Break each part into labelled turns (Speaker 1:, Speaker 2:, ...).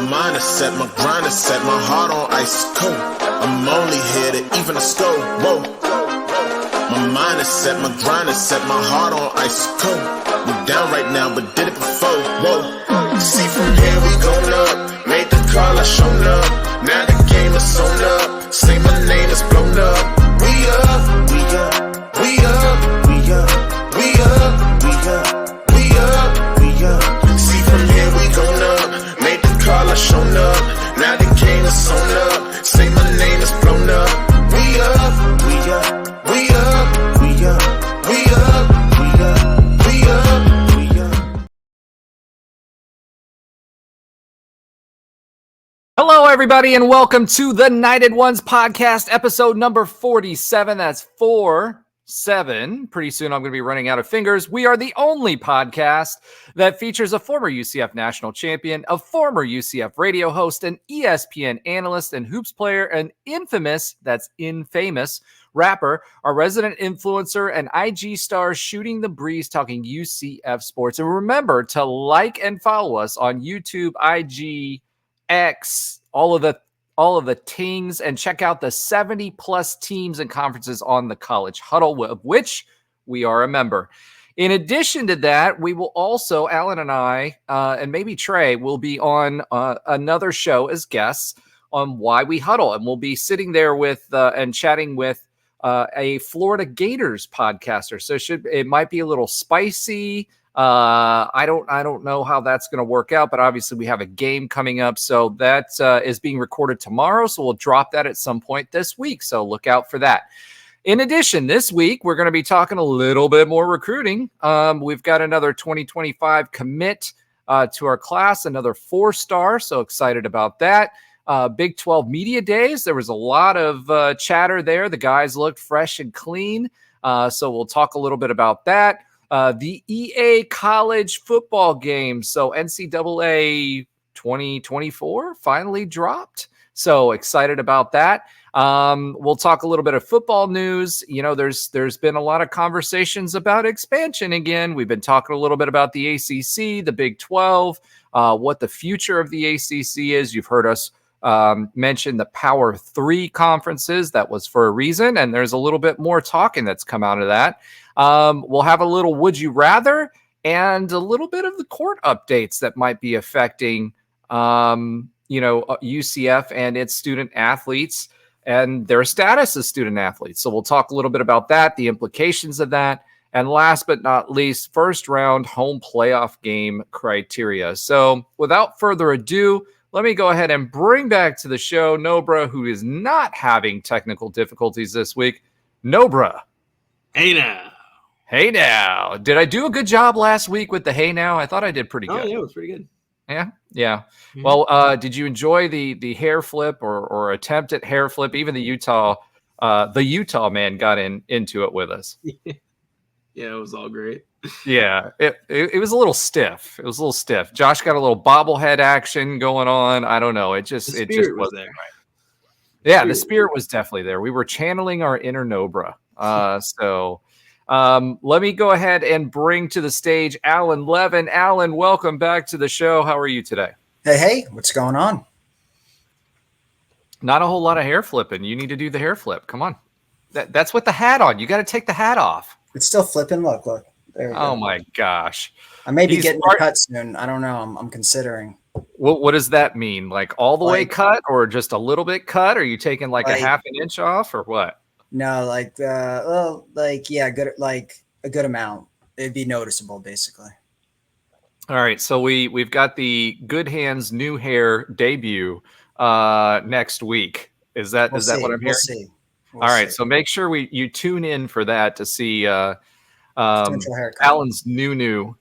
Speaker 1: mind is set, my grind is set, my heart on ice cold. I'm only here to even a score. Whoa. My mind is set, my grind is set, my heart on ice cold. We're down right now, but did it before. Whoa. See from here we going up. Made the call, I shown up. Now the game is on up. Say my name is blown up. We up, we up, we up, we up, we up, we up, we up, we up. See from here we going up. Made the call, I shown up. Now the game is on up. Say my name is blown up. We up, we up, we up, we up, we up, we up, we up, we up.
Speaker 2: Hello, everybody, and welcome to the Knighted Ones podcast, episode number 47. That's 47. Pretty soon I'm going to be running out of fingers. We are the only podcast that features a former UCF National Champion, a former UCF radio host, an ESPN analyst and hoops player, an infamous rapper, our resident influencer, and IG star shooting the breeze talking UCF sports. And remember to like and follow us on YouTube, IG, X, all of the tings, and check out the 70 plus teams and conferences on the College Huddle, of which we are a member. In addition to that, we will also, Alan and I, and maybe Trey, will be on another show as guests on Why We Huddle, and we'll be sitting there with and chatting with a Florida Gators podcaster. So it might be a little spicy. I don't know how that's going to work out, but obviously we have a game coming up. So that is being recorded tomorrow. So we'll drop that at some point this week. So look out for that. In addition, this week, we're going to be talking a little bit more recruiting. We've got another 2025 commit to our class, another 4-star. So excited about that. Big 12 Media Days. There was a lot of chatter there. The guys looked fresh and clean. So we'll talk a little bit about that. The EA college football game. So NCAA 2024 finally dropped. So excited about that. We'll talk a little bit of football news. You know, there's been a lot of conversations about expansion again. We've been talking a little bit about the ACC, the Big 12, what the future of the ACC is. You've heard us mention the Power 3 conferences. That was for a reason, and there's a little bit more talking that's come out of that. We'll have a little Would You Rather and a little bit of the court updates that might be affecting, UCF and its student athletes and their status as student athletes. So we'll talk a little bit about that, the implications of that. And last but not least, first round home playoff game criteria. So without further ado, let me go ahead and bring back to the show Nobra, who is not having technical difficulties this week. Nobra.
Speaker 3: Hey now.
Speaker 2: Hey now. Did I do a good job last week with the hey now? I thought I did pretty good.
Speaker 3: Oh, yeah, it was pretty good.
Speaker 2: Yeah. Mm-hmm. Well, did you enjoy the hair flip or attempt at hair flip? Even the Utah man got into it with us.
Speaker 3: Yeah, it was all great.
Speaker 2: Yeah, it was a little stiff. It was a little stiff. Josh got a little bobblehead action going on. I don't know. It just wasn't
Speaker 3: there. Right.
Speaker 2: Yeah, the spirit was definitely there. We were channeling our inner Nobra. Let me go ahead and bring to the stage Alan Levin. Alan, welcome back to the show. How are you today?
Speaker 4: Hey, what's going on?
Speaker 2: Not a whole lot of hair flipping. You need to do the hair flip. Come on. That's with the hat on. You got to take the hat off.
Speaker 4: It's still flipping. Look. There we go.
Speaker 2: Oh my gosh.
Speaker 4: I may be getting a cut soon. I don't know. I'm considering.
Speaker 2: What does that mean? Like all the way cut or just a little bit cut? Are you taking like a half an inch off or what?
Speaker 4: No, a good amount. It'd be noticeable, basically.
Speaker 2: All right, so we've got the Good Hands new hair debut next week. Is that what I'm hearing?
Speaker 4: We'll see.
Speaker 2: All right, so make sure you tune in for that to see Alan's new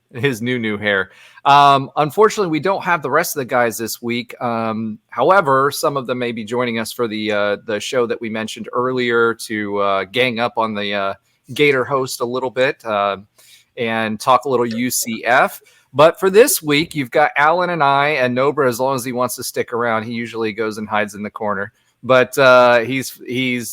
Speaker 2: hair. Unfortunately, we don't have the rest of the guys this week. However, some of them may be joining us for the show that we mentioned earlier to gang up on the Gator host a little bit and talk a little UCF. But for this week, you've got Alan and I and Nobra. As long as he wants to stick around, he usually goes and hides in the corner. But he's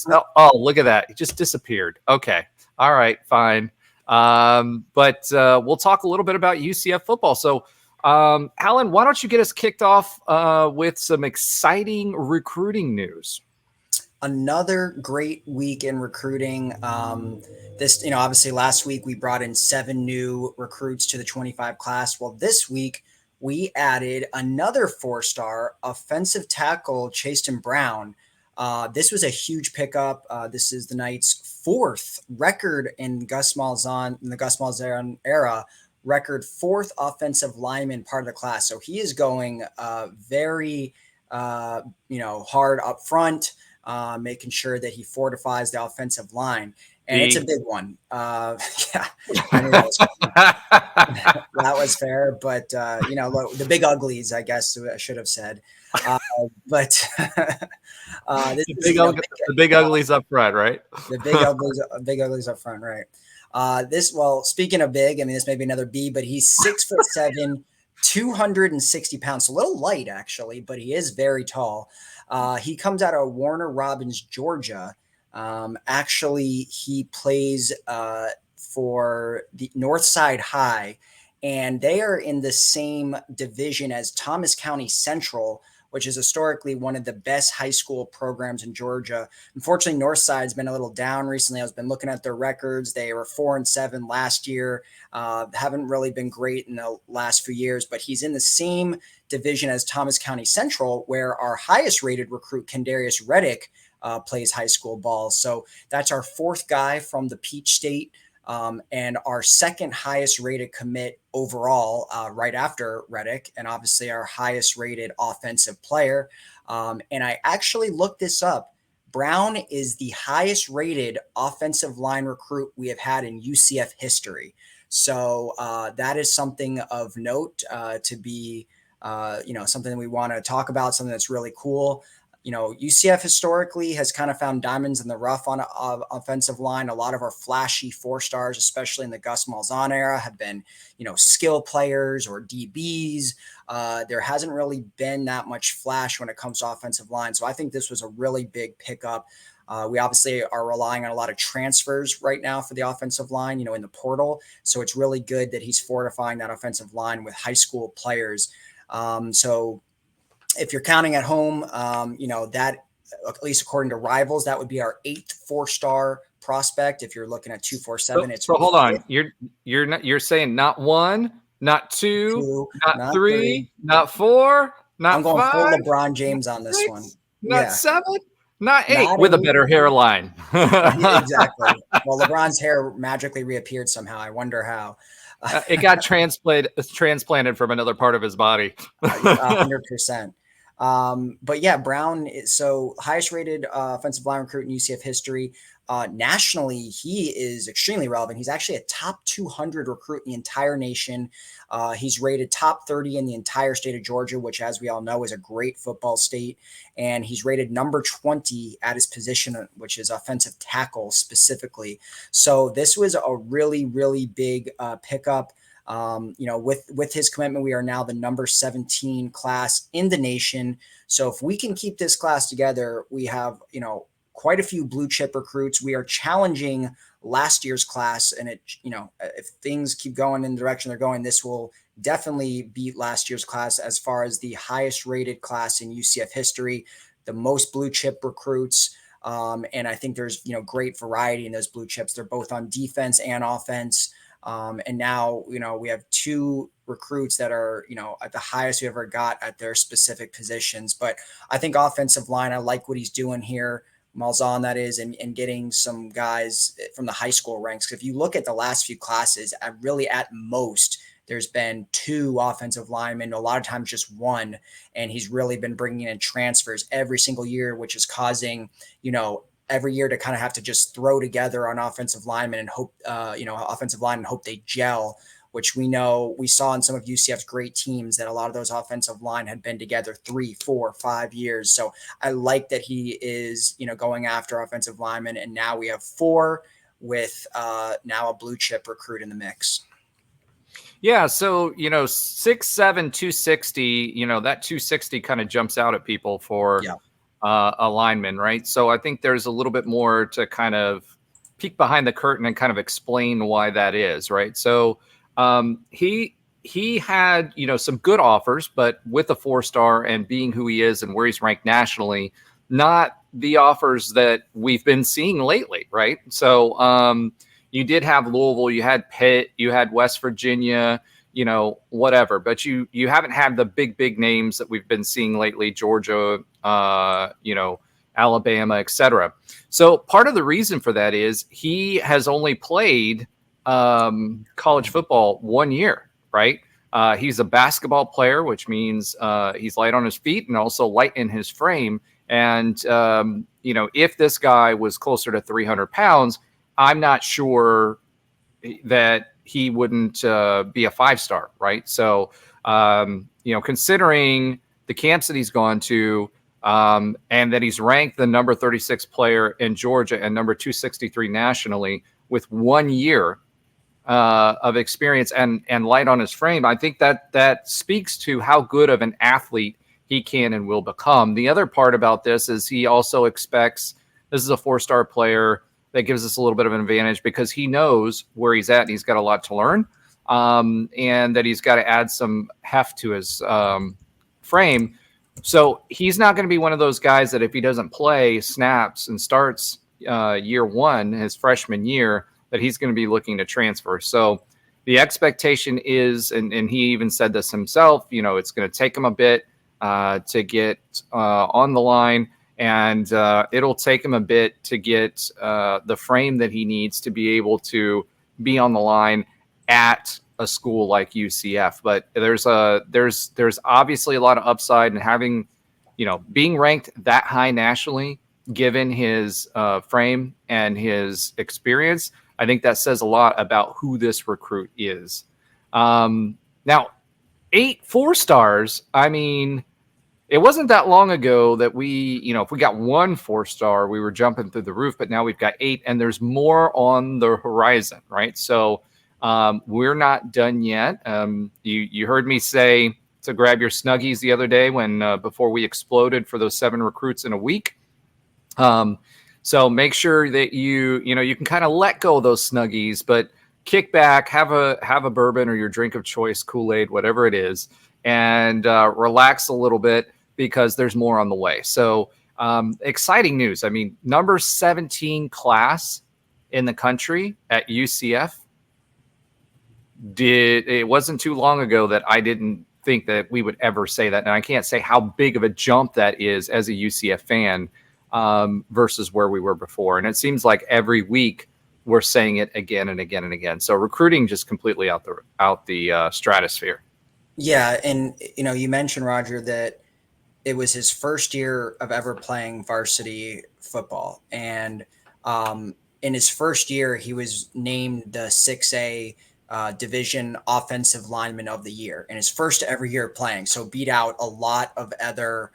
Speaker 2: look at that. He just disappeared. Okay. All right, fine. But we'll talk a little bit about UCF football. So Alan, why don't you get us kicked off with some exciting recruiting news?
Speaker 4: Another great week in recruiting. This, obviously last week we brought in 7 new recruits to the 25 class. Well, this week we added another 4-star offensive tackle, Chaston Brown. This was a huge pickup. This is the Knights' 4th record in the Gus Malzahn era, record 4th offensive lineman part of the class. So he is going very, hard up front. Making sure that he fortifies the offensive line. And it's a big one. Yeah, I knew that was fair. But, look, the big uglies, I guess I should have said. But
Speaker 2: the big uglies up front, right?
Speaker 4: The big uglies up front, right? Speaking of big, this may be another B, but he's 6'7", 260 pounds. A little light, actually, but he is very tall. He comes out of Warner Robins, Georgia. Actually, he plays for the Northside High, and they are in the same division as Thomas County Central, which is historically one of the best high school programs in Georgia. Unfortunately, Northside's been a little down recently. I've been looking at their records. They were 4-7 last year. Haven't really been great in the last few years, but he's in the same division as Thomas County Central, where our highest rated recruit, Kendarius Reddick, plays high school ball. So that's our 4th guy from the Peach State. And our 2nd highest rated commit overall, right after Reddick, and obviously our highest rated offensive player. And I actually looked this up. Brown is the highest rated offensive line recruit we have had in UCF history. So that is something of note to be, something we want to talk about, something that's really cool. UCF historically has kind of found diamonds in the rough on offensive line. A lot of our flashy 4-stars, especially in the Gus Malzahn era, have been, skill players or DBs. There hasn't really been that much flash when it comes to offensive line. So I think this was a really big pickup. We obviously are relying on a lot of transfers right now for the offensive line, in the portal. So it's really good that he's fortifying that offensive line with high school players. So if you're counting at home, that, at least according to Rivals, that would be our 8th 4-star prospect. If you're looking at 247,
Speaker 2: so hold on. You're saying not 1, not 2, not 3, not 4, not
Speaker 4: I'm going
Speaker 2: 5,
Speaker 4: full LeBron James on this
Speaker 2: 6,
Speaker 4: one.
Speaker 2: Not 7, not 8, with a better hairline.
Speaker 4: Exactly. Well, LeBron's hair magically reappeared somehow. I wonder how.
Speaker 2: It got transplanted from another part of his body.
Speaker 4: 100%. But yeah, Brown is so highest rated offensive line recruit in UCF history. Nationally, he is extremely relevant. He's actually a top 200 recruit in the entire nation. He's rated top 30 in the entire state of Georgia, which, as we all know, is a great football state. And he's rated number 20 at his position, which is offensive tackle specifically. So this was a really, really big pickup. With his commitment, we are now the number 17 class in the nation. So if we can keep this class together, we have, quite a few blue chip recruits. We are challenging last year's class, and if things keep going in the direction they're going, this will definitely beat last year's class as far as the highest rated class in UCF history, the most blue chip recruits. And I think there's, great variety in those blue chips. They're both on defense and offense. And now, we have 2 recruits that are, at the highest we ever got at their specific positions. But I think offensive line, I like what he's doing here, Malzahn, that is, and getting some guys from the high school ranks. If you look at the last few classes, at most, there's been 2 offensive linemen, a lot of times just 1. And he's really been bringing in transfers every single year, which is causing, every year to kind of have to just throw together on offensive linemen and hope, offensive line and hope they gel, which we saw in some of UCF's great teams that a lot of those offensive line had been together 3, 4, 5 years. So I like that he is, going after offensive linemen. And now we have 4 with now a blue chip recruit in the mix.
Speaker 2: Yeah. So, 6'7", 260, that 260 kind of jumps out at people for a lineman, right? So I think there's a little bit more to kind of peek behind the curtain and kind of explain why that is, right? So he he had, some good offers, but with a 4-star and being who he is and where he's ranked nationally, not the offers that we've been seeing lately, right? So you did have Louisville, you had Pitt, you had West Virginia, whatever, but you haven't had the big names that we've been seeing lately, Georgia, Alabama, etc. So part of the reason for that is he has only played college football 1 year, right? He's a basketball player, which means he's light on his feet and also light in his frame. And, if this guy was closer to 300 pounds, I'm not sure that he wouldn't be a 5-star, right? So, considering the camps that he's gone to, and that he's ranked the number 36 player in Georgia and number 263 nationally with 1 year of experience and light on his frame, I think that speaks to how good of an athlete he can and will become. The other part about this is he also expects, this is a 4-star player, that gives us a little bit of an advantage because he knows where he's at and he's got a lot to learn, and that he's got to add some heft to his frame. So he's not going to be one of those guys that if he doesn't play snaps and starts year one, his freshman year, that he's going to be looking to transfer. So the expectation is, and he even said this himself, it's going to take him a bit to get on the line. And it'll take him a bit to get the frame that he needs to be able to be on the line at a school like UCF. But there's obviously a lot of upside in having, being ranked that high nationally, given his frame and his experience. I think that says a lot about who this recruit is. Now, 8 4-stars. I mean, it wasn't that long ago that we, if we got 1 4-star, we were jumping through the roof, but now we've got 8 and there's more on the horizon, right? So we're not done yet. You heard me say to grab your Snuggies the other day before we exploded for those 7 recruits in a week. So make sure that you can kind of let go of those Snuggies, but kick back, have a bourbon or your drink of choice, Kool-Aid, whatever it is, and relax a little bit because there's more on the way. So exciting news. I mean, number 17 class in the country at UCF. It wasn't too long ago that I didn't think that we would ever say that. And I can't say how big of a jump that is as a UCF fan versus where we were before. And it seems like every week we're saying it again and again and again. So recruiting just completely out the stratosphere.
Speaker 4: Yeah. And, you mentioned, Roger, that it was his first year of ever playing varsity football. And in his first year, he was named the 6A division offensive lineman of the year in his first ever year playing. So beat out a lot of other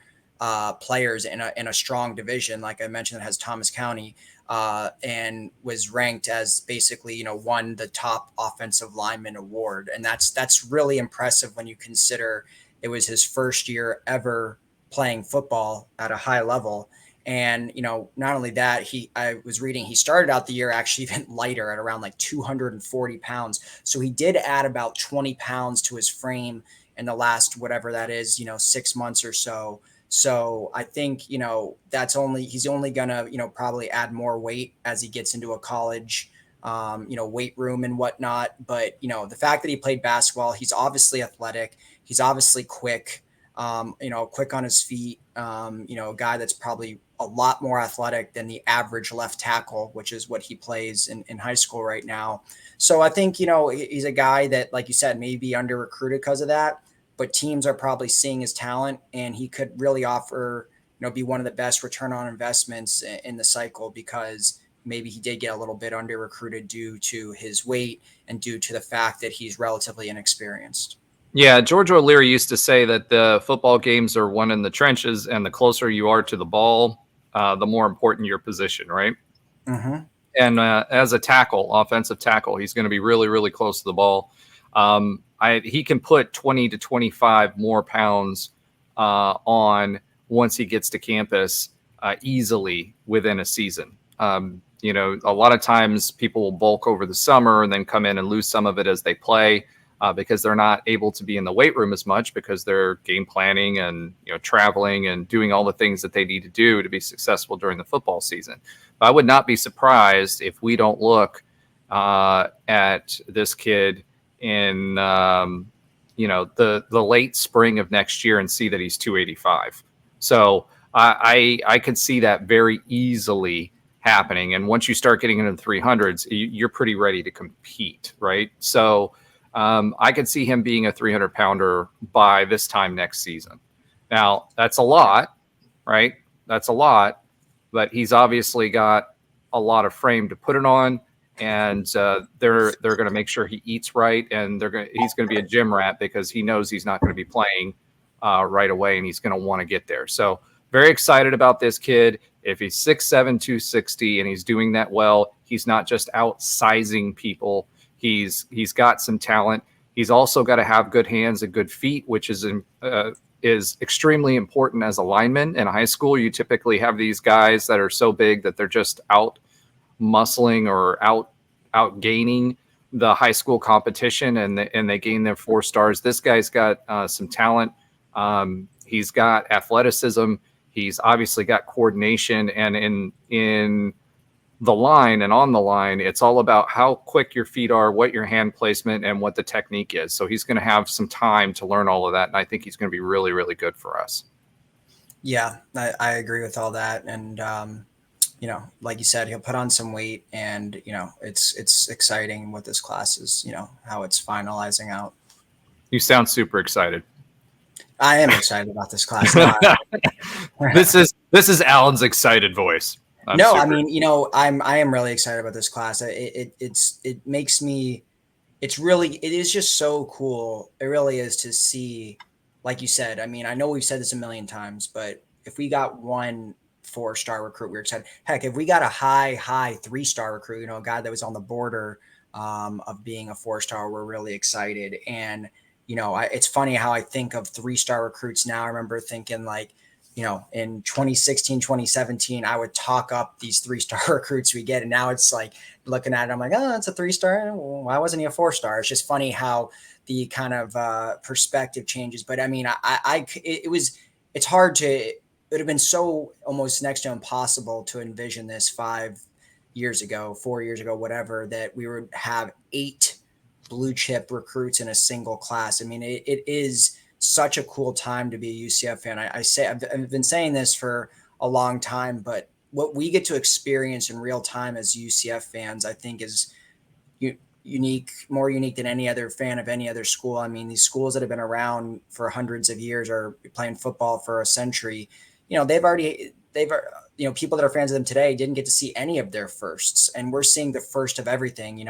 Speaker 4: players in a strong division. Like I mentioned, that has Thomas County, and was ranked as basically, won the top offensive lineman award. And that's really impressive when you consider it was his first year ever playing football at a high level. And, not only that, I was reading, he started out the year actually even lighter at around like 240 pounds. So he did add about 20 pounds to his frame in the last, whatever that is, 6 months or so. So I think, he's only going to, probably add more weight as he gets into a college, weight room and whatnot. But, the fact that he played basketball, he's obviously athletic. He's obviously quick, quick on his feet, a guy that's probably a lot more athletic than the average left tackle, which is what he plays in high school right now. So I think, he's a guy that, like you said, may be under recruited because of that, but teams are probably seeing his talent and he could really offer, be one of the best return on investments in the cycle because maybe he did get a little bit under recruited due to his weight and due to the fact that he's relatively inexperienced.
Speaker 2: Yeah, George O'Leary used to say that the football games are won in the trenches, and the closer you are to the ball, the more important your position, right?
Speaker 4: Mm-hmm.
Speaker 2: And as a tackle, offensive tackle, he's going to be really, really close to the ball. He can put 20 to 25 more pounds on once he gets to campus easily within a season. A lot of times people will bulk over the summer and then come in and lose some of it as they play. because they're not able to be in the weight room as much because they're game planning and traveling and doing all the things that they need to do to be successful during the football season. But I would not be surprised if we don't look at this kid in the late spring of next year and see that he's 285. So I could see that very easily happening. And once you start getting into the 300s, you're pretty ready to compete, right? So I could see him being a 300-pounder by this time next season. Now, that's a lot, right? That's a lot, but he's obviously got a lot of frame to put it on, and they're going to make sure he eats right, and he's going to be a gym rat because he knows he's not going to be playing right away, and he's going to want to get there. So very excited about this kid. If he's 6'7", 260, and he's doing that well, he's not just outsizing people. He's got some talent. He's also got to have good hands and good feet, which is extremely important as a lineman. In high school, you typically have these guys that are so big that they're just out muscling or out gaining the high school competition, and they gain their 4 stars. This guy's got some talent. He's got athleticism. He's obviously got coordination, and in the line and on the line, it's all about how quick your feet are, what your hand placement, and what the technique is. So he's going to have some time to learn all of that, and I think he's going to be really, really good for us. Yeah,
Speaker 4: I agree with all that. And, like you said, he'll put on some weight, and, it's exciting what this class is, how it's finalizing out.
Speaker 2: You sound super excited.
Speaker 4: I am excited about this class.
Speaker 2: This is Alan's excited voice. I
Speaker 4: am really excited about this class. It is just so cool. It really is to see, like you said. I mean, I know we've said this a million times, but if we got one 4-star recruit, we're excited. Heck, if we got a high 3-star recruit, a guy that was on the border of being a 4-star, we're really excited. And it's funny how I think of 3-star recruits now. I remember thinking in 2016, 2017, I would talk up these 3-star recruits we get. And now it's like looking at it, I'm like, oh, it's a 3-star. Well, why wasn't he a 4-star? It's just funny how the kind of perspective changes. But I mean, it's hard to, it would have been so almost next to impossible to envision this 4 years ago, whatever, that we would have 8 blue chip recruits in a single class. I mean, it is such a cool time to be a UCF fan. I've been saying this for a long time, but what we get to experience in real time as UCF fans, I think is more unique than any other fan of any other school. I mean, these schools that have been around for hundreds of years or playing football for a century, people that are fans of them today didn't get to see any of their firsts. And we're seeing the first of everything,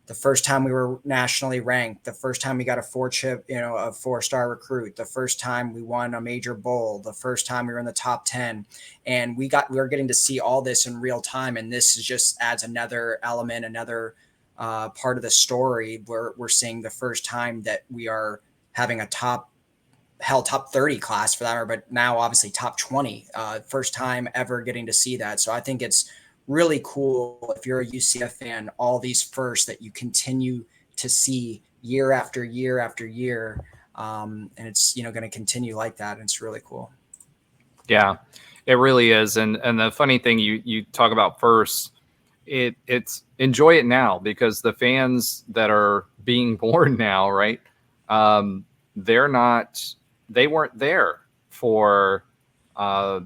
Speaker 4: the first time we were nationally ranked, the first time we got a 4-chip, a 4-star recruit, the first time we won a major bowl, the first time we were in the top 10, and we were getting to see all this in real time. And this just adds another element, another part of the story where we're seeing the first time that we are having a top 30 class for that, but now obviously top 20, first time ever getting to see that. So I think it's really cool if you're a UCF fan, all these firsts that you continue to see year after year after year. And it's, going to continue like that. And it's really cool.
Speaker 2: Yeah, it really is. And the funny thing you talk about first, it's enjoy it now, because the fans that are being born now, right. They weren't there for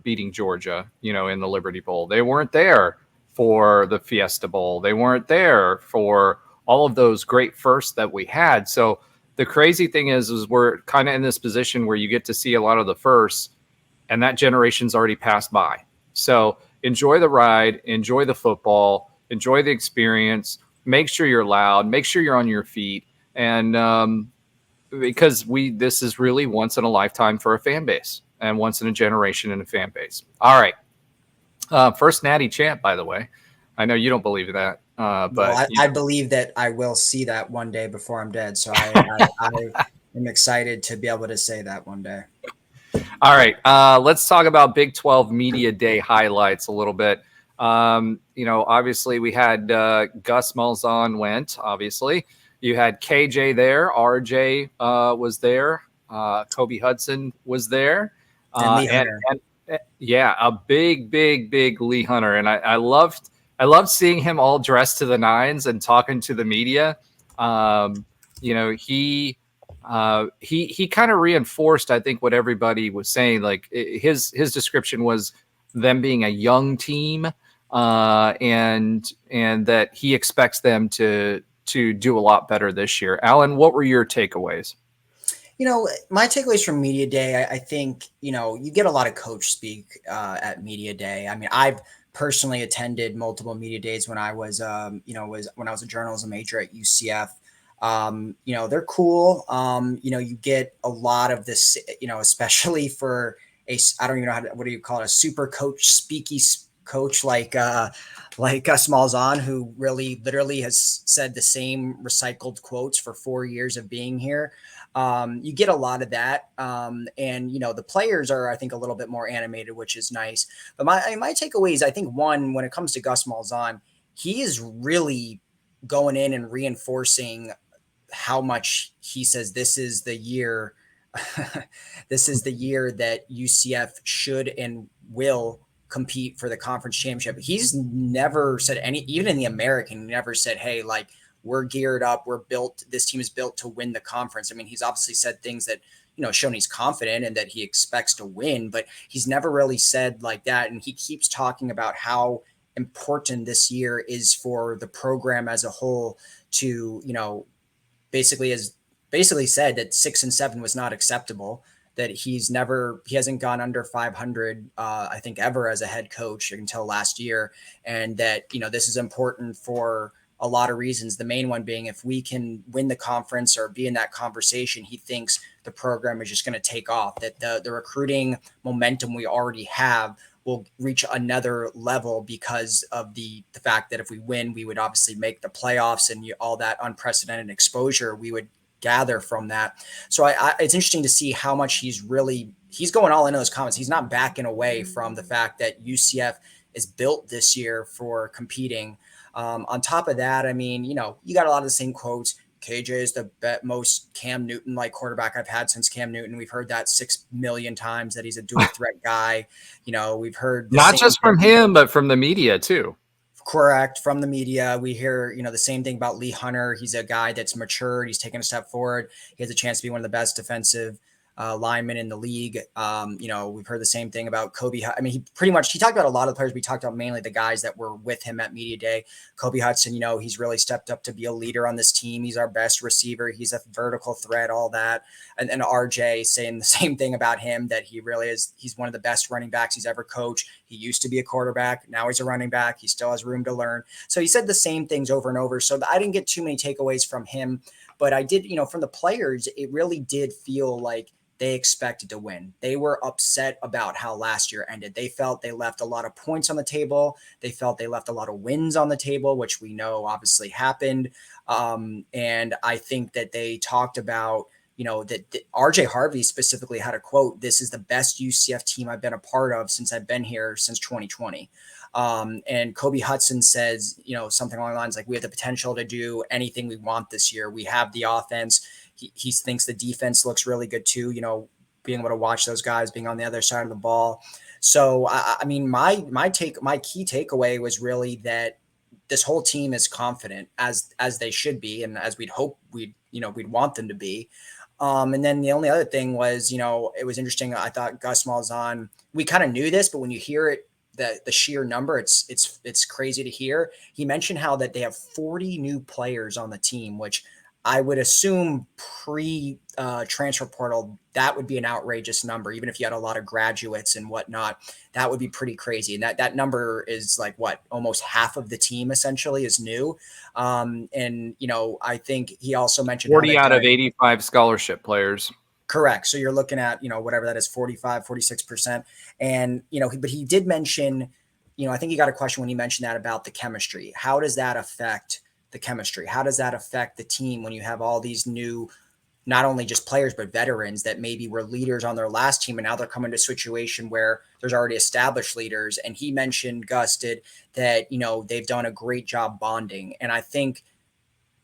Speaker 2: beating Georgia, in the Liberty Bowl. They weren't there for the Fiesta Bowl. They weren't there for all of those great firsts that we had. So the crazy thing is we're kind of in this position where you get to see a lot of the firsts, and that generation's already passed by. So enjoy the ride, enjoy the football, enjoy the experience, make sure you're loud, make sure you're on your feet. And because this is really once in a lifetime for a fan base, and once in a generation in a fan base. All right. First natty champ, by the way. I know you don't believe that, but
Speaker 4: I believe that I will see that one day before I'm dead. So I am excited to be able to say that one day.
Speaker 2: All right. Let's talk about Big 12 Media Day highlights a little bit. Obviously we had Gus Malzahn went, obviously. You had KJ there, RJ was there, Kobe Hudson was there,
Speaker 4: And Lee Hunter.
Speaker 2: Yeah, a big Lee Hunter, and I loved seeing him all dressed to the nines and talking to the media. He kind of reinforced, I think, what everybody was saying. Like his description was them being a young team, and that he expects them to do a lot better this year. Alan, what were your takeaways?
Speaker 4: My takeaways from Media Day, I think, you get a lot of coach speak at Media Day. I mean, I've personally attended multiple Media Days when I was, when I was a journalism major at UCF. They're cool. You get a lot of this, especially for I don't even know what do you call it, a super coach, speaky coach like Gus Malzahn, who really literally has said the same recycled quotes for 4 years of being here. You get a lot of that. And, the players are, I think, a little bit more animated, which is nice. But my takeaways, I think, one, when it comes to Gus Malzahn, he is really going in and reinforcing how much he says this is the year. This is the year that UCF should and will compete for the conference championship. He's never said even in the American, never said, hey, like, we're geared up. We're built. This team is built to win the conference. I mean, he's obviously said things that, shown he's confident and that he expects to win, but he's never really said like that. And he keeps talking about how important this year is for the program as a whole to, basically said that 6 and 7 was not acceptable, that he hasn't gone under 500, I think, ever as a head coach until last year. And that, this is important for a lot of reasons. The main one being, if we can win the conference or be in that conversation, he thinks the program is just going to take off, that the recruiting momentum we already have will reach another level because of the fact that if we win, we would obviously make the playoffs, and all that unprecedented exposure we would gather from that. So it's interesting to see how much he's going all into those comments. He's not backing away from the fact that UCF is built this year for competing. On top of that, I mean, you got a lot of the same quotes. KJ is the most Cam Newton-like quarterback I've had since Cam Newton. We've heard that 6 million times, that he's a dual threat guy. We've heard
Speaker 2: not just from him, but from the media too.
Speaker 4: Correct. From the media, we hear, the same thing about Lee Hunter. He's a guy that's matured. He's taken a step forward. He has a chance to be one of the best defensive linemen in the league. We've heard the same thing about Kobe. I mean, he talked about a lot of the players. We talked about mainly the guys that were with him at Media Day. Kobe Hudson, he's really stepped up to be a leader on this team. He's our best receiver. He's a vertical threat, all that. And RJ saying the same thing about him, that he really is. He's one of the best running backs he's ever coached. He used to be a quarterback. Now he's a running back. He still has room to learn. So he said the same things over and over. So I didn't get too many takeaways from him, but I did, from the players, it really did feel like they expected to win. They were upset about how last year ended. They felt they left a lot of points on the table. They felt they left a lot of wins on the table, which we know obviously happened. And I think that they talked about, that RJ Harvey specifically had a quote, "This is the best UCF team I've been a part of since I've been here since 2020. And Kobe Hudson says, something along the lines like, we have the potential to do anything we want this year. We have the offense. He thinks the defense looks really good too, being able to watch those guys being on the other side of the ball. So, I mean, my key takeaway was really that this whole team is confident, as they should be, and as we'd hope we'd want them to be. And then the only other thing was, it was interesting. I thought Gus Malzahn, we kind of knew this, but when you hear it, the sheer number, it's crazy to hear. He mentioned how that they have 40 new players on the team, which I would assume transfer portal, that would be an outrageous number. Even if you had a lot of graduates and whatnot, that would be pretty crazy. And that number is like almost half of the team essentially is new. And I think he also mentioned
Speaker 2: 40 out of 85 scholarship players.
Speaker 4: Correct. So you're looking at, whatever that is, 45, 46%. And, but he did mention, I think he got a question when he mentioned that about the chemistry. How does that affect the chemistry? How does that affect the team when you have all these new, not only just players, but veterans that maybe were leaders on their last team, and now they're coming to a situation where there's already established leaders? And he mentioned, Gus did, that, they've done a great job bonding. And I think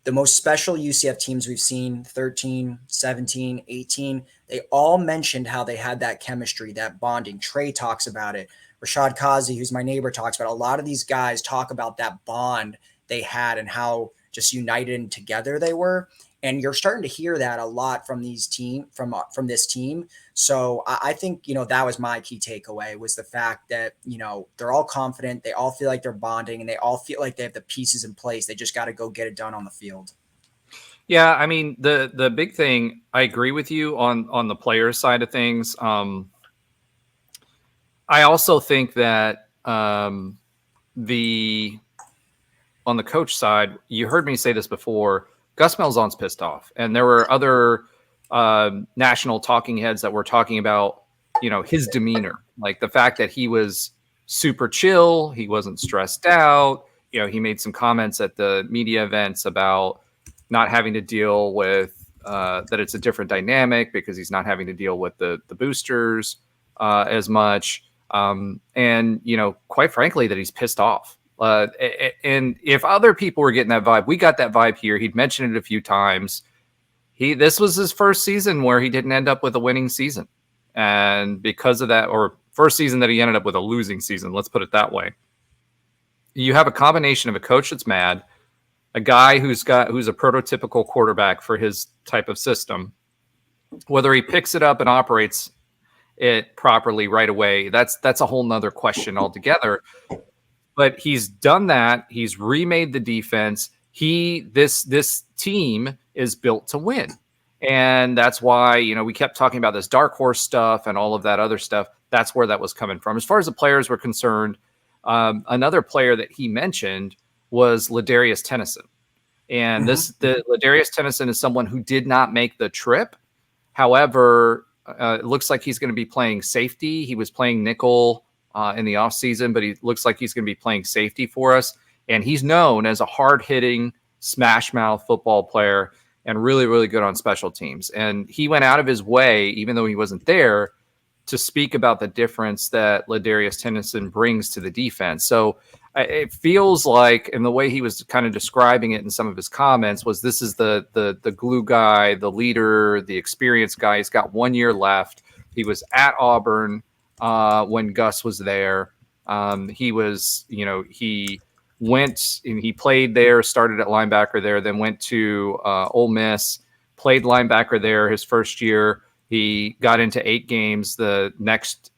Speaker 4: the most special UCF teams we've seen, 13, 17, 18, they all mentioned how they had that chemistry, that bonding. Trey talks about it. Rashad Kazi, who's my neighbor, talks about it. A lot of these guys talk about that bond they had and how just united and together they were. And you're starting to hear that a lot from these from this team. So I think, that was my key takeaway, was the fact that, they're all confident. They all feel like they're bonding, and they all feel like they have the pieces in place. They just got to go get it done on the field.
Speaker 2: Yeah, I mean, the big thing, I agree with you on the player side of things. I also think that on the coach side, you heard me say this before, Gus Malzahn's pissed off. And there were other national talking heads that were talking about, his demeanor, like the fact that he was super chill. He wasn't stressed out. He made some comments at the media events about not having to deal with that it's a different dynamic because he's not having to deal with the boosters as much. And, quite frankly, that he's pissed off. And if other people were getting that vibe, we got that vibe here. He'd mentioned it a few times. This was his first season where he didn't end up with a winning season. And because of that, or first season that he ended up with a losing season, let's put it that way. You have a combination of a coach that's mad, a guy who's a prototypical quarterback for his type of system. Whether he picks it up and operates it properly right away, that's a whole nother question altogether. But he's done that. He's remade the defense. This team is built to win. And that's why, we kept talking about this dark horse stuff and all of that other stuff. That's where that was coming from. As far as the players were concerned, another player that he mentioned was Ladarius Tennyson. And the Ladarius Tennyson is someone who did not make the trip. However, it looks like he's going to be playing safety. He was playing nickel in the offseason, but he looks like he's going to be playing safety for us. And he's known as a hard-hitting, smash-mouth football player and really, really good on special teams. And he went out of his way, even though he wasn't there, to speak about the difference that Ladarius Tennyson brings to the defense. So it feels like, and the way he was kind of describing it in some of his comments, was this is the glue guy, the leader, the experienced guy. He's got 1 year left. He was at Auburn when Gus was there. He went and he played there, started at linebacker there, then went to Ole Miss, played linebacker there his first year. He got into 8 games. The next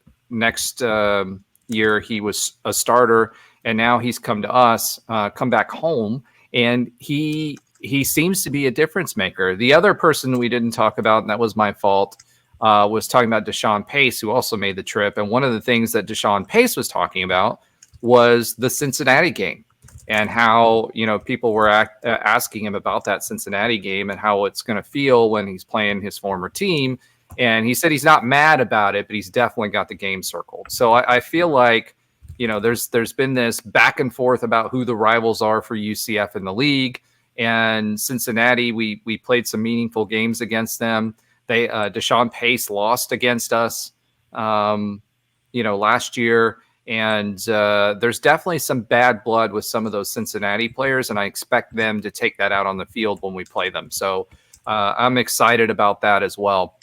Speaker 2: year he was a starter, and now he's come back home, and he seems to be a difference maker. The other person we didn't talk about, and that was my fault, was talking about Deshaun Pace, who also made the trip. And one of the things that Deshaun Pace was talking about was the Cincinnati game, and how, people were asking him about that Cincinnati game and how it's going to feel when he's playing his former team. And he said he's not mad about it, but he's definitely got the game circled. So I feel like, there's been this back and forth about who the rivals are for UCF in the league. And Cincinnati, we played some meaningful games against them. Deshaun Pace lost against us, last year. And there's definitely some bad blood with some of those Cincinnati players, and I expect them to take that out on the field when we play them. So I'm excited about that as well.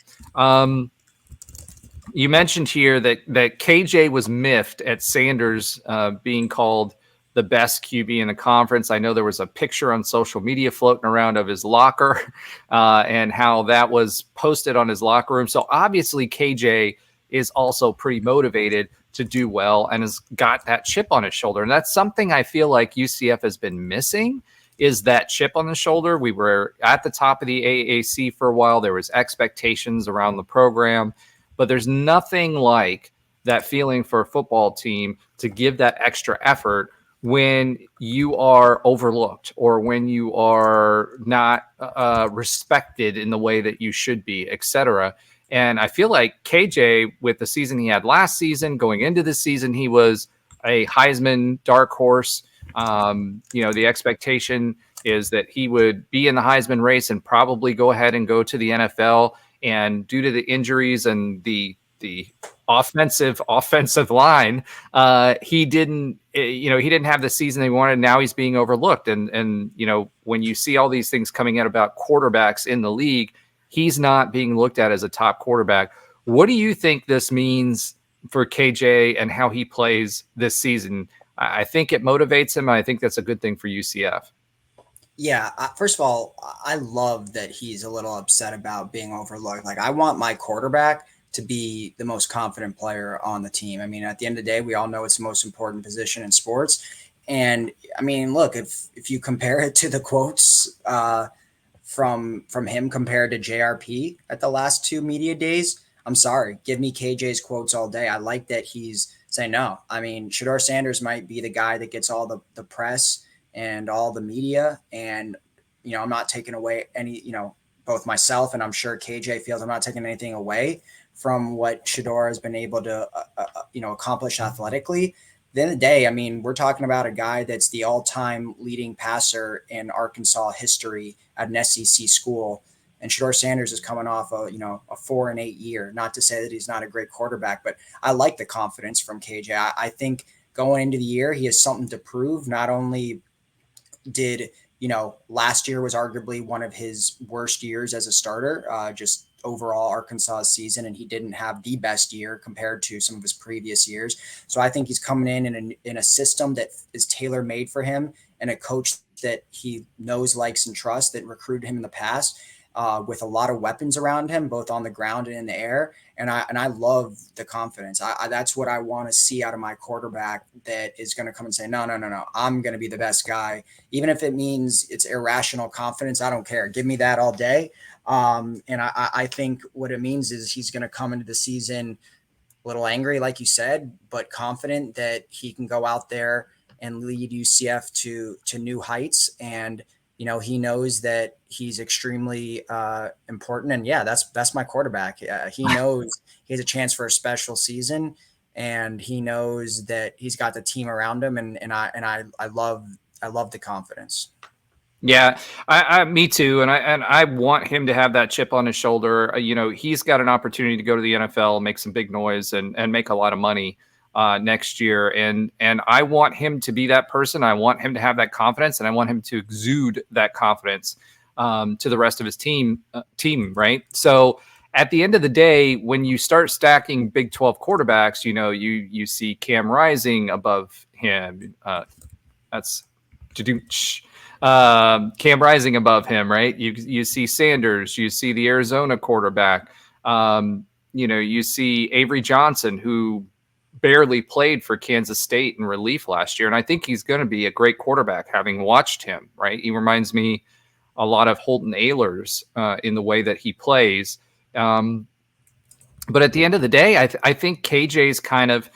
Speaker 2: You mentioned here that KJ was miffed at Sanders being called the best QB in the conference. I know there was a picture on social media floating around of his locker and how that was posted on his locker room. So obviously KJ is also pretty motivated to do well and has got that chip on his shoulder. And that's something I feel like UCF has been missing, is that chip on the shoulder. We were at the top of the AAC for a while. There was expectations around the program, but there's nothing like that feeling for a football team to give that extra effort when you are overlooked or when you are not respected in the way that you should be, et-cetera. And I feel like KJ, with the season he had last season, going into this season, he was a Heisman dark horse. The expectation is that he would be in the Heisman race and probably go ahead and go to the NFL. And due to the injuries and the the offensive line. He didn't have the season he wanted. Now he's being overlooked. And when you see all these things coming out about quarterbacks in the league, he's not being looked at as a top quarterback. What do you think this means for KJ and how he plays this season? I think it motivates him. I think that's a good thing for UCF.
Speaker 4: Yeah, first of all, I love that he's a little upset about being overlooked. Like, I want my quarterback to be the most confident player on the team. I mean, at the end of the day, we all know it's the most important position in sports. And I mean, look, if you compare it to the quotes from him compared to JRP at the last two media days, I'm sorry, give me KJ's quotes all day. I like that he's saying no. I mean, Shedeur Sanders might be the guy that gets all the press and all the media. And, I'm not taking away any, both myself and I'm sure KJ feels I'm not taking anything away from what Shedeur has been able to, accomplish athletically. At the end of the day, I mean, we're talking about a guy that's the all-time leading passer in Arkansas history at an SEC school. And Shedeur Sanders is coming off a 4-8 year. Not to say that he's not a great quarterback, but I like the confidence from KJ. I think going into the year, he has something to prove. Not only did, last year was arguably one of his worst years as a starter, just overall Arkansas season, and he didn't have the best year compared to some of his previous years. So I think he's coming in a system that is tailor-made for him and a coach that he knows, likes, and trusts that recruited him in the past. With a lot of weapons around him, both on the ground and in the air. And I love the confidence. That's what I want to see out of my quarterback, that is going to come and say, no, I'm going to be the best guy. Even if it means it's irrational confidence, I don't care. Give me that all day. And I think what it means is he's going to come into the season a little angry, like you said, but confident that he can go out there and lead UCF to new heights. And he knows that he's extremely important. And yeah, that's my quarterback. He knows he has a chance for a special season, and he knows that he's got the team around him. And I love the confidence.
Speaker 2: Yeah, me too. And I want him to have that chip on his shoulder. He's got an opportunity to go to the NFL, make some big noise, and make a lot of money next year. And I want him to be that person. I want him to have that confidence, and I want him to exude that confidence to the rest of his team, right? So at the end of the day, when you start stacking Big 12 quarterbacks, you see Cam Rising above him. That's Cam Rising above him, right? You see Sanders, you see the Arizona quarterback. You see Avery Johnson, who barely played for Kansas State in relief last year. And I think he's going to be a great quarterback, having watched him, right? He reminds me a lot of Holton Ahlers in the way that he plays. But at the end of the day, I think KJ's kind of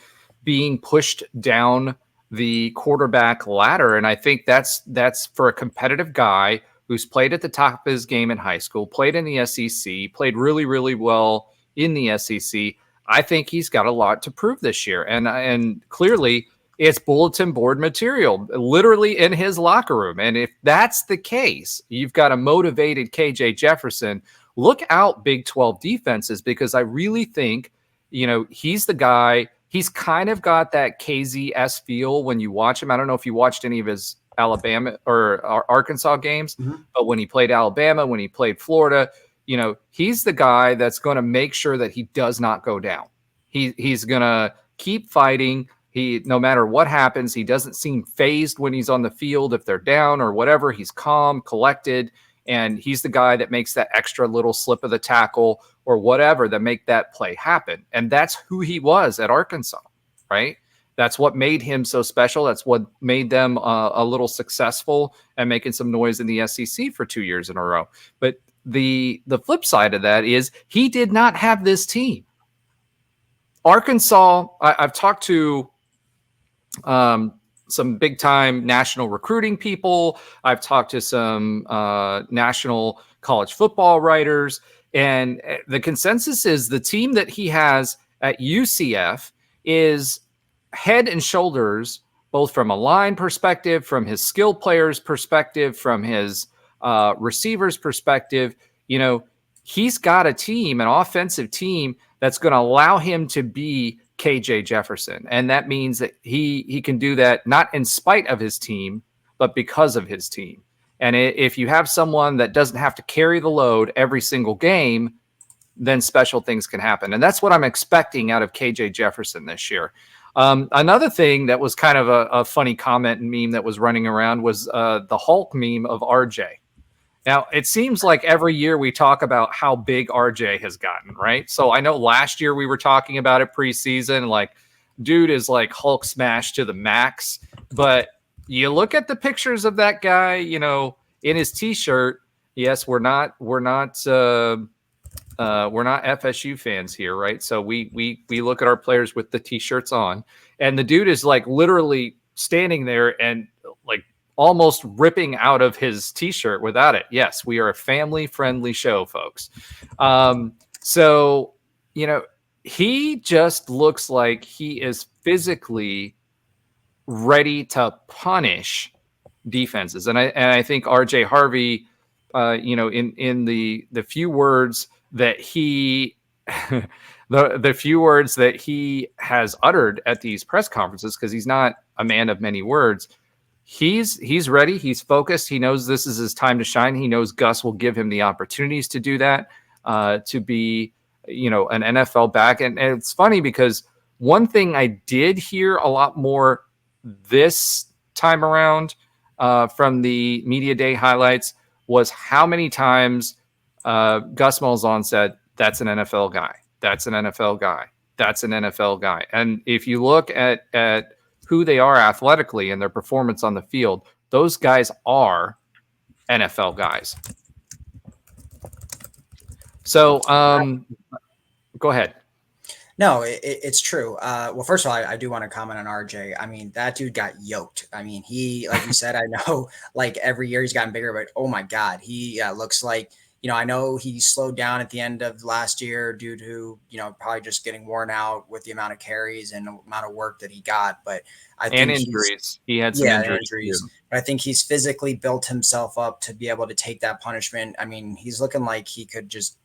Speaker 2: being pushed down the quarterback ladder. And I think that's for a competitive guy who's played at the top of his game in high school, played in the SEC, played really, really well in the SEC. I think he's got a lot to prove this year. And clearly it's bulletin board material, literally in his locker room. And if that's the case, you've got a motivated KJ Jefferson. Look out, Big 12 defenses, because I really think, he's the guy. He's kind of got that KZS feel when you watch him. I don't know if you watched any of his Alabama or Arkansas games, but when he played Alabama, when he played Florida, he's the guy that's going to make sure that he does not go down. He's going to keep fighting. No matter what happens, he doesn't seem phased when he's on the field. If they're down or whatever, he's calm, collected, and he's the guy that makes that extra little slip of the tackle or whatever that make that play happen. And that's who he was at Arkansas, right? That's what made him so special. That's what made them a little successful and making some noise in the SEC for 2 years in a row. But the flip side of that is he did not have this team. Arkansas, I've talked to some big time national recruiting people. I've talked to some national college football writers, and the consensus is the team that he has at UCF is head and shoulders, both from a line perspective, from his skill players perspective, from his receivers perspective. he's got a team, an offensive team that's going to allow him to be KJ Jefferson. And that means that he can do that not in spite of his team, but because of his team. And if you have someone that doesn't have to carry the load every single game, then special things can happen. And that's what I'm expecting out of KJ Jefferson this year. Another thing that was kind of a funny comment and meme that was running around was the Hulk meme of RJ. Now, it seems like every year we talk about how big RJ has gotten, right? So I know last year we were talking about it preseason, like, dude is like Hulk smash to the max. But you look at the pictures of that guy, you know, in his T-shirt. Yes, we're not FSU fans here, right? So we look at our players with the T-shirts on, and the dude is like literally standing there and like almost ripping out of his T-shirt without it. Yes, we are a family-friendly show, folks. So, you know, he just looks like he is physically ready to punish defenses. And I think RJ Harvey, you know, in the few words that he the few words that he has uttered at these press conferences, because he's not a man of many words, he's ready, he's focused, he knows this is his time to shine. He knows Gus will give him the opportunities to do that, to be, you know, an NFL back. And it's funny because one thing I did hear a lot more this time around from the media day highlights was how many times Gus Malzahn said, "That's an NFL guy. That's an NFL guy. That's an NFL guy." And if you look at who they are athletically and their performance on the field, those guys are NFL guys. So, go ahead.
Speaker 4: No, it's true. Well, first of all, I do want to comment on RJ. I mean, that dude got yoked. I mean, he, like you said, I know like every year he's gotten bigger, but oh my God, he looks like, you know, I know he slowed down at the end of last year due to, you know, probably just getting worn out with the amount of carries and the amount of work that he got. But I think
Speaker 2: injuries. He had some injuries.
Speaker 4: But I think he's physically built himself up to be able to take that punishment. I mean, he's looking like he could just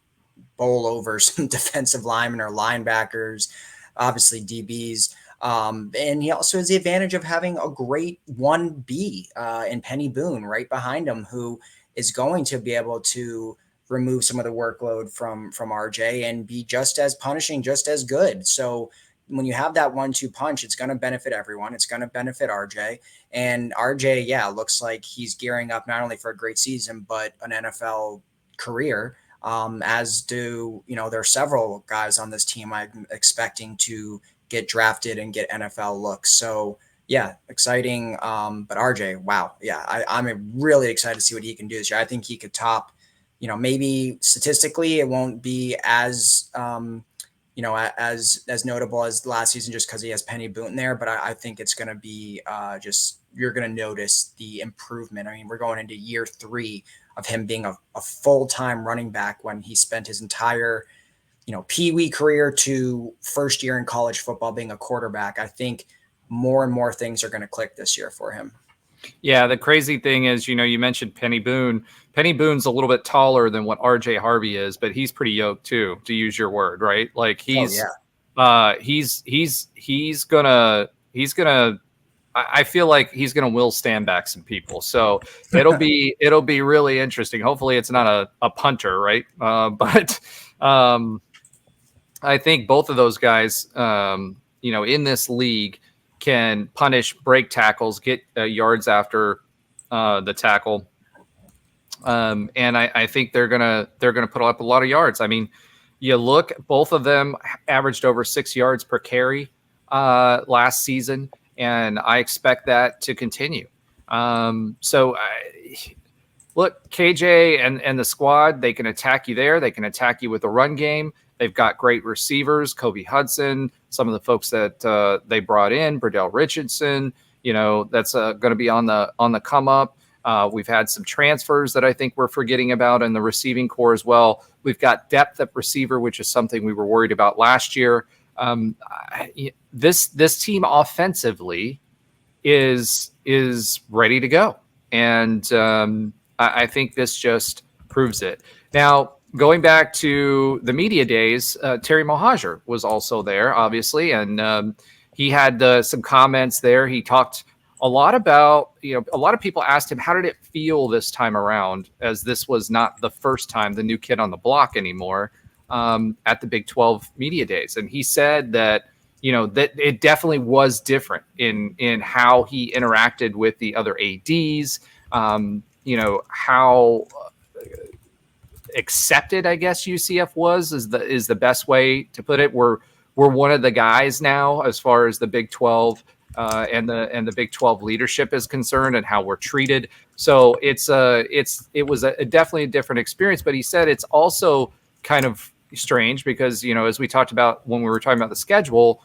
Speaker 4: bowl over some defensive linemen or linebackers, obviously DBs. And he also has the advantage of having a great 1B in Penny Boone right behind him, who is going to be able to remove some of the workload from RJ and be just as punishing, just as good. So when you have that 1-2 punch, it's going to benefit everyone. It's going to benefit RJ. And RJ, yeah, looks like he's gearing up not only for a great season, but an NFL career. As do, you know, there are several guys on this team I'm expecting to get drafted and get NFL looks. So yeah, exciting. But RJ, wow. Yeah, I'm really excited to see what he can do this year. I think he could top, you know, maybe statistically it won't be as, you know, as notable as last season just because he has Penny Boone there. But I think it's going to be just, you're going to notice the improvement. I mean, we're going into year 3 of him being a full-time running back when he spent his entire, you know, Pee-wee career to first year in college football being a quarterback. I think more and more things are going to click this year for him.
Speaker 2: Yeah, the crazy thing is, you know, you mentioned Penny Boone. Penny Boone's a little bit taller than what RJ Harvey is, but he's pretty yoked too, to use your word, right? Like he's gonna I feel like he's gonna will stand back some people. So it'll be really interesting. Hopefully it's not a punter, right? But I think both of those guys, you know, in this league can punish break tackles, get yards after the tackle. And I think they're gonna put up a lot of yards. I mean, you look, both of them averaged over 6 yards per carry last season, and I expect that to continue. So look, KJ and the squad, they can attack you there. They can attack you with the run game. They've got great receivers, Kobe Hudson, some of the folks that they brought in, Burdell Richardson, you know, that's going to be on the come up. We've had some transfers that I think we're forgetting about in the receiving core as well. We've got depth at receiver, which is something we were worried about last year. This team offensively is ready to go. And I think this just proves it. Now, going back to the media days, Terry Mohajer was also there, obviously, and he had some comments there. He talked a lot about, a lot of people asked him, how did it feel this time around, as this was not the first time, the new kid on the block anymore, at the Big 12 media days. And he said that, that it definitely was different in how he interacted with the other ADs, how accepted, I guess, UCF was is the best way to put it. We're one of the guys now as far as the Big 12 and the Big 12 leadership is concerned, and how we're treated. So it was definitely a different experience. But he said it's also kind of strange because, as we talked about when we were talking about the schedule,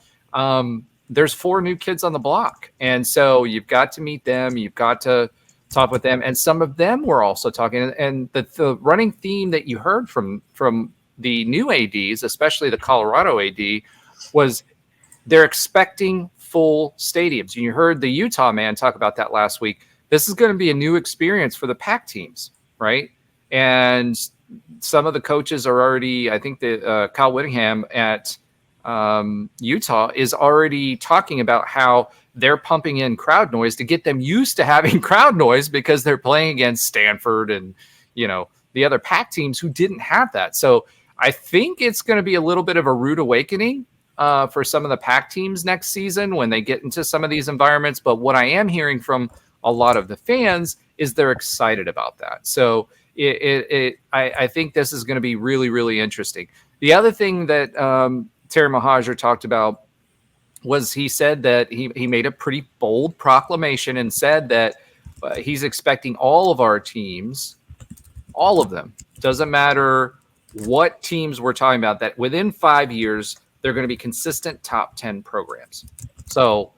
Speaker 2: there's 4 new kids on the block, and so you've got to meet them, you've got to talk with them, and some of them were also talking. And the running theme that you heard from the new ADs, especially the Colorado AD, was they're expecting full stadiums. And you heard the Utah man talk about that last week. This is going to be a new experience for the Pac teams, right? And some of the coaches are already, I think that Kyle Whittingham at Utah is already talking about how they're pumping in crowd noise to get them used to having crowd noise, because they're playing against Stanford and, the other Pac teams who didn't have that. So I think it's going to be a little bit of a rude awakening for some of the Pac teams next season when they get into some of these environments. But what I am hearing from a lot of the fans is they're excited about that. So I think this is going to be really, really interesting. The other thing that Terry Mohajer talked about was he said that he made a pretty bold proclamation and said that he's expecting all of our teams, all of them, doesn't matter what teams we're talking about, that within 5 years, they're going to be consistent top 10 programs. So,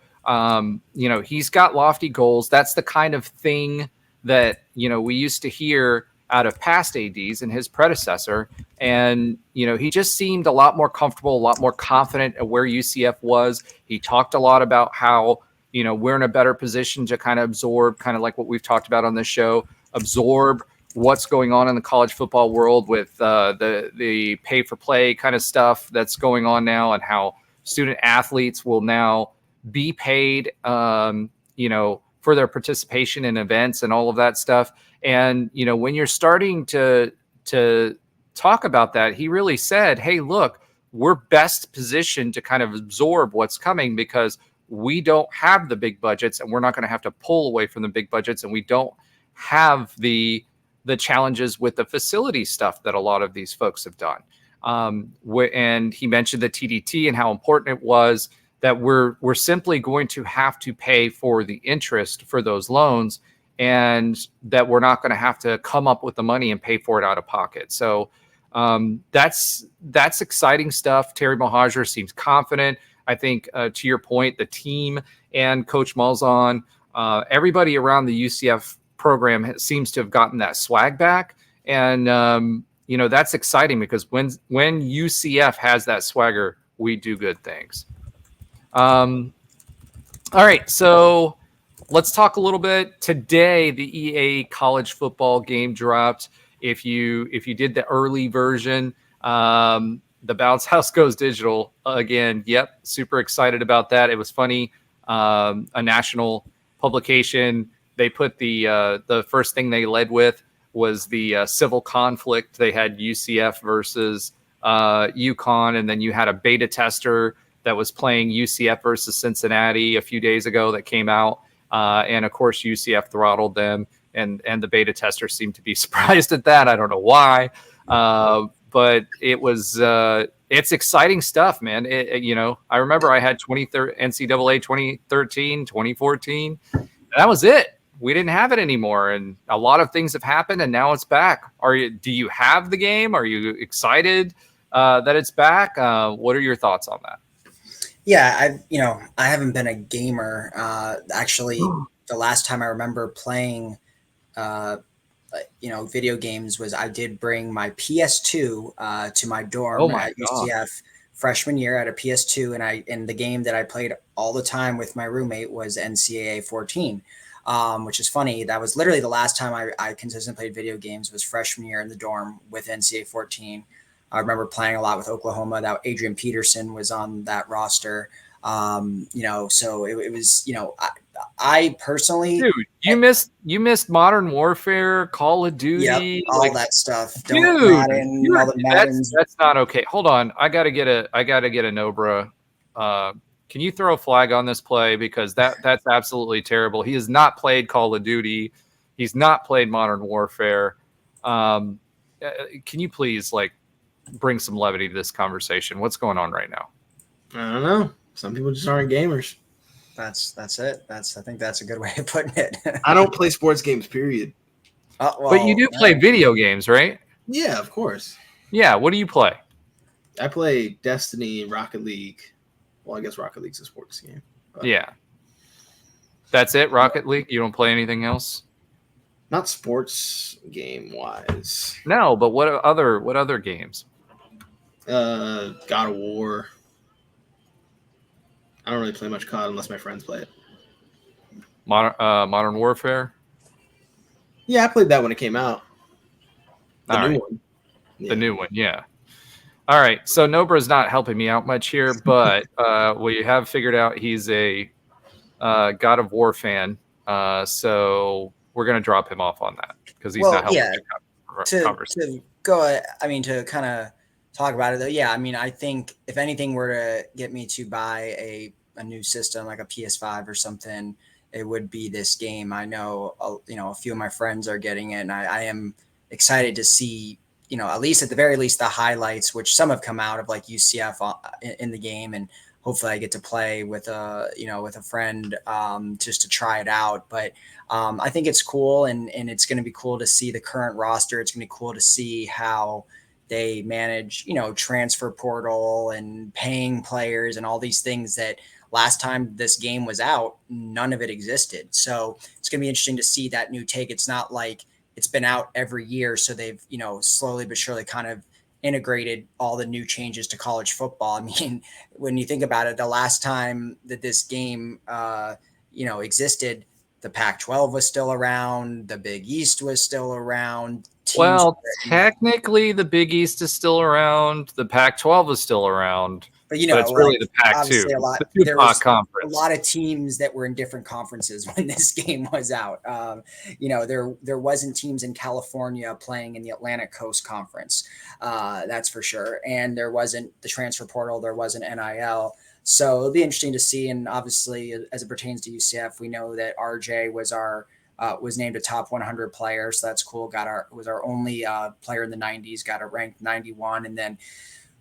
Speaker 2: he's got lofty goals. That's the kind of thing that, we used to hear out of past ADs and his predecessor. And, he just seemed a lot more comfortable, a lot more confident at where UCF was. He talked a lot about how, we're in a better position to kind of absorb, kind of like what we've talked about on this show, absorb what's going on in the college football world with the pay for play kind of stuff that's going on now, and how student athletes will now be paid, for their participation in events and all of that stuff. And, when you're starting to talk about that, he really said, hey, look, we're best positioned to kind of absorb what's coming because we don't have the big budgets, and we're not going to have to pull away from the big budgets. And we don't have the challenges with the facility stuff that a lot of these folks have done. And he mentioned the TDT and how important it was that we're simply going to have to pay for the interest for those loans, and that we're not going to have to come up with the money and pay for it out of pocket. So that's exciting stuff. Terry Mohajer seems confident. I think to your point, the team and Coach Malzahn, everybody around the UCF program seems to have gotten that swag back. And, that's exciting because when UCF has that swagger, we do good things. All right, so let's talk a little bit. Today, the EA college football game dropped. If you did the early version, the Bounce House goes digital again. Yep, super excited about that. It was funny. A national publication, they put the first thing they led with was the civil conflict. They had UCF versus UConn, and then you had a beta tester that was playing UCF versus Cincinnati a few days ago that came out. And of course, UCF throttled them, and the beta tester seemed to be surprised at that. I don't know why. But it was, it's exciting stuff, man. I remember I had NCAA 2013, 2014. That was it. We didn't have it anymore. And a lot of things have happened, and now it's back. Do you have the game? Are you excited that it's back? What are your thoughts on that?
Speaker 4: Yeah, I haven't been a gamer. Actually, the last time I remember playing, video games was I did bring my PS2 to my dorm at UCF freshman year at a PS2, and the game that I played all the time with my roommate was NCAA 14. which is funny. That was literally the last time I consistently played video games was freshman year in the dorm with NCAA 14. I remember playing a lot with Oklahoma. That Adrian Peterson was on that roster. So it was, I personally,
Speaker 2: Dude, you missed Modern Warfare, Call of Duty,
Speaker 4: all that stuff.
Speaker 2: Dude,
Speaker 4: Madden, all the Maddens.
Speaker 2: that's not okay. Hold on, I gotta get a Nobra. Can you throw a flag on this play, because that's absolutely terrible. He has not played Call of Duty. He's not played Modern Warfare. Can you please bring some levity to this conversation? What's going on right now?
Speaker 3: I don't know. Some people just aren't gamers.
Speaker 4: That's it. I think that's a good way of putting it.
Speaker 3: I don't play sports games, period.
Speaker 2: But you do play video games, right?
Speaker 3: Yeah, of course.
Speaker 2: Yeah. What do you play?
Speaker 3: I play Destiny, Rocket League. Well, I guess Rocket League's a sports game. But
Speaker 2: Yeah. That's it, Rocket League? You don't play anything else?
Speaker 3: not sports game wise.
Speaker 2: No, but what other games?
Speaker 3: God of War. I don't really play much COD unless my friends play it.
Speaker 2: Modern Warfare?
Speaker 3: Yeah, I played that when it came out. The new one.
Speaker 2: The new one, yeah. All right, so Nobra's not helping me out much here, but we have figured out he's a God of War fan, so we're going to drop him off on that because he's not helping the conversation.
Speaker 4: To kind of talk about it, though, yeah, I mean, I think if anything were to get me to buy a new system like a PS5 or something, it would be this game. I know, a few of my friends are getting it, and I am excited to see, at least at the very least, the highlights, which some have come out of like UCF in the game, and hopefully I get to play with a friend just to try it out. But I think it's cool, and it's going to be cool to see the current roster. It's going to be cool to see how they manage, transfer portal and paying players and all these things that last time this game was out, none of it existed. So it's going to be interesting to see that new take. It's not like it's been out every year, so they've, slowly but surely kind of integrated all the new changes to college football. I mean, when you think about it, the last time that this game, existed, the Pac-12 was still around, the Big East was still around.
Speaker 2: Technically, the Big East is still around. The Pac-12 is still around. But it's really the Pac-2.
Speaker 4: There was a lot of teams that were in different conferences when this game was out. There wasn't teams in California playing in the Atlantic Coast Conference. That's for sure. And there wasn't the transfer portal. There wasn't NIL. So it'll be interesting to see. And obviously, as it pertains to UCF, we know that RJ was named a top 100 player. So that's cool. Was our only player in the 90s, got a ranked 91. And then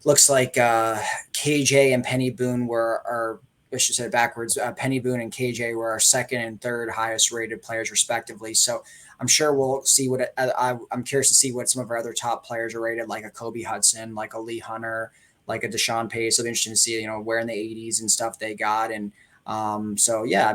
Speaker 4: looks like KJ and Penny Boone Penny Boone and KJ were our second and third highest rated players respectively. So I'm sure we'll see I'm curious to see what some of our other top players are rated, like a Kobe Hudson, like a Lee Hunter, like a Deshaun Pace. So it'll be interesting to see, where in the 80s and stuff they got. And I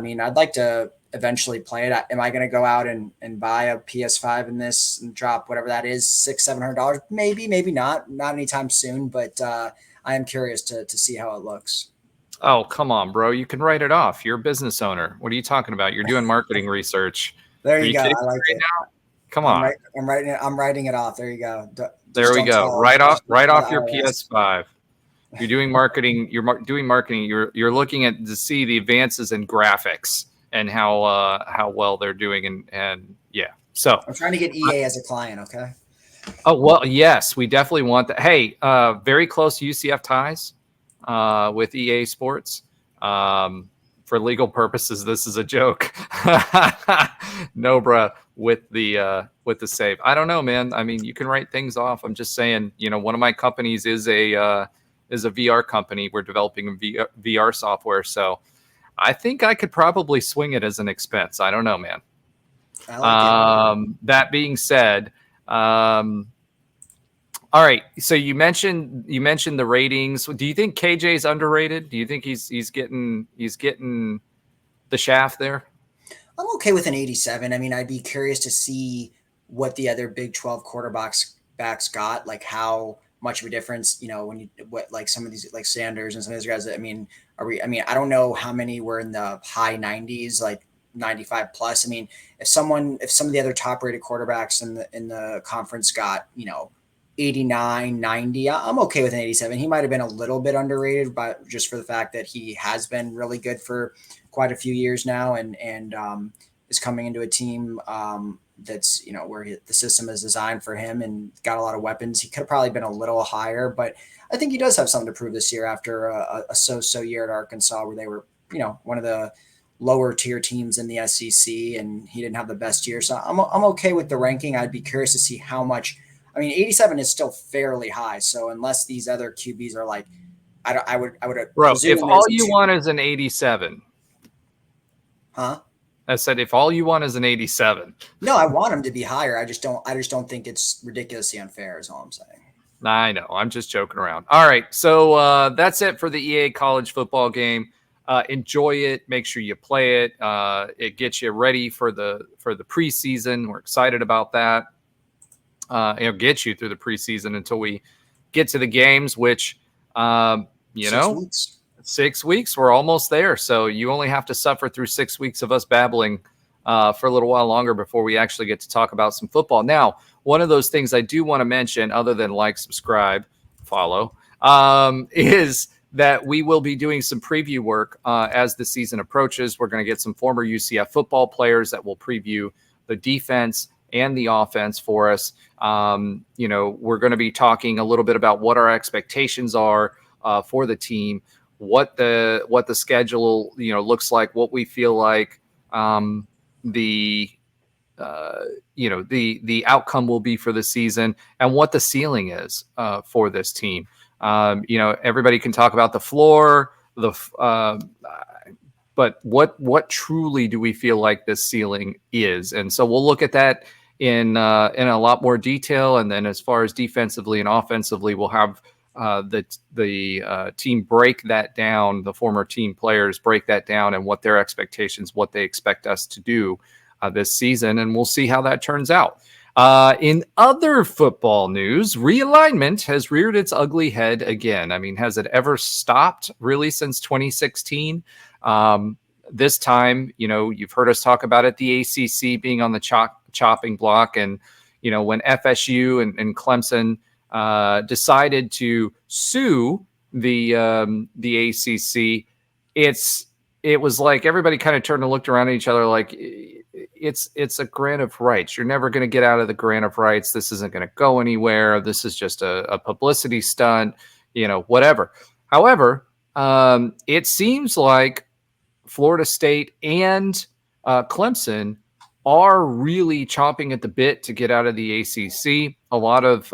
Speaker 4: mean, I'd like to eventually play it. Am I going to go out and buy a PS5 in this and drop whatever that is, $600-$700? Maybe not anytime soon, but I am curious to see how it looks.
Speaker 2: Oh, come on, bro. You can write it off. You're a business owner. What are you talking about? You're doing marketing research.
Speaker 4: There you go. I like it.
Speaker 2: Now? Come on.
Speaker 4: I'm writing it off. There you go.
Speaker 2: There we go. Write off your PS5. You're doing marketing. You're looking at to see the advances in graphics and how well they're doing, and yeah. So
Speaker 4: I'm trying to get EA as a client. Okay.
Speaker 2: Oh well, yes, we definitely want that. Hey, very close UCF ties with EA Sports. For legal purposes, this is a joke. Nobra with the save. I don't know, man. I mean, you can write things off. I'm just saying. One of my companies is a VR company. We're developing VR software, so I think I could probably swing it as an expense. I don't know, man. That being said, all right. So you mentioned the ratings. Do you think KJ's underrated? Do you think he's getting the shaft there?
Speaker 4: I'm okay with an 87. I mean, I'd be curious to see what the other Big 12 quarterbacks got, like how much of a difference, like some of these, like Sanders and some of these guys. I mean, I don't know how many were in the high 90s. Like 95 plus. I mean, if some of the other top rated quarterbacks in the conference got, 89, 90, I'm okay with an 87. He might've been a little bit underrated, but just for the fact that he has been really good for quite a few years now and is coming into a team that's, where the system is designed for him and got a lot of weapons. He could have probably been a little higher, but I think he does have something to prove this year after a so-so year at Arkansas where they were, one of the lower tier teams in the SEC and he didn't have the best year. So I'm okay with the ranking. I'd be curious to see how much. I mean, 87 is still fairly high. So unless these other QBs are like, I would.
Speaker 2: Bro, if all you want is an 87.
Speaker 4: Huh?
Speaker 2: I said, if all you want is an 87.
Speaker 4: No, I want him to be higher. I just don't think it's ridiculously unfair is all I'm saying.
Speaker 2: I know. I'm just joking around. All right. So that's it for the EA college football game. Enjoy it. Make sure you play it. It gets you ready for the preseason. We're excited about that. It'll get you through the preseason until we get to the games, which, 6 weeks. We're almost there. So you only have to suffer through 6 weeks of us babbling for a little while longer before we actually get to talk about some football. Now, one of those things I do want to mention, other than like, subscribe, follow, is that we will be doing some preview work as the season approaches. We're going to get some former UCF football players that will preview the defense and the offense for us. We're going to be talking a little bit about what our expectations are for the team, what the schedule looks like, what we feel like the outcome will be for the season, and what the ceiling is for this team. Everybody can talk about the floor, but what truly do we feel like this ceiling is? And so we'll look at that in a lot more detail. And then as far as defensively and offensively, we'll have the team break that down, the former team players break that down and what their expectations, what they expect us to do this season. And we'll see how that turns out. In other football news, realignment has reared its ugly head again. I mean, has it ever stopped really since 2016? This time, you've heard us talk about it, the ACC being on the chopping block. And, when FSU and Clemson decided to sue the ACC, it was like everybody kind of turned and looked around at each other like, it's a grant of rights. You're never going to get out of the grant of rights. This isn't going to go anywhere. This is just a publicity stunt, whatever. However, it seems like Florida State and Clemson are really chomping at the bit to get out of the ACC. A lot of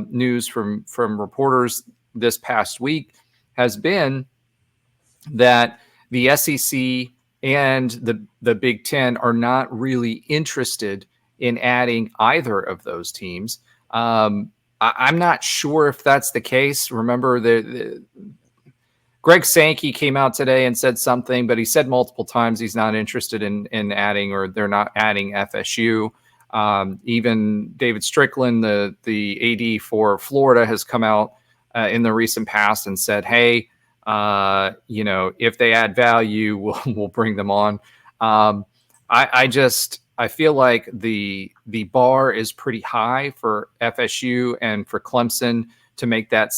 Speaker 2: news from reporters this past week has been that the SEC and the Big Ten are not really interested in adding either of those teams. I'm not sure if that's the case. Remember, Greg Sankey came out today and said something, but he said multiple times he's not interested in adding, or they're not adding FSU. Even David Strickland, the AD for Florida, has come out in the recent past and said, hey, if they add value, we'll bring them on. I feel like the bar is pretty high for FSU and for Clemson to make that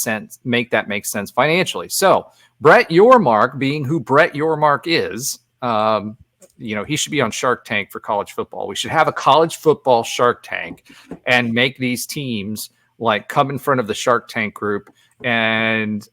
Speaker 2: make sense financially. So Brett Yormark, being who Brett Yormark is, he should be on Shark Tank for college football. We should have a college football Shark Tank and make these teams like come in front of the Shark Tank group and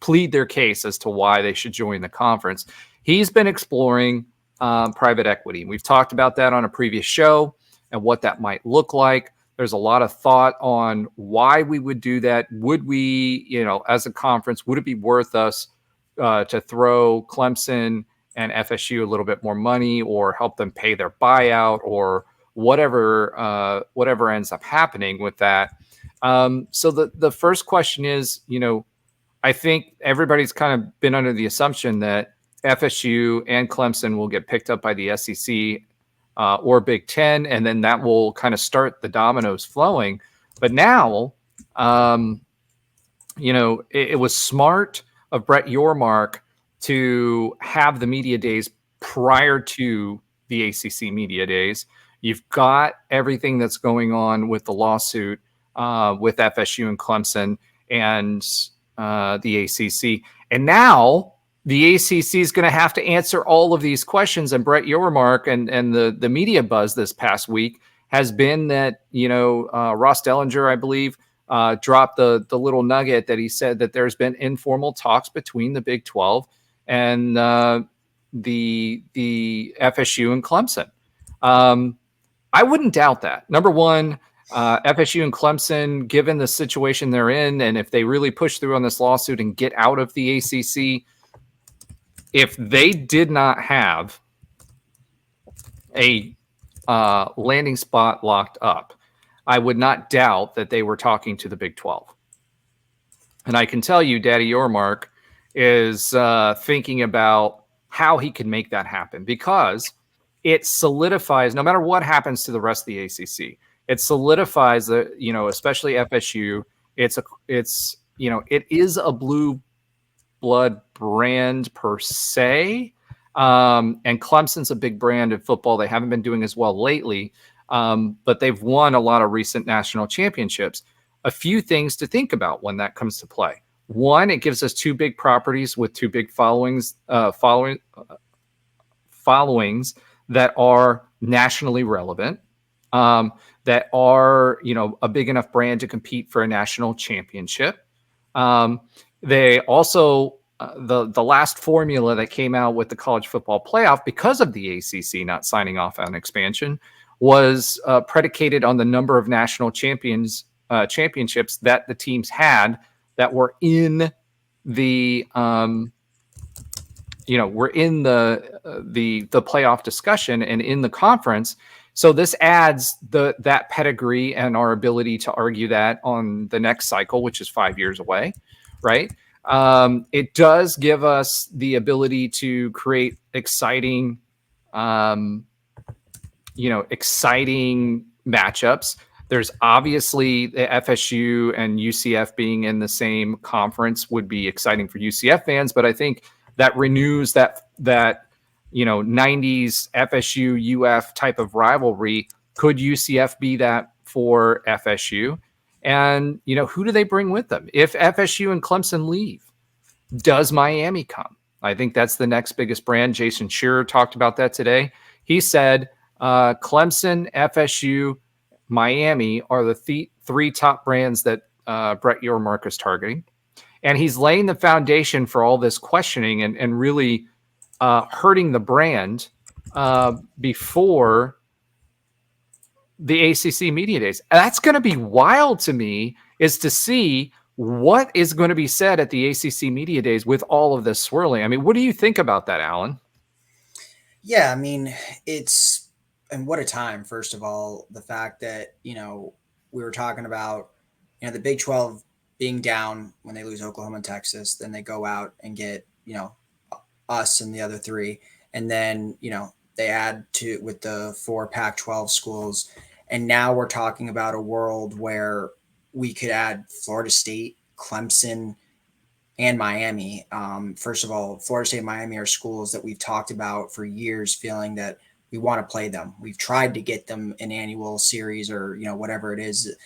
Speaker 2: plead their case as to why they should join the conference. He's been exploring private equity. We've talked about that on a previous show and what that might look like. There's a lot of thought on why we would do that. Would we, as a conference, would it be worth us to throw Clemson and FSU a little bit more money, or help them pay their buyout, or whatever ends up happening with that? So the first question is, I think everybody's kind of been under the assumption that FSU and Clemson will get picked up by the SEC or Big Ten, and then that will kind of start the dominoes flowing. But now, it was smart of Brett Yormark to have the media days prior to the ACC media days. You've got everything that's going on with the lawsuit with FSU and Clemson and the ACC. And now the ACC is going to have to answer all of these questions. And Brett Yormark and the media buzz this past week has been that, Ross Dellinger, I believe, dropped the little nugget that he said that there's been informal talks between the Big 12 and the FSU and Clemson. I wouldn't doubt that. Number one, FSU and Clemson, given the situation they're in, and if they really push through on this lawsuit and get out of the ACC, if they did not have a landing spot locked up, I would not doubt that they were talking to the Big 12. And I can tell you, Daddy Yormark is thinking about how he can make that happen, because it solidifies, no matter what happens to the rest of the ACC, it solidifies that, especially FSU, it is a blue blood brand per se. And Clemson's a big brand in football. They haven't been doing as well lately, but they've won a lot of recent national championships. A few things to think about when that comes to play. One, it gives us two big properties with two big followings that are nationally relevant, that are, a big enough brand to compete for a national championship. They also, the last formula that came out with the college football playoff, because of the ACC not signing off on expansion, was predicated on the number of national championships that the teams had that were in the we're in the playoff discussion and in the conference. So this adds that pedigree and our ability to argue that on the next cycle, which is 5 years away, right? It does give us the ability to create exciting matchups. There's obviously the FSU and UCF being in the same conference would be exciting for UCF fans, but I think that renews that 90s FSU UF type of rivalry. Could UCF be that for FSU? And who do they bring with them? If FSU and Clemson leave, does Miami come? I think that's the next biggest brand. Jason Shearer talked about that today. He said Clemson, FSU, Miami are the three top brands that Brett Yormark is targeting. And he's laying the foundation for all this questioning and really hurting the brand before the ACC media days. And that's going to be wild to me, is to see what is going to be said at the ACC media days with all of this swirling. I mean, what do you think about that, Alan?
Speaker 4: Yeah, I mean, and what a time, first of all, the fact that, we were talking about, the Big 12 being down when they lose Oklahoma and Texas, then they go out and get, us and the other three. And then, they add to with the 4 Pac-12 schools. And now we're talking about a world where we could add Florida State, Clemson, and Miami. First of all, Florida State and Miami are schools that we've talked about for years, feeling that we want to play them. We've tried to get them an annual series or, whatever it is,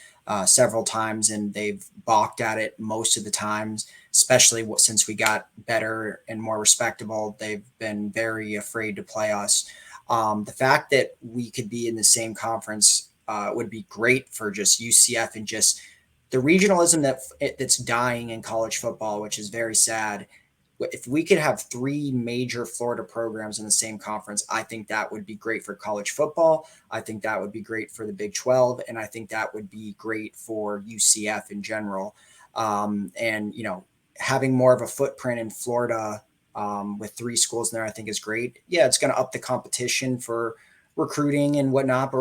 Speaker 4: several times, and they've balked at it most of the times, especially since we got better and more respectable. They've been very afraid to play us. The fact that we could be in the same conference would be great for just UCF and just the regionalism that's dying in college football, which is very sad. If we could have 3 major Florida programs in the same conference, I think that would be great for college football. I think that would be great for the Big 12. And I think that would be great for UCF in general. And, having more of a footprint in Florida with 3 schools in there, I think is great. Yeah, it's going to up the competition for recruiting and whatnot, but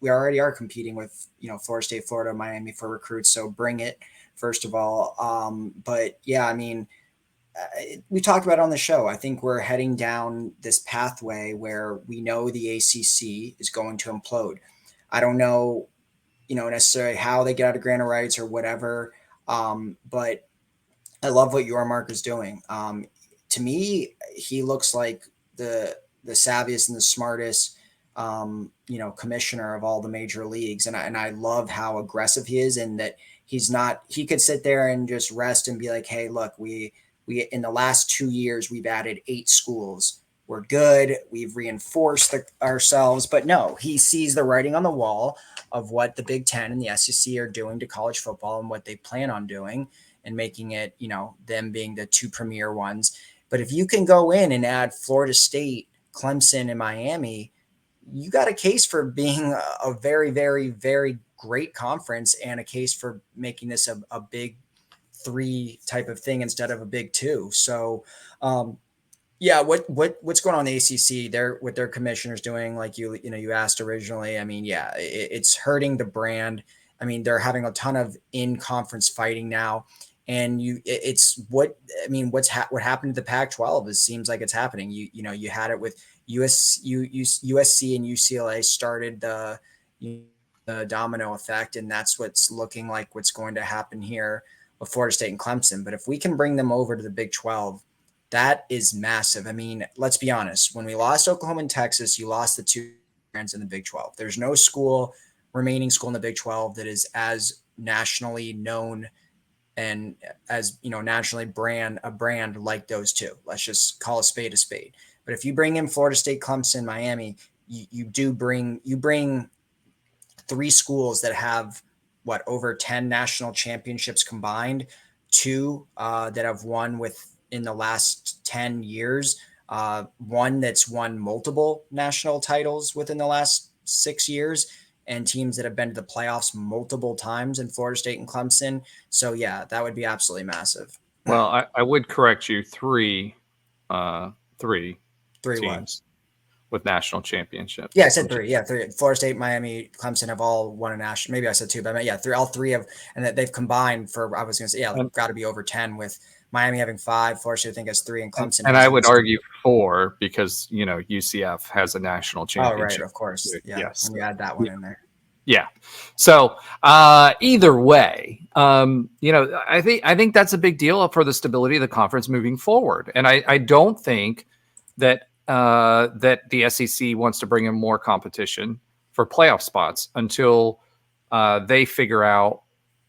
Speaker 4: we already are competing with, Florida State, Florida, Miami for recruits. So bring it, first of all. But yeah, I mean, we talked about it on the show. I think we're heading down this pathway where we know the ACC is going to implode. I don't know, necessarily how they get out of grant of rights or whatever. But I love what Yormark is doing. To me, he looks like the savviest and the smartest, commissioner of all the major leagues. And I love how aggressive he is, and that he could sit there and just rest and be like, hey, look, we in the last 2 years, we've added 8 schools. We're good. We've reinforced ourselves. But no, he sees the writing on the wall of what the Big Ten and the SEC are doing to college football and what they plan on doing, and making it, them being the 2 premier ones. But if you can go in and add Florida State, Clemson, and Miami, you got a case for being a very, very, very great conference, and a case for making this a big 3 type of thing instead of a big 2. So, what's going on in the ACC? What their commissioner's doing, like you asked originally. I mean, it's hurting the brand. I mean, they're having a ton of in-conference fighting now, and what happened to the Pac-12? It seems like it's happening. You had it with USC and UCLA started the domino effect, and that's what's looking like what's going to happen here with Florida State and Clemson. But if we can bring them over to the Big 12, that is massive. I mean, let's be honest. When we lost Oklahoma and Texas, you lost the 2 brands in the Big 12. There's no remaining school in the Big 12 that is as nationally known and as, nationally a brand like those 2. Let's just call a spade a spade. But if you bring in Florida State, Clemson, Miami, you bring 3 schools that have over 10 national championships combined, 2 that have won in the last 10 years, 1 that's won multiple national titles within the last 6 years, and teams that have been to the playoffs multiple times in Florida State and Clemson. So yeah, that would be absolutely massive.
Speaker 2: Well, I would correct you. 3
Speaker 4: teams
Speaker 2: ones with national championships.
Speaker 4: Yeah, I said 3. Yeah, 3. Florida State, Miami, Clemson have all won a national. Maybe I said 2, but I meant, 3. All 3 have, and that they've combined for. I was going to say, got to be over 10, with Miami having 5, Florida State I think has 3, and Clemson.
Speaker 2: And I would argue 4 because UCF has a national championship.
Speaker 4: Oh, right, of course. Yeah,
Speaker 2: yes.
Speaker 4: When you add that one in there.
Speaker 2: Yeah. So either way, I think that's a big deal for the stability of the conference moving forward. And I don't think that the SEC wants to bring in more competition for playoff spots until they figure out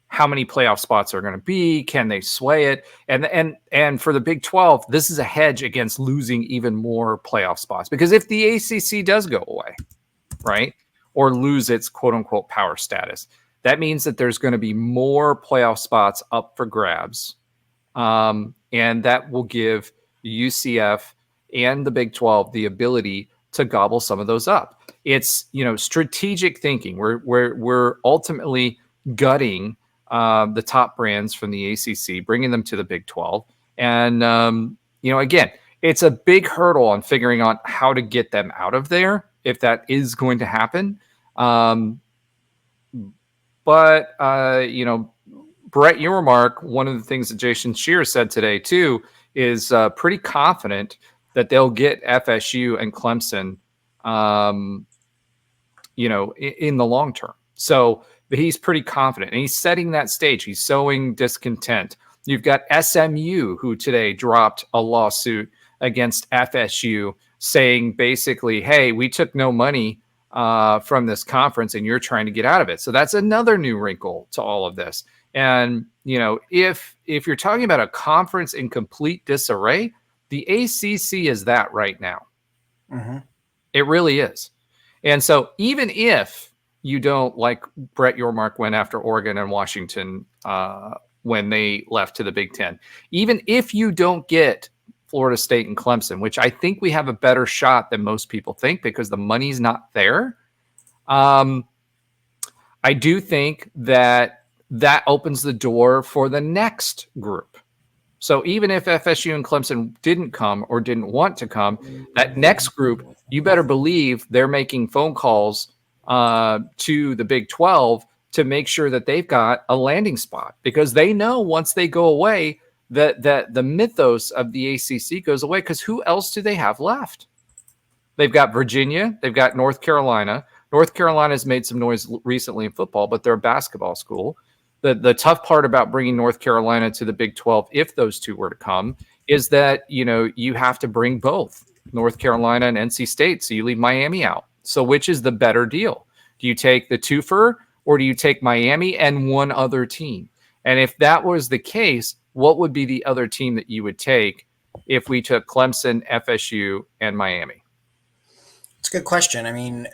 Speaker 2: how many playoff spots are going to be. Can they sway it? And for the Big 12, this is a hedge against losing even more playoff spots, because if the ACC does go away, right, or lose its quote unquote power status, that means that there's going to be more playoff spots up for grabs. And that will give UCF and the Big 12 the ability to gobble some of those up. It's, strategic thinking. We're ultimately gutting the top brands from the ACC, bringing them to the Big 12. And, again, it's a big hurdle on figuring out how to get them out of there, if that is going to happen. But Brett Yormark, one of the things that Jason Shearer said today too, is pretty confident that they'll get FSU and Clemson, in the long term. So he's pretty confident, and he's setting that stage. He's sowing discontent. You've got SMU, who today dropped a lawsuit against FSU, saying basically, hey, we took no money from this conference and you're trying to get out of it. So that's another new wrinkle to all of this. And, if you're talking about a conference in complete disarray, the ACC is that right now. Mm-hmm. It really is. And so even if you don't, like Brett Yormark went after Oregon and Washington when they left to the Big Ten, even if you don't get Florida State and Clemson, which I think we have a better shot than most people think because the money's not there, I do think that opens the door for the next group. So even if FSU and Clemson didn't come or didn't want to come, that next group, you better believe they're making phone calls to the Big 12 to make sure that they've got a landing spot, because they know once they go away that the mythos of the ACC goes away, because who else do they have left? They've got Virginia. They've got North Carolina. North Carolina's made some noise recently in football, but they're a basketball school. The tough part about bringing North Carolina to the Big 12, if those two were to come, is that, you have to bring both. North Carolina and NC State, so you leave Miami out. So which is the better deal? Do you take the twofer, or do you take Miami and one other team? And if that was the case, what would be the other team that you would take if we took Clemson, FSU, and Miami?
Speaker 4: It's a good question. I mean,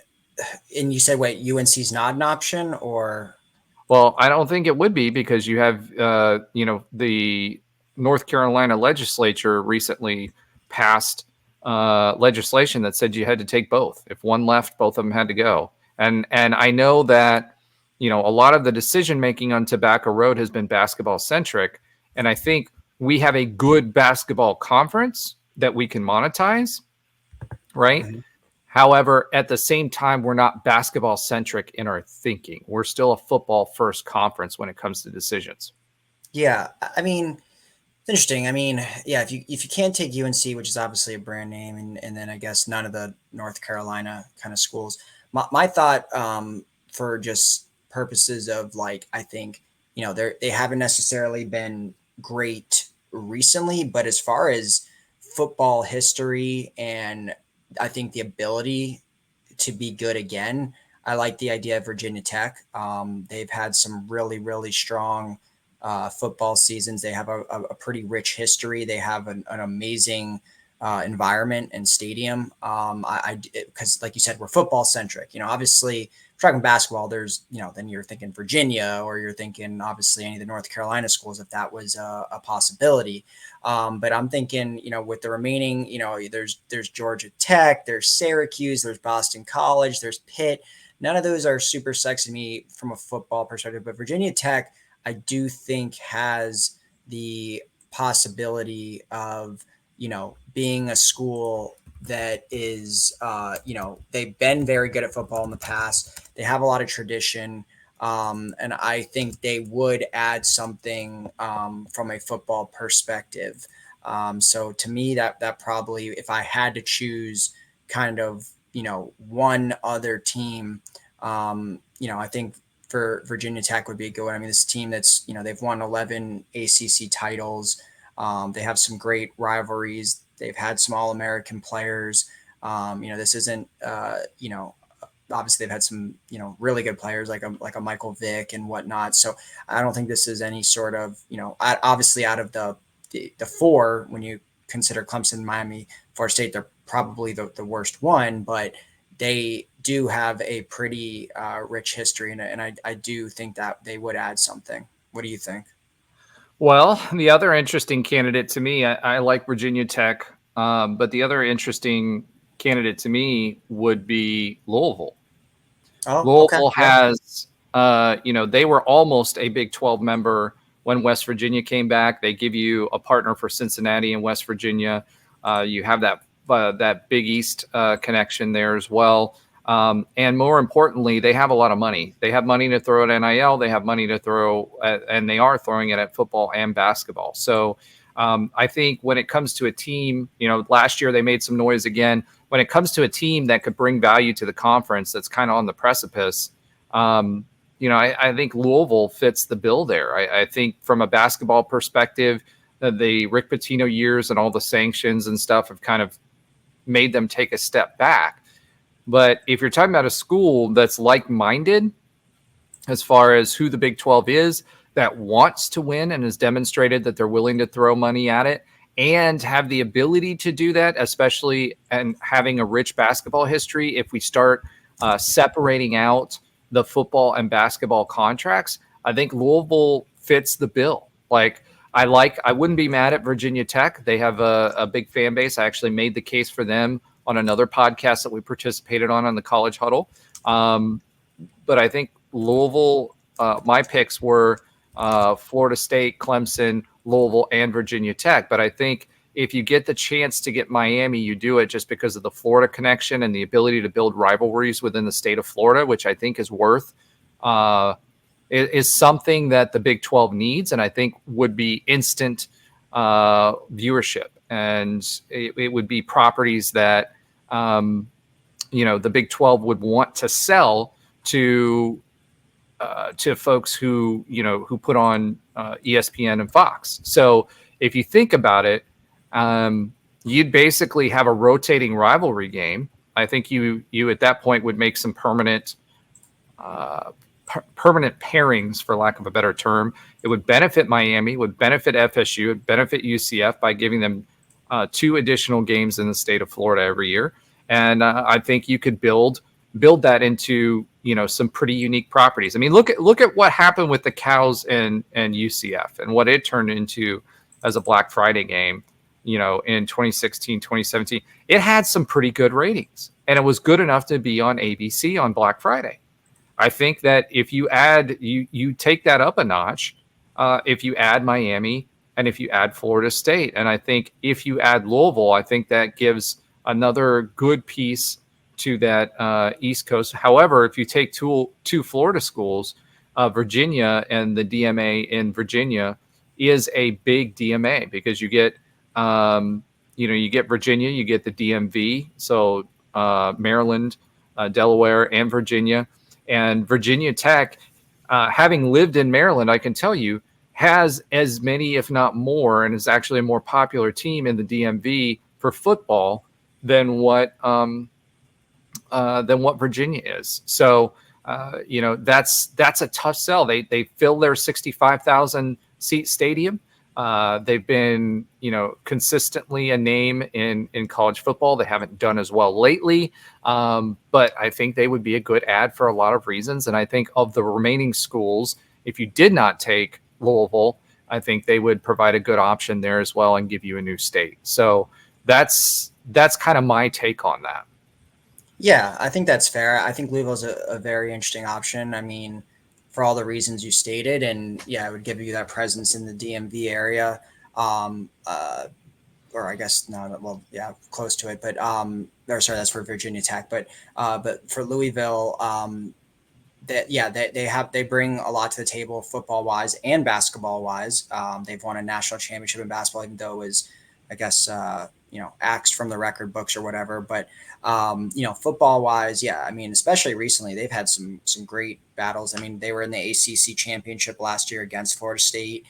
Speaker 4: and you said, wait, UNC's not an option, or?
Speaker 2: Well, I don't think it would be, because you have, the North Carolina legislature recently passed legislation that said you had to take both. If one left, both of them had to go. And I know that, a lot of the decision making on Tobacco Road has been basketball centric. And I think we have a good basketball conference that we can monetize, right? Mm-hmm. However, at the same time, we're not basketball centric in our thinking. We're still a football first conference when it comes to decisions.
Speaker 4: Yeah. I mean, it's interesting. I mean, yeah, if you can't take UNC, which is obviously a brand name, and then I guess none of the North Carolina kind of schools, my thought for just purposes of like, I think, they haven't necessarily been great recently, but as far as football history and I think the ability to be good again, I like the idea of Virginia Tech. They've had some really, really strong football seasons. They have a pretty rich history. They have an amazing environment and stadium. Because like you said, we're football centric. Obviously, if we're talking basketball, there's, then you're thinking Virginia, or you're thinking obviously any of the North Carolina schools, if that was a possibility. But I'm thinking, with the remaining, there's Georgia Tech, there's Syracuse, there's Boston College, there's Pitt. None of those are super sexy to me from a football perspective, but Virginia Tech, I do think, has the possibility of, being a school that is, they've been very good at football in the past. They have a lot of tradition. And I think they would add something from a football perspective. So to me, that probably, if I had to choose kind of, one other team, I think for Virginia Tech would be a good one. I mean, this team that's, they've won 11 ACC titles. They have some great rivalries. They've had some All-American players. This isn't, obviously they've had some, really good players like a Michael Vick and whatnot. So I don't think this is any sort of, obviously out of the four, when you consider Clemson, Miami, Florida State, they're probably the worst one, but they do have a pretty rich history. And I do think that they would add something. What do you think?
Speaker 2: Well, the other interesting candidate to me, I like Virginia Tech, but the other interesting candidate to me would be Louisville.
Speaker 4: Oh,
Speaker 2: Louisville
Speaker 4: okay.
Speaker 2: has, they were almost a Big 12 member when West Virginia came back. They give you a partner for Cincinnati and West Virginia. You have that Big East connection there as well. And more importantly, they have a lot of money. They have money to throw at NIL. They have money to throw and they are throwing it at football and basketball. So I think when it comes to a team, last year they made some noise again. When it comes to a team that could bring value to the conference that's kind of on the precipice, I think Louisville fits the bill there. I think from a basketball perspective, the Rick Pitino years and all the sanctions and stuff have kind of made them take a step back. But if you're talking about a school that's like-minded as far as who the Big 12 is, that wants to win and has demonstrated that they're willing to throw money at it and have the ability to do that, especially and having a rich basketball history, if we start separating out the football and basketball contracts, I think Louisville fits the bill. I wouldn't be mad at Virginia Tech. They have a big fan base. I actually made the case for them on another podcast that we participated on the College Huddle. But I think Louisville, my picks were Florida State, Clemson, Louisville, and Virginia Tech. But I think if you get the chance to get Miami, you do it just because of the Florida connection and the ability to build rivalries within the state of Florida, which I think is is something that the Big 12 needs, and I think would be instant viewership. And it would be properties that, the Big 12 would want to sell to folks who put on ESPN and Fox. So if you think about it, you'd basically have a rotating rivalry game. I think you at that point would make some permanent pairings, for lack of a better term. It would benefit Miami, would benefit FSU, would benefit UCF by giving them 2 additional games in the state of Florida every year. And I think you could build that into, some pretty unique properties. I mean, look at what happened with the Cows and UCF and what it turned into as a Black Friday game, in 2016, 2017. It had some pretty good ratings, and it was good enough to be on ABC on Black Friday. I think that if you add, you take that up a notch, if you add Miami and if you add Florida State. And I think if you add Louisville, I think that gives another good piece to that East Coast. However, if you take two Florida schools, Virginia and the DMA in Virginia is a big DMA because you get, you get Virginia, you get the DMV. So Maryland, Delaware, and Virginia. And Virginia Tech, having lived in Maryland, I can tell you, has as many, if not more, and is actually a more popular team in the DMV for football than what Virginia is. So, that's a tough sell. They fill their 65,000 seat stadium. They've been, consistently a name in college football. They haven't done as well lately, but I think they would be a good ad for a lot of reasons. And I think of the remaining schools, if you did not take Louisville, I think they would provide a good option there as well and give you a new state. So that's kind of my take on that.
Speaker 4: Yeah, I think that's fair. I think Louisville's a very interesting option. I mean, for all the reasons you stated, and yeah, it would give you that presence in the DMV area, or I guess no, well, yeah, close to it. But that's for Virginia Tech. But for Louisville, they bring a lot to the table football wise and basketball wise. They've won a national championship in basketball, even though it was, I guess, axed from the record books or whatever. But football wise, yeah, I mean, especially recently, they've had some great battles. I mean, they were in the ACC championship last year against Florida State.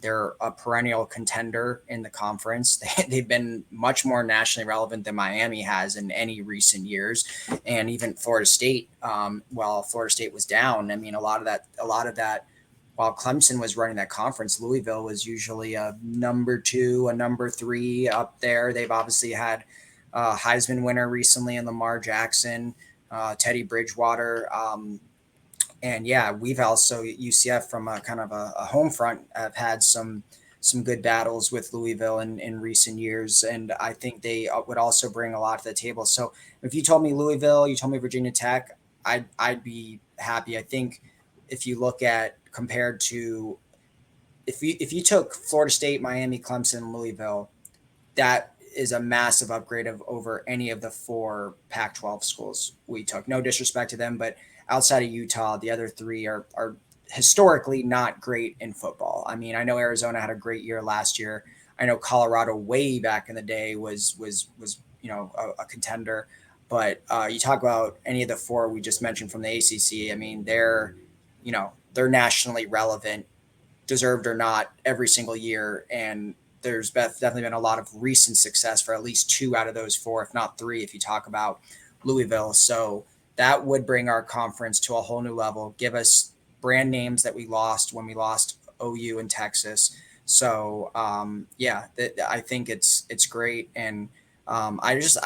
Speaker 4: They're a perennial contender in the conference. They've been much more nationally relevant than Miami has in any recent years. And even Florida State, while Florida State was down, I mean, a lot of that, while Clemson was running that conference, Louisville was usually a number 2, a number 3 up there. They've obviously had a Heisman winner recently in Lamar Jackson, Teddy Bridgewater. And yeah, we've also, UCF from a kind of a home front, have had some good battles with Louisville in recent years. And I think they would also bring a lot to the table. So if you told me Louisville, you told me Virginia Tech, I'd be happy. I think if you look at compared to, if you took Florida State, Miami, Clemson, Louisville, that is a massive upgrade over any of the 4 Pac-12 schools we took. No disrespect to them, but outside of Utah, the other 3 are historically not great in football. I mean, I know Arizona had a great year last year. I know Colorado way back in the day was a contender. But you talk about any of the 4 we just mentioned from the ACC. I mean, they're nationally relevant, deserved or not, every single year. And there's definitely been a lot of recent success for at least 2 out of those 4, if not 3, if you talk about Louisville. So that would bring our conference to a whole new level, give us brand names that we lost when we lost OU and Texas. So I think it's great. And I just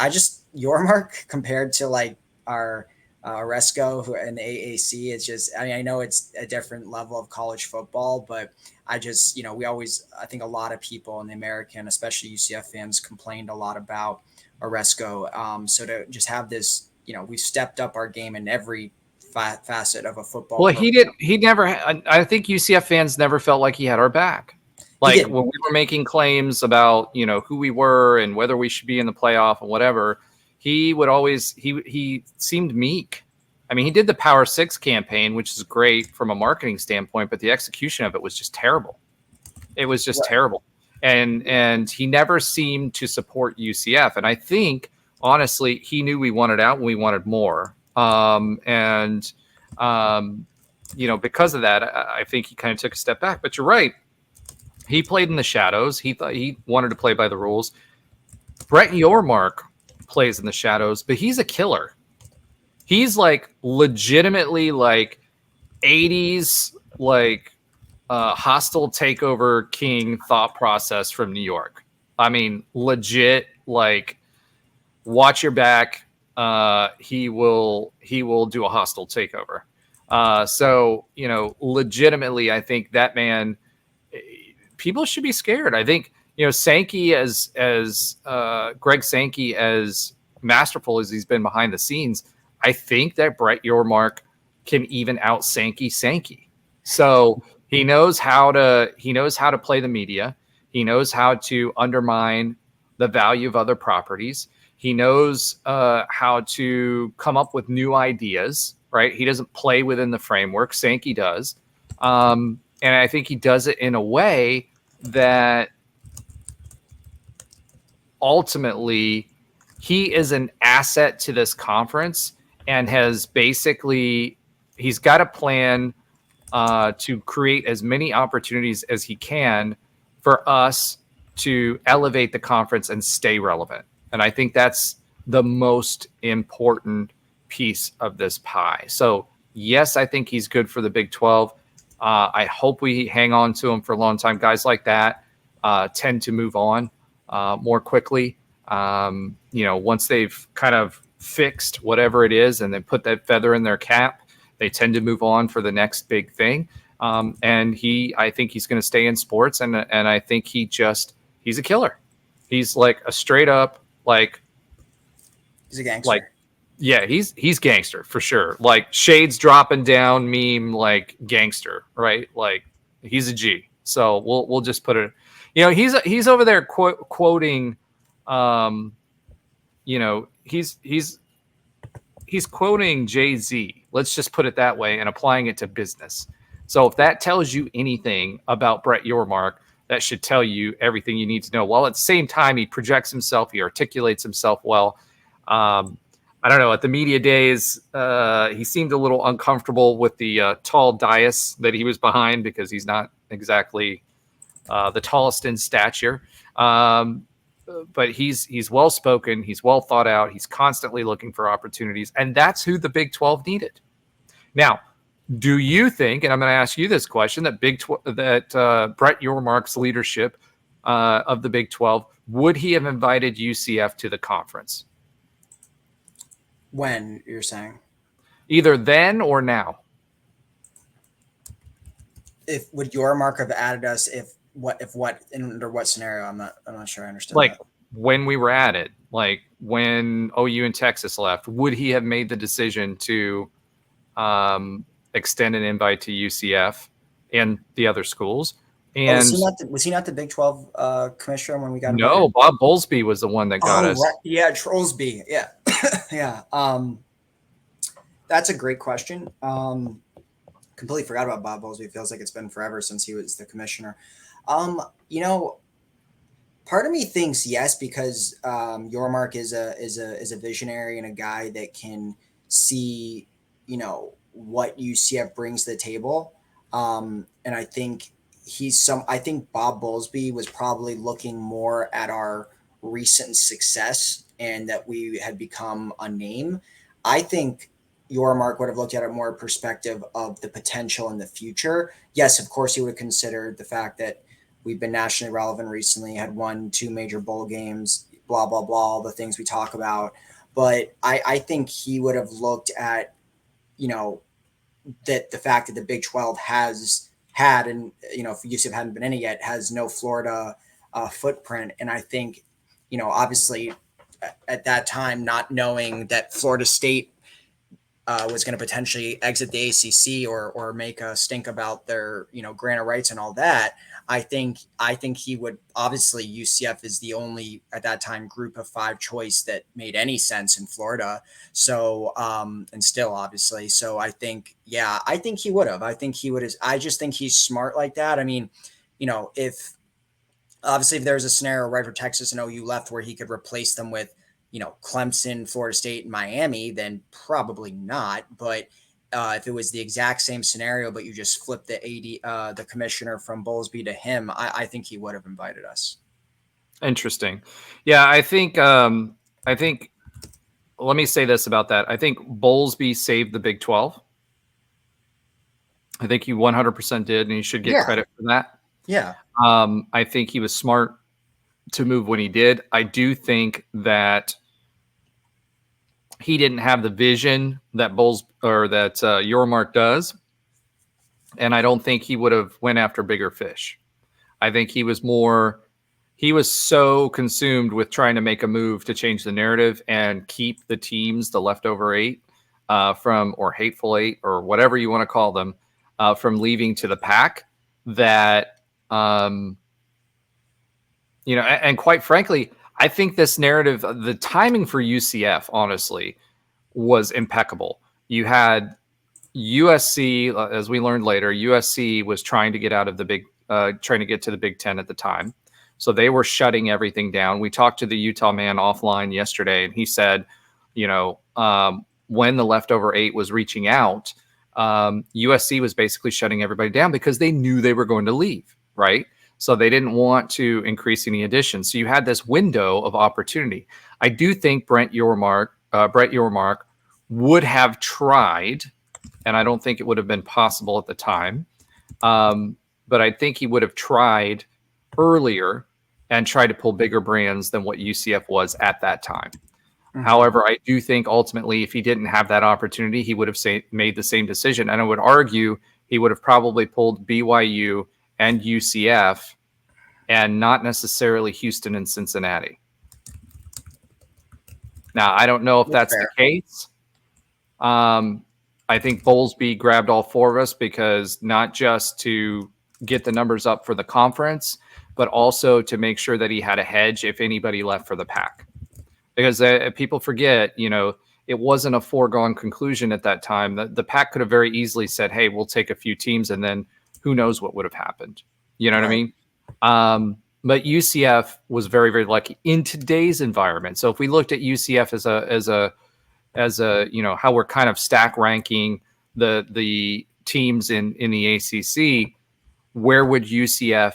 Speaker 4: Yormark compared to like our Resco and the AAC, it's just, I mean, I know it's a different level of college football, but I just, I think a lot of people in the American, especially UCF fans, complained a lot about Oresco. So to just have this, we stepped up our game in every facet of a football.
Speaker 2: Well, I think UCF fans never felt like he had our back. Like when we were making claims about, who we were and whether we should be in the playoff and whatever, he would always, he seemed meek. I mean, he did the Power 6 campaign, which is great from a marketing standpoint, but the execution of it was just terrible. It was just terrible. And he never seemed to support UCF. And I think, honestly, he knew we wanted out and we wanted more. Because of that, I think he kind of took a step back. But you're right. He played in the shadows. He thought he wanted to play by the rules. Brett Yormark plays in the shadows, but he's a killer. He's like legitimately like 80s, like hostile takeover king thought process from New York. I mean, legit, like watch your back. He will do a hostile takeover. So, you know, legitimately, I think that man, people should be scared. I think, you know, Sankey as Greg Sankey, as masterful as he's been behind the scenes, I think that Brett Yormark can even out Sankey. So he knows how to play the media. He knows how to undermine the value of other properties. He knows how to come up with new ideas, right? He doesn't play within the framework. Sankey does. And I think he does it in a way that ultimately he is an asset to this conference and has basically, he's got a plan to create as many opportunities as he can for us to elevate the conference and stay relevant. And I think that's the most important piece of this pie. So yes, I think he's good for the Big 12. I hope we hang on to him for a long time. Guys like that tend to move on more quickly. You know, once they've kind of fixed whatever it is and then put that feather in their cap, they tend to move on for the next big thing. And I think he's going to stay in sports. And I think he's a killer. He's like a straight up, like,
Speaker 4: He's a gangster.
Speaker 2: Like, yeah, he's gangster for sure. Like shades dropping down meme, like gangster, right? Like he's a G. So we'll just put it, you know, he's over there quoting, you know, he's quoting Jay-Z. Let's just put it that way and applying it to business. So if that tells you anything about Brett Yormark, that should tell you everything you need to know. While at the same time, he projects himself, he articulates himself well. I don't know, at the media days, he seemed a little uncomfortable with the tall dais that he was behind because he's not exactly the tallest in stature. But he's well-spoken, he's well thought out, he's constantly looking for opportunities, and that's who the Big 12 needed. Now, do you think, and I'm going to ask you this question, that Brett Yormark's leadership of the Big 12, would he have invited UCF to the conference?
Speaker 4: When, you're saying?
Speaker 2: Either then or now.
Speaker 4: Would Yormark have added us under what scenario? I'm not sure I understand.
Speaker 2: Like
Speaker 4: that.
Speaker 2: When we were at it, like when OU and Texas left, would he have made the decision to extend an invite to UCF and the other schools? And
Speaker 4: was he not the Big 12 commissioner when we got him?
Speaker 2: No, Bob Bowlesby was the one that got us.
Speaker 4: Right. Yeah, Trollsby. Yeah. Yeah. That's a great question. Completely forgot about Bob Bowlesby. It feels like it's been forever since he was the commissioner. You know, part of me thinks yes, because Yormark is a visionary and a guy that can see, you know, what UCF brings to the table. And I think I think Bob Bowlesby was probably looking more at our recent success and that we had become a name. I think Yormark would have looked at it more perspective of the potential in the future. Yes, of course, he would have considered the fact that we've been nationally relevant recently, had won 2 major bowl games, blah, blah, blah, all the things we talk about. But I think he would have looked at, you know, that the fact that the Big 12 has had, and, you know, if UCF hadn't been in it yet, has no Florida footprint. And I think, you know, obviously at that time, not knowing that Florida State was going to potentially exit the ACC or make a stink about their, you know, grant of rights and all that. I think he would, obviously UCF is the only at that time group of 5 choice that made any sense in Florida. So, and still obviously. So I think he would have, I just think he's smart like that. I mean, you know, if there's a scenario right for Texas and OU left where he could replace them with, you know, Clemson, Florida State, and Miami, then probably not. But if it was the exact same scenario, but you just flip the commissioner from Bowlesby to him, I think he would have invited us.
Speaker 2: Interesting. Yeah, I think let me say this about that. I think Bowlesby saved the Big 12. I think he 100% did, and he should get credit for that.
Speaker 4: Yeah.
Speaker 2: I think he was smart to move when he did. I do think that he didn't have the vision that Yormark does, and I don't think he would have went after bigger fish. I think he was so consumed with trying to make a move to change the narrative and keep the teams, the leftover 8, or hateful 8, or whatever you want to call them, from leaving to the pack that, and quite frankly, I think this narrative, the timing for UCF, honestly, was impeccable. You had USC, as we learned later, USC was trying to get out of trying to get to the Big Ten at the time. So they were shutting everything down. We talked to the Utah man offline yesterday, and he said, when the leftover 8 was reaching out, USC was basically shutting everybody down because they knew they were going to leave, right? So they didn't want to increase any additions. So you had this window of opportunity. I do think Brett Yormark would have tried, and I don't think it would have been possible at the time, but I think he would have tried earlier and tried to pull bigger brands than what UCF was at that time. Mm-hmm. However, I do think ultimately, if he didn't have that opportunity, he would have made the same decision. And I would argue he would have probably pulled BYU and UCF and not necessarily Houston and Cincinnati. Now, I don't know if that's the case. I think Bowlesby grabbed all 4 of us because not just to get the numbers up for the conference, but also to make sure that he had a hedge if anybody left for the pack. Because people forget, it wasn't a foregone conclusion at that time. The pack could have very easily said, hey, we'll take a few teams, and then who knows what would have happened. You know what I mean? But UCF was very, very lucky in today's environment. So if we looked at UCF as a how we're kind of stack ranking the teams in the ACC, where would UCF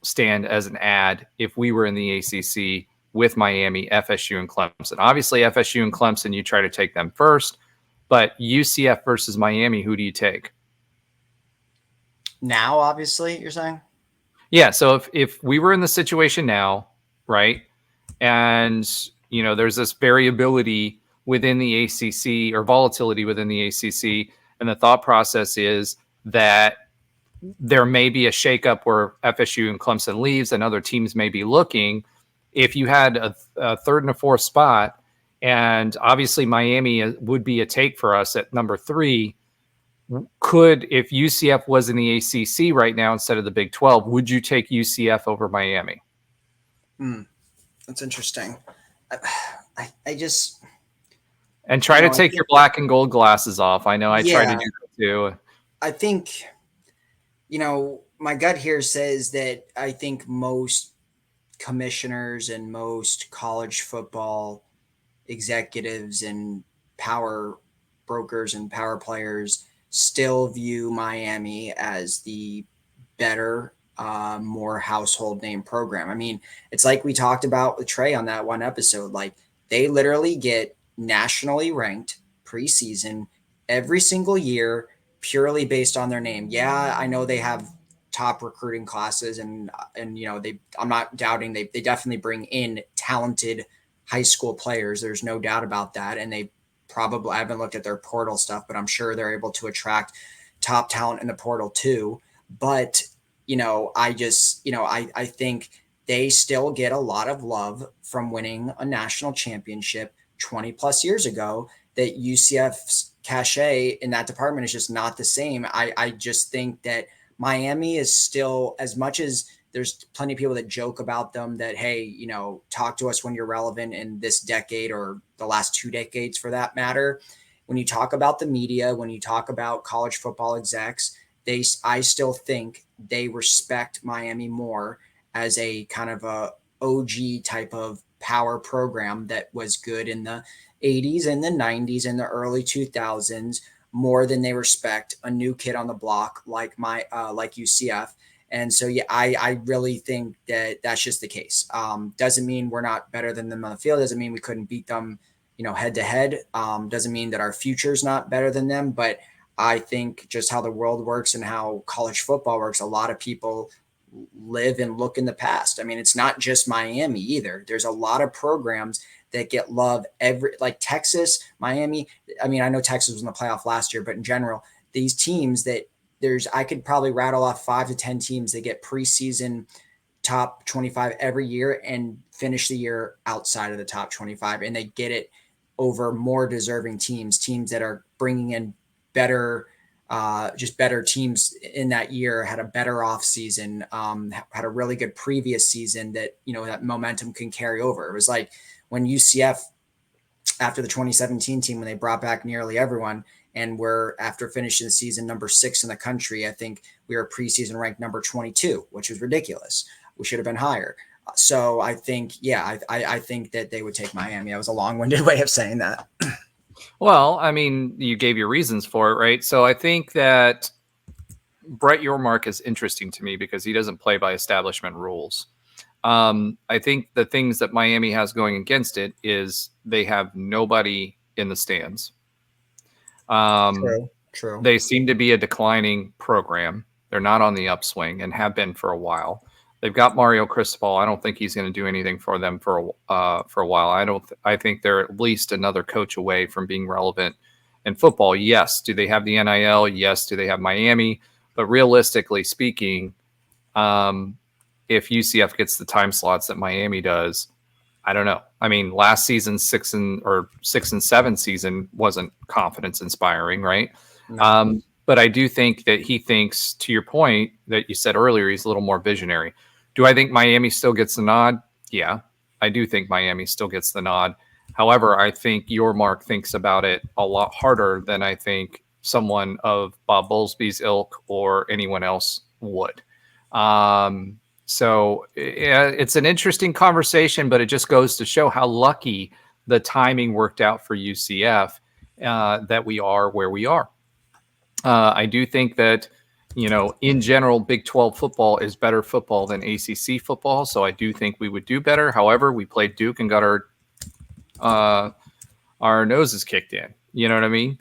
Speaker 2: stand as an ad if we were in the ACC with Miami, FSU, and Clemson? Obviously, FSU and Clemson, you try to take them first, but UCF versus Miami, who do you take?
Speaker 4: Now, obviously, you're saying?
Speaker 2: Yeah, so if we were in the situation now, right, and, there's this variability within the ACC or volatility within the ACC, and the thought process is that there may be a shakeup where FSU and Clemson leaves and other teams may be looking. If you had a 3rd and a 4th spot, and obviously Miami would be a take for us at number 3, if UCF was in the ACC right now instead of the Big 12, would you take UCF over Miami?
Speaker 4: That's interesting. I just...
Speaker 2: And try to take your black and gold glasses off. I know I tried to do that too.
Speaker 4: I think, my gut here says that I think most commissioners and most college football executives and power brokers and power players still view Miami as the better, more household name program. I mean, it's like we talked about with Trey on that one episode. Like, they literally get nationally ranked preseason every single year purely based on their name. Yeah, I know they have top recruiting classes and I'm not doubting they definitely bring in talented high school players. There's no doubt about that. And they probably, I haven't looked at their portal stuff, but I'm sure they're able to attract top talent in the portal too. But, I think they still get a lot of love from winning a national championship 20 plus years ago. That UCF's cachet in that department is just not the same. I just think that Miami is still, as much as there's plenty of people that joke about them that, hey, talk to us when you're relevant in this decade or the last 2 decades for that matter. When you talk about the media, when you talk about college football execs, I still think they respect Miami more as a kind of a OG type of power program that was good in the 80s and the 90s and the early 2000s more than they respect a new kid on the block like UCF. And so, yeah, I really think that that's just the case. Doesn't mean we're not better than them on the field. Doesn't mean we couldn't beat them, head to head. Doesn't mean that our future's not better than them. But I think just how the world works and how college football works, a lot of people live and look in the past. I mean, it's not just Miami either. There's a lot of programs that get love like Texas, Miami. I mean, I know Texas was in the playoff last year, but in general, these teams that I could probably rattle off 5 to 10 teams that get preseason top 25 every year and finish the year outside of the top 25. And they get it over more deserving teams that are bringing in better, just better teams in that year, had a better off season, had a really good previous season that, that momentum can carry over. It was like when UCF, after the 2017 team, when they brought back nearly everyone, and we're, after finishing the season number 6 in the country, I think we were preseason ranked number 22, which is ridiculous. We should have been higher. So I think, I think that they would take Miami. That was a long-winded way of saying that.
Speaker 2: Well, I mean, you gave your reasons for it, right? So I think that Brett Yormark is interesting to me because he doesn't play by establishment rules. I think the things that Miami has going against it is they have nobody in the stands.
Speaker 4: True.
Speaker 2: They seem to be a declining program. They're not on the upswing and have been for a while. They've got Mario Cristobal. I don't think he's going to do anything for them for a while. I think they're at least another coach away from being relevant in football. Yes. Do they have the NIL? Yes. Do they have Miami? But realistically speaking, if UCF gets the time slots that Miami does, I don't know. I mean, last season's 6 and 7 season wasn't confidence inspiring, right? No. But I do think that he thinks, to your point that you said earlier, he's a little more visionary. Do I think Miami still gets the nod? Yeah, I do think Miami still gets the nod. However, I think Yormark thinks about it a lot harder than I think someone of Bob Bowlesby's ilk or anyone else would. So yeah, it's an interesting conversation, but it just goes to show how lucky the timing worked out for UCF, that we are where we are. I do think that, in general, Big 12 football is better football than ACC football. So I do think we would do better. However, we played Duke and got our noses kicked in. You know what I mean?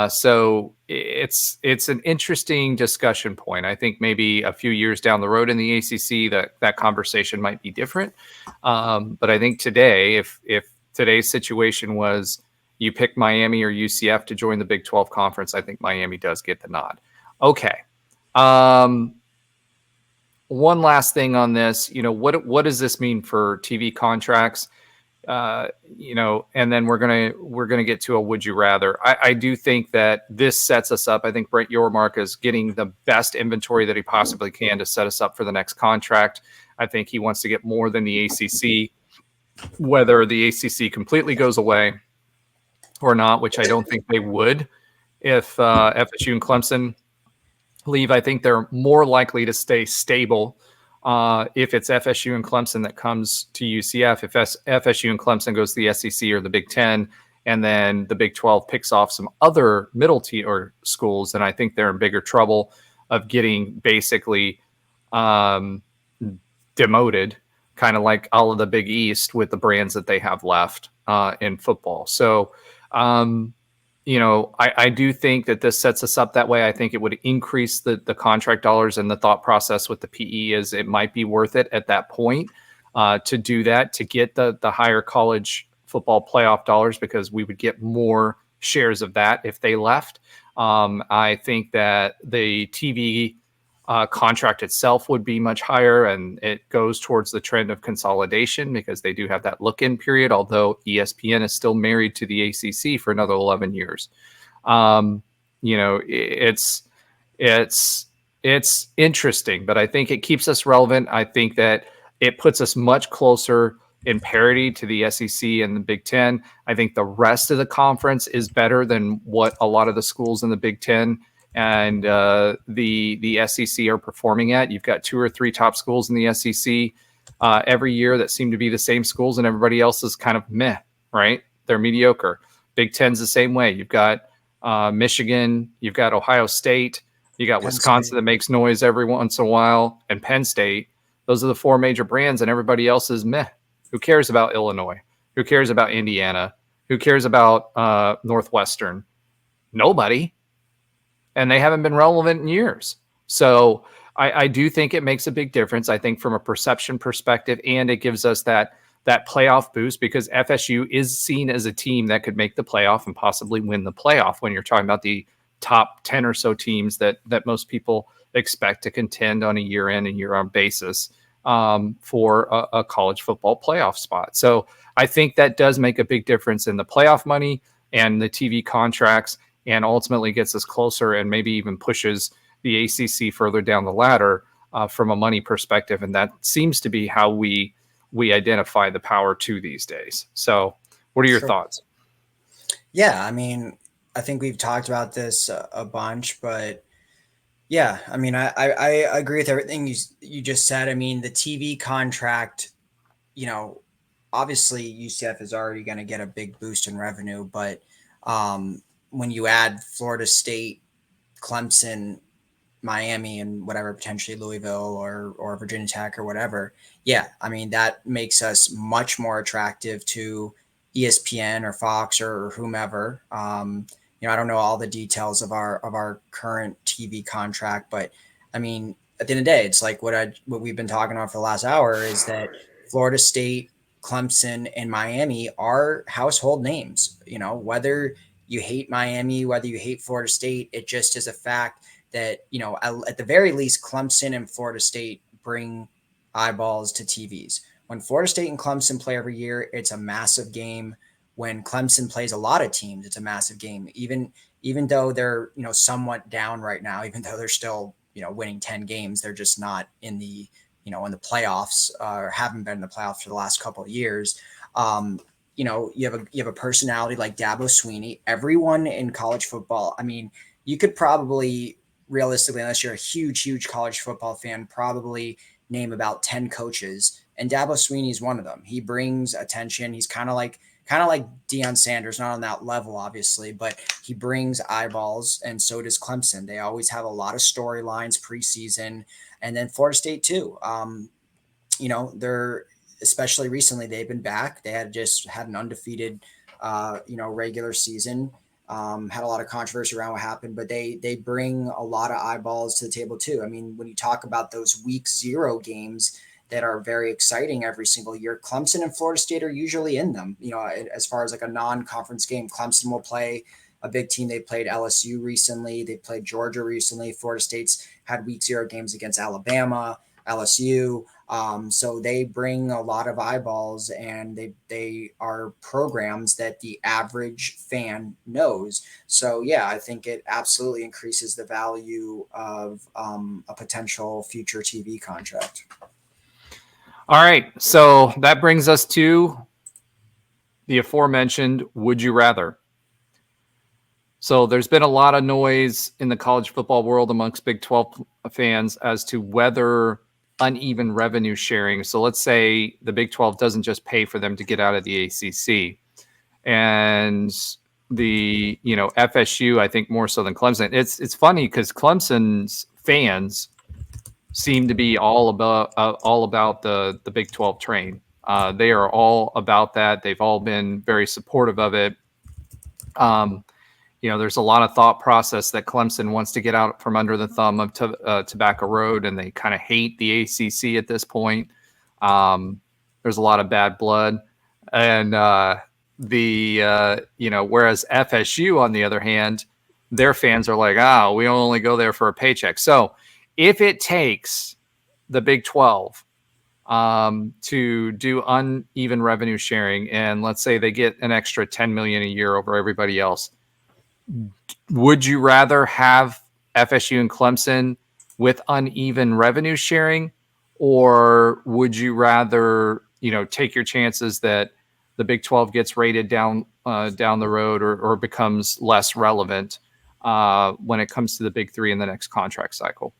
Speaker 2: So it's an interesting discussion point. I think maybe a few years down the road in the ACC that conversation might be different. But I think today, if today's situation was you pick Miami or UCF to join the Big 12 conference, I think Miami does get the nod. Okay. One last thing on this, what does this mean for TV contracts? And then we're gonna get to a would you rather. I do think that this sets us up. I think Brent Yormark is getting the best inventory that he possibly can to set us up for the next contract. I think he wants to get more than the ACC, whether the ACC completely goes away or not, which I don't think they would. If FSU and Clemson leave, I think they're more likely to stay stable. If it's FSU and Clemson that comes to UCF, if FSU and Clemson goes to the SEC or the Big 10, and then the Big 12 picks off some other middle tier or schools, then I think they're in bigger trouble of getting basically demoted, kind of like all of the Big East with the brands that they have left in football. So, I do think that this sets us up that way. I think it would increase the contract dollars, and the thought process with the PE is it might be worth it at that point to do that, to get the higher college football playoff dollars, because we would get more shares of that if they left. I think that the TV contract itself would be much higher, and it goes towards the trend of consolidation because they do have that look-in period, although ESPN is still married to the ACC for another 11 years. It's interesting, but I think it keeps us relevant. I think that it puts us much closer in parity to the SEC and the Big Ten. I think the rest of the conference is better than what a lot of the schools in the Big Ten and the SEC are performing at. You've got 2 or 3 top schools in the SEC every year that seem to be the same schools, and everybody else is kind of meh, right? They're mediocre. Big Ten's the same way. You've got Michigan, you've got Ohio State, You got
Speaker 4: Penn
Speaker 2: Wisconsin
Speaker 4: State.
Speaker 2: that makes noise every once in a while, and Penn State. Those are the 4 major brands, and everybody else is meh. Who cares about Illinois? Who cares about Indiana? Who cares about Northwestern? Nobody. And they haven't been relevant in years. So I do think it makes a big difference. I think from a perception perspective, and it gives us that playoff boost because FSU is seen as a team that could make the playoff and possibly win the playoff when you're talking about the top 10 or so teams that most people expect to contend on a year in and year out basis for a college football playoff spot. So I think that does make a big difference in the playoff money and the TV contracts, and ultimately gets us closer and maybe even pushes the ACC further down the ladder from a money perspective. And that seems to be how we identify the power two these days. So what are your thoughts?
Speaker 4: Yeah, I mean, I think we've talked about this a bunch, but yeah, I mean, I agree with everything you just said. I mean, the TV contract, you know, obviously UCF is already going to get a big boost in revenue, but when you add Florida State, Clemson, Miami, and whatever, potentially Louisville or Virginia Tech or whatever, yeah, I mean, that makes us much more attractive to ESPN or Fox or whomever. You know, I don't know all the details of our current TV contract, but I mean, at the end of the day, it's like what we've been talking about for the last hour is that Florida State, Clemson, and Miami are household names. You know, whether you hate Miami, whether you hate Florida State, it just is a fact that, you know, at the very least, Clemson and Florida State bring eyeballs to TVs. When Florida State and Clemson play every year, it's a massive game. When Clemson plays a lot of teams, it's a massive game. Even though they're, you know, somewhat down right now, even though they're still, you know, winning 10 games, they're just not in the, you know, in the playoffs or haven't been in the playoffs for the last couple of years. You know, you have a personality like Dabo Swinney. Everyone in college football, I mean, you could probably realistically, unless you're a huge college football fan, probably name about 10 coaches, and Dabo Swinney is one of them. He brings attention. He's kind of like Deion Sanders, not on that level, obviously, but he brings eyeballs, and so does Clemson. They always have a lot of storylines preseason, and then Florida State too. You know, they're especially recently they've been back. They had an undefeated, you know, regular season. Had a lot of controversy around what happened, but they bring a lot of eyeballs to the table too. I mean, when you talk about those week 0 games that are very exciting every single year, Clemson and Florida State are usually in them. You know, as far as like a non-conference game, Clemson will play a big team. They played LSU recently. They played Georgia recently. Florida State's had week 0 games against Alabama, LSU. So they bring a lot of eyeballs, and they are programs that the average fan knows. So yeah, I think it absolutely increases the value of a potential future TV contract.
Speaker 2: All right, so that brings us to the aforementioned would you rather. So there's been a lot of noise in the college football world amongst Big 12 fans as to whether uneven revenue sharing. So let's say the Big 12 doesn't just pay for them to get out of the ACC, and the, you know, FSU, I think more so than Clemson. It's funny because Clemson's fans seem to be all about the Big 12 train. They are all about that. They've all been very supportive of it. You know, there's a lot of thought process that Clemson wants to get out from under the thumb of Tobacco Road, and they kind of hate the ACC at this point. There's a lot of bad blood, and you know, whereas FSU, on the other hand, their fans are like, we only go there for a paycheck. So if it takes the Big 12 to do uneven revenue sharing, and let's say they get an extra $10 million a year over everybody else, would you rather have FSU and Clemson with uneven revenue sharing, or would you rather, you know, take your chances that the Big 12 gets rated down the road or becomes less relevant when it comes to the Big 3 in the next contract cycle?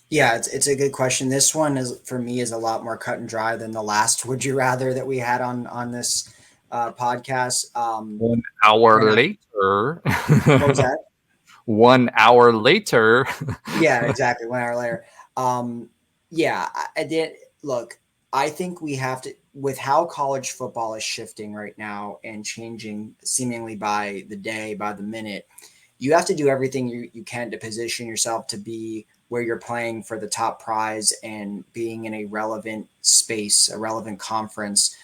Speaker 4: Yeah, it's a good question. This one is, for me, is a lot more cut and dry than the last would you rather that we had on this podcast.
Speaker 2: 1 hour later.
Speaker 4: What was that?
Speaker 2: 1 hour later.
Speaker 4: Yeah, exactly. 1 hour later. Yeah, I did. Look, I think we have to, with how college football is shifting right now and changing seemingly by the day, by the minute, you have to do everything you can to position yourself to be where you're playing for the top prize and being in a relevant space, a relevant conference,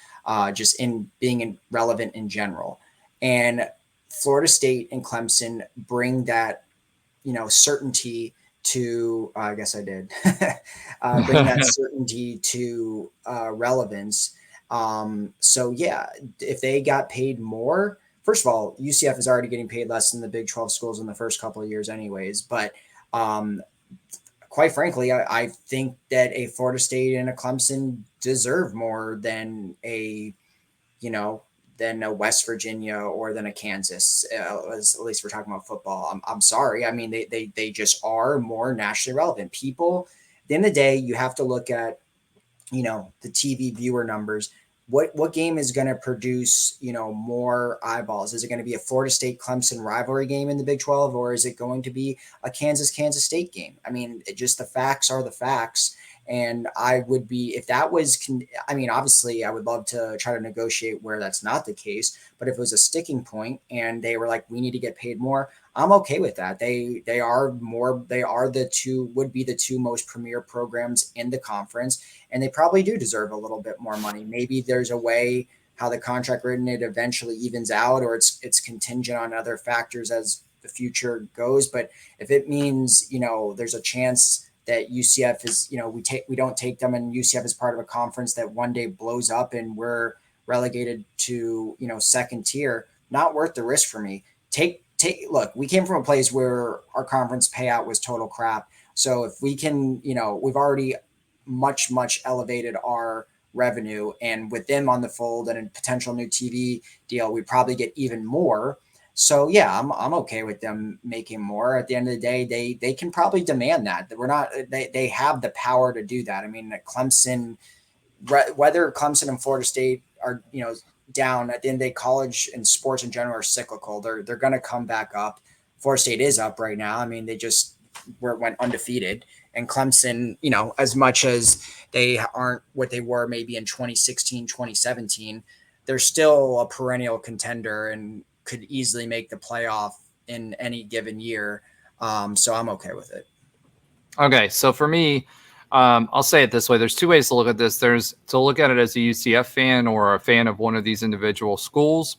Speaker 4: just in being relevant in general. And Florida State and Clemson bring that, certainty to, I guess I did, bring that certainty to relevance. So yeah, if they got paid more, first of all, UCF is already getting paid less than the Big 12 schools in the first couple of years anyways. But quite frankly, I think that a Florida State and a Clemson deserve more than than a West Virginia or than a Kansas, at least we're talking about football. I'm sorry. I mean, they just are more nationally relevant. People, at the end of the day, you have to look at, the TV viewer numbers. What game is going to produce, more eyeballs? Is it going to be a Florida State Clemson rivalry game in the Big 12, or is it going to be a Kansas State game? I mean, just the facts are the facts. And I would be, if that was, obviously I would love to try to negotiate where that's not the case, but if it was a sticking point and they were like, we need to get paid more, I'm okay with that. Would be the two most premier programs in the conference, and they probably do deserve a little bit more money. Maybe there's a way how the contract written, it eventually evens out, or it's contingent on other factors as the future goes. But if it means, there's a chance that UCF is, we don't take them, and UCF is part of a conference that one day blows up and we're relegated to, second tier, not worth the risk for me. Look, we came from a place where our conference payout was total crap. So if we can, we've already much elevated our revenue, and with them on the fold and a potential new TV deal, we probably get even more. So yeah, I'm okay with them making more. At the end of the day, they can probably demand that. They have the power to do that. I mean, Clemson, whether Clemson and Florida State are, down, at the end of the day, college and sports in general are cyclical. They're going to come back up. Florida State is up right now. I mean, they just went undefeated, and Clemson, as much as they aren't what they were maybe in 2016, 2017, they're still a perennial contender and could easily make the playoff in any given year. So I'm okay with it.
Speaker 2: Okay. So for me, I'll say it this way. There's two ways to look at this. There's to look at it as a UCF fan or a fan of one of these individual schools.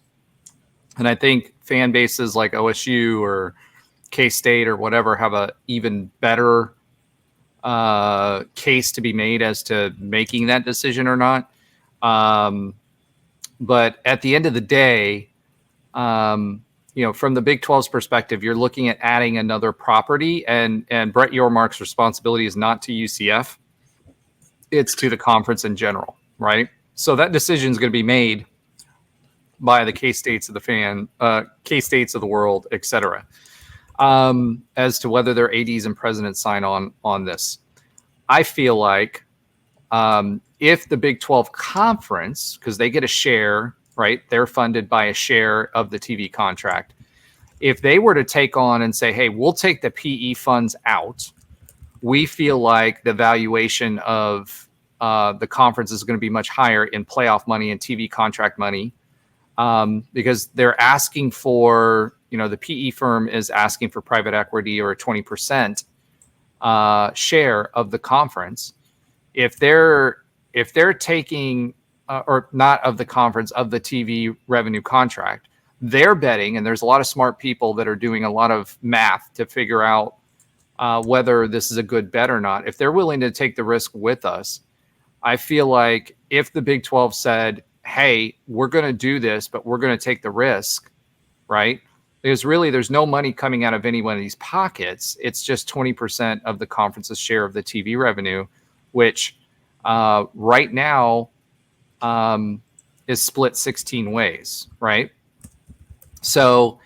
Speaker 2: And I think fan bases like OSU or K-State or whatever have a even better case to be made as to making that decision or not. But at the end of the day, from the Big 12's perspective, you're looking at adding another property, and Brett Yormark's responsibility is not to UCF. It's to the conference in general, right? So that decision is going to be made by the K-States of K-States of the world, et cetera, as to whether their ADs and presidents sign on this. I feel like if the Big 12 conference, because they get a share, right? They're funded by a share of the TV contract. If they were to take on and say, hey, we'll take the PE funds out, we feel like the valuation of the conference is going to be much higher in playoff money and TV contract money, because they're asking for, the PE firm is asking for private equity or a 20% share of the conference. If they're taking or not of the conference, of the TV revenue contract, they're betting, and there's a lot of smart people that are doing a lot of math to figure out whether this is a good bet or not. If they're willing to take the risk with us, I feel like if the Big 12 said, hey, we're going to do this, but we're going to take the risk, right? Because really there's no money coming out of any one of these pockets. It's just 20% of the conference's share of the TV revenue, which right now is split 16 ways, right? So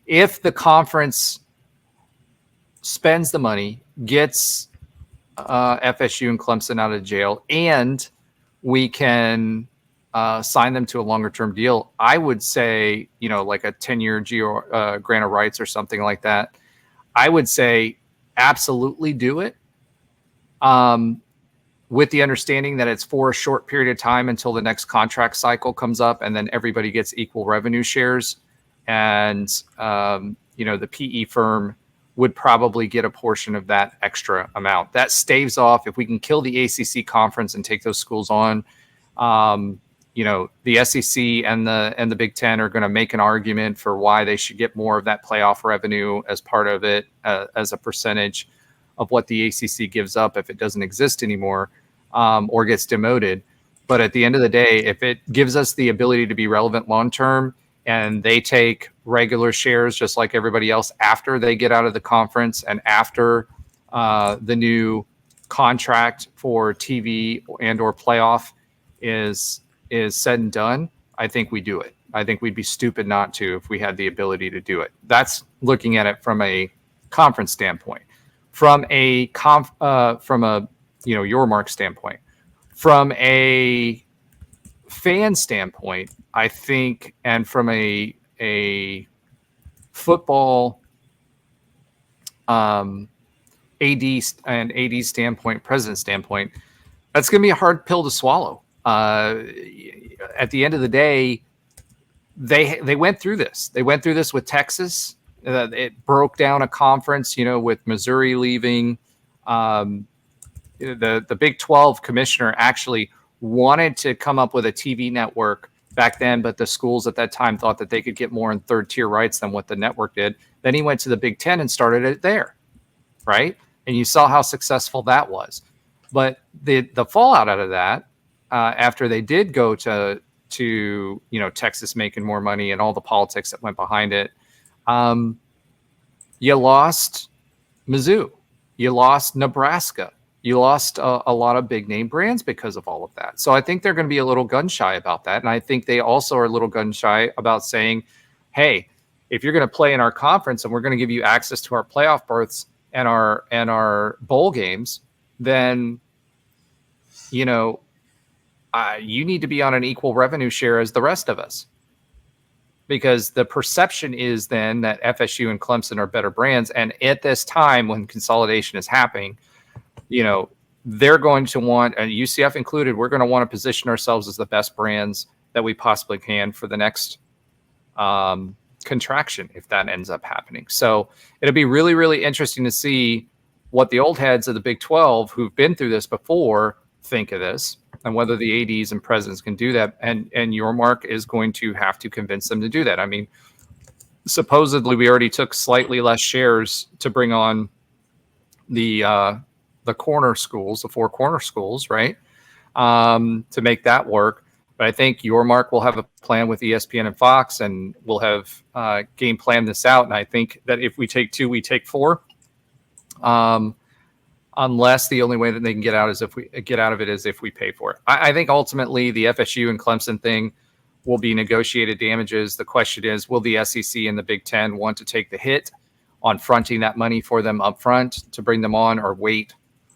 Speaker 2: if the conference spends the money, gets FSU and Clemson out of jail, and we can sign them to a longer term deal, I would say, like a 10-year grant of rights or something like that, I would say absolutely do it. With the understanding that it's for a short period of time until the next contract cycle comes up, and then everybody gets equal revenue shares. And, the PE firm would probably get a portion of that extra amount. That staves off, if we can kill the ACC conference and take those schools on, the SEC and the Big Ten are going to make an argument for why they should get more of that playoff revenue as part of it, as a percentage of what the ACC gives up if it doesn't exist anymore, or gets demoted. But at the end of the day, if it gives us the ability to be relevant long-term, and they take regular shares just like everybody else after they get out of the conference and after the new contract for TV and or playoff is said and done, I think we do it. I think we'd be stupid not to if we had the ability to do it. That's looking at it from a conference standpoint. From a Yormark standpoint, from a fan standpoint, I think, and from a football AD and AD standpoint, president standpoint, that's going to be a hard pill to swallow. At the end of the day, they went through this. They went through this with Texas. It broke down a conference, with Missouri leaving. The Big 12 commissioner actually wanted to come up with a TV network back then, but the schools at that time thought that they could get more in third tier rights than what the network did. Then he went to the Big 10 and started it there, right? And you saw how successful that was. But the fallout out of that, after they did go to Texas making more money and all the politics that went behind it, you lost Mizzou, you lost Nebraska, you lost a lot of big name brands because of all of that. So I think they're going to be a little gun shy about that. And I think they also are a little gun shy about saying, hey, if you're going to play in our conference and we're going to give you access to our playoff berths and our bowl games, then, you need to be on an equal revenue share as the rest of us. Because the perception is then that FSU and Clemson are better brands. And at this time when consolidation is happening, they're going to want, and UCF included, we're going to want to position ourselves as the best brands that we possibly can for the next contraction, if that ends up happening. So it'll be really, really interesting to see what the old heads of the Big 12 who've been through this before think of this, and whether the ADs and presidents can do that. And Yormark is going to have to convince them to do that. I mean, supposedly we already took slightly less shares to bring on the corner schools, the four corner schools, right? To make that work. But I think Yormark will have a plan with ESPN and Fox, and we'll have game plan this out. And I think that if we take 2, we take 4. Unless the only way that they can get out of it is if we pay for it. I think ultimately the FSU and Clemson thing will be negotiated damages. The question is, will the SEC and the Big Ten want to take the hit on fronting that money for them up front to bring them on, or wait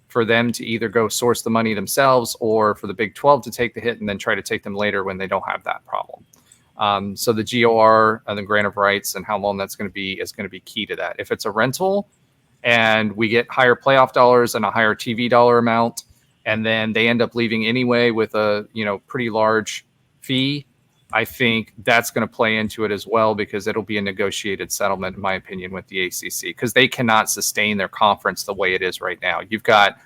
Speaker 2: for them to either go source the money themselves, or for the Big 12 to take the hit and then try to take them later when they don't have that problem. So the GOR and the grant of rights and how long that's going to be is going to be key to that. If it's a rental and we get higher playoff dollars and a higher TV dollar amount, and then they end up leaving anyway with a pretty large fee, I think that's going to play into it as well, because it'll be a negotiated settlement, in my opinion, with the ACC, because they cannot sustain their conference the way it is right now. You've got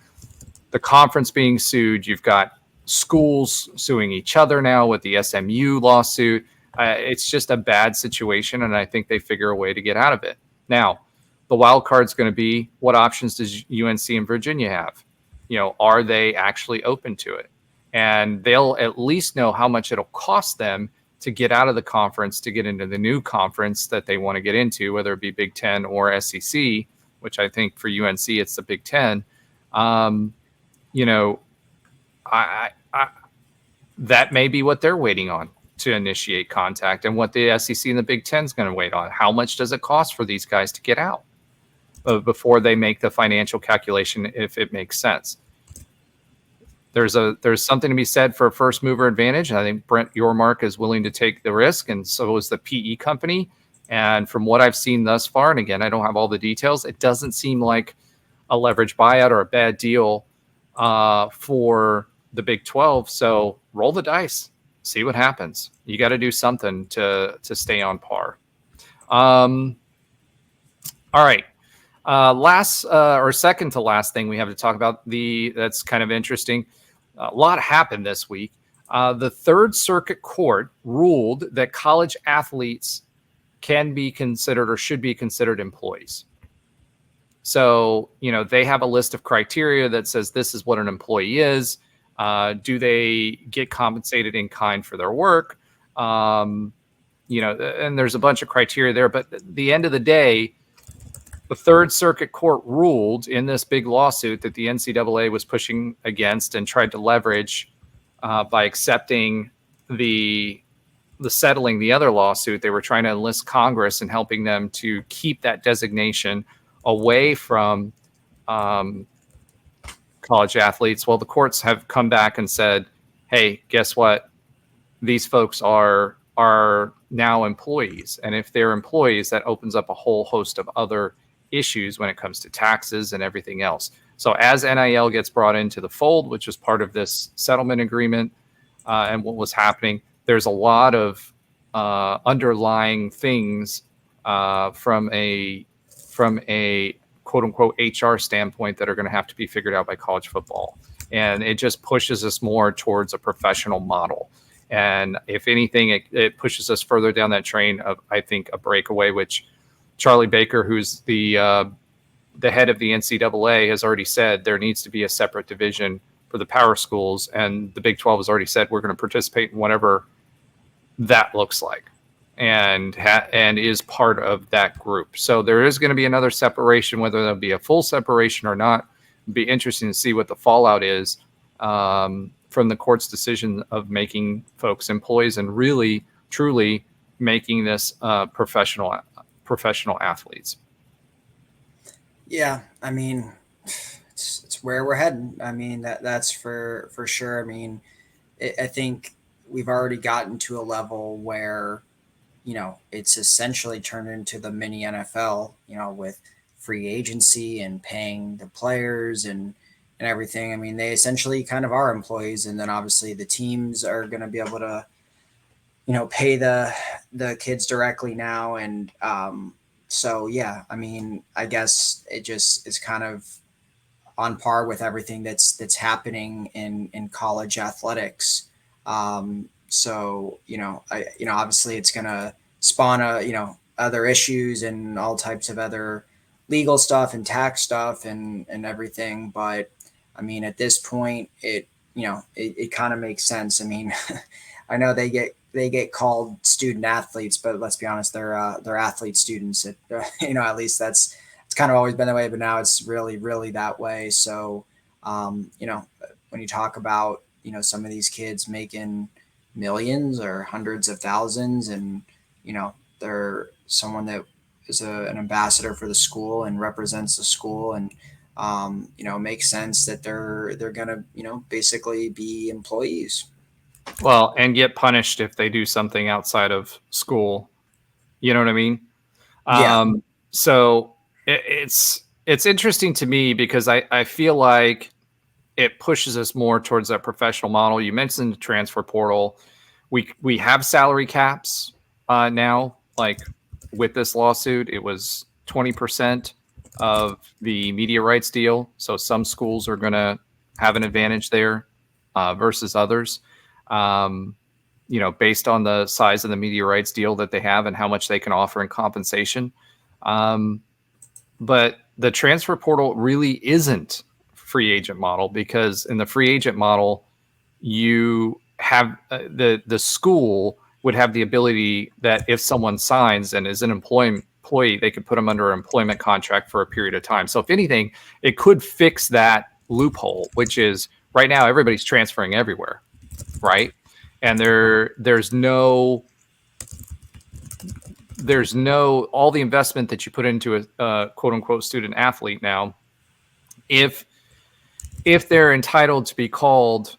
Speaker 2: the conference being sued. You've got schools suing each other now with the SMU lawsuit. It's just a bad situation, and I think they figure a way to get out of it. Now, the wild card is going to be, what options does UNC and Virginia have? Are they actually open to it? And they'll at least know how much it'll cost them to get out of the conference, to get into the new conference that they want to get into, whether it be Big 10 or SEC, which I think for UNC, it's the Big 10. That may be what they're waiting on to initiate contact, and what the SEC and the Big 10 is going to wait on. How much does it cost for these guys to get out before they make the financial calculation, if it makes sense? There's something to be said for a first mover advantage. I think Brent Yormark is willing to take the risk, and so is the PE company. And from what I've seen thus far, and again, I don't have all the details, it doesn't seem like a leverage buyout or a bad deal for the Big 12. So roll the dice, see what happens. You got to do something to stay on par. All right. Last or second to last thing we have to talk about, that's kind of interesting. A lot happened this week. The Third Circuit Court ruled that college athletes can be considered or should be considered employees. So, they have a list of criteria that says this is what an employee is. Do they get compensated in kind for their work? And there's a bunch of criteria there. But at the end of the day, the Third Circuit Court ruled in this big lawsuit that the NCAA was pushing against and tried to leverage by accepting the settling the other lawsuit. They were trying to enlist Congress and helping them to keep that designation away from college athletes. Well, the courts have come back and said, hey, guess what? These folks are now employees. And if they're employees, that opens up a whole host of other issues when it comes to taxes and everything else. So as NIL gets brought into the fold, which was part of this settlement agreement and what was happening, there's a lot of underlying things from a quote unquote HR standpoint that are going to have to be figured out by college football. And it just pushes us more towards a professional model. And if anything, it pushes us further down that train of, I think, a breakaway, which Charlie Baker, who's the head of the NCAA, has already said there needs to be a separate division for the power schools. And the Big 12 has already said we're going to participate in whatever that looks like and is part of that group. So there is going to be another separation, whether there'll be a full separation or not. It'd be interesting to see what the fallout is from the court's decision of making folks employees and really, truly making this professional athletes.
Speaker 4: Yeah, I mean, it's where we're heading. I mean, that's for sure. I mean, I think we've already gotten to a level where, it's essentially turned into the mini NFL, with free agency and paying the players and everything. I mean, they essentially kind of are employees. And then obviously the teams are going to be able to, pay the kids directly now. And so, yeah, I mean, I guess it just is kind of on par with everything that's happening in college athletics. So, obviously it's going to spawn other issues and all types of other legal stuff and tax stuff and everything. But I mean, at this point, it kind of makes sense. I mean, I know they get called student athletes, but let's be honest, they're athlete students. At least it's kind of always been that way, but now it's really, really that way. So, when you talk about, some of these kids making millions or hundreds of thousands and, they're someone that is an ambassador for the school and represents the school and, makes sense that they're going to, basically be employees.
Speaker 2: Well, and get punished if they do something outside of school. You know what I mean?
Speaker 4: Yeah.
Speaker 2: So it's interesting to me because I feel like it pushes us more towards that professional model. You mentioned the transfer portal. We have salary caps now. Like with this lawsuit, it was 20% of the media rights deal. So some schools are going to have an advantage there versus others. Based on the size of the media rights deal that they have and how much they can offer in compensation. But the transfer portal really isn't free agent model because in the free agent model, you have the school would have the ability that if someone signs and is an employee, they could put them under an employment contract for a period of time. So if anything, it could fix that loophole, which is right now everybody's transferring everywhere. Right. And there's no all the investment that you put into a quote unquote student athlete now. If they're entitled to be called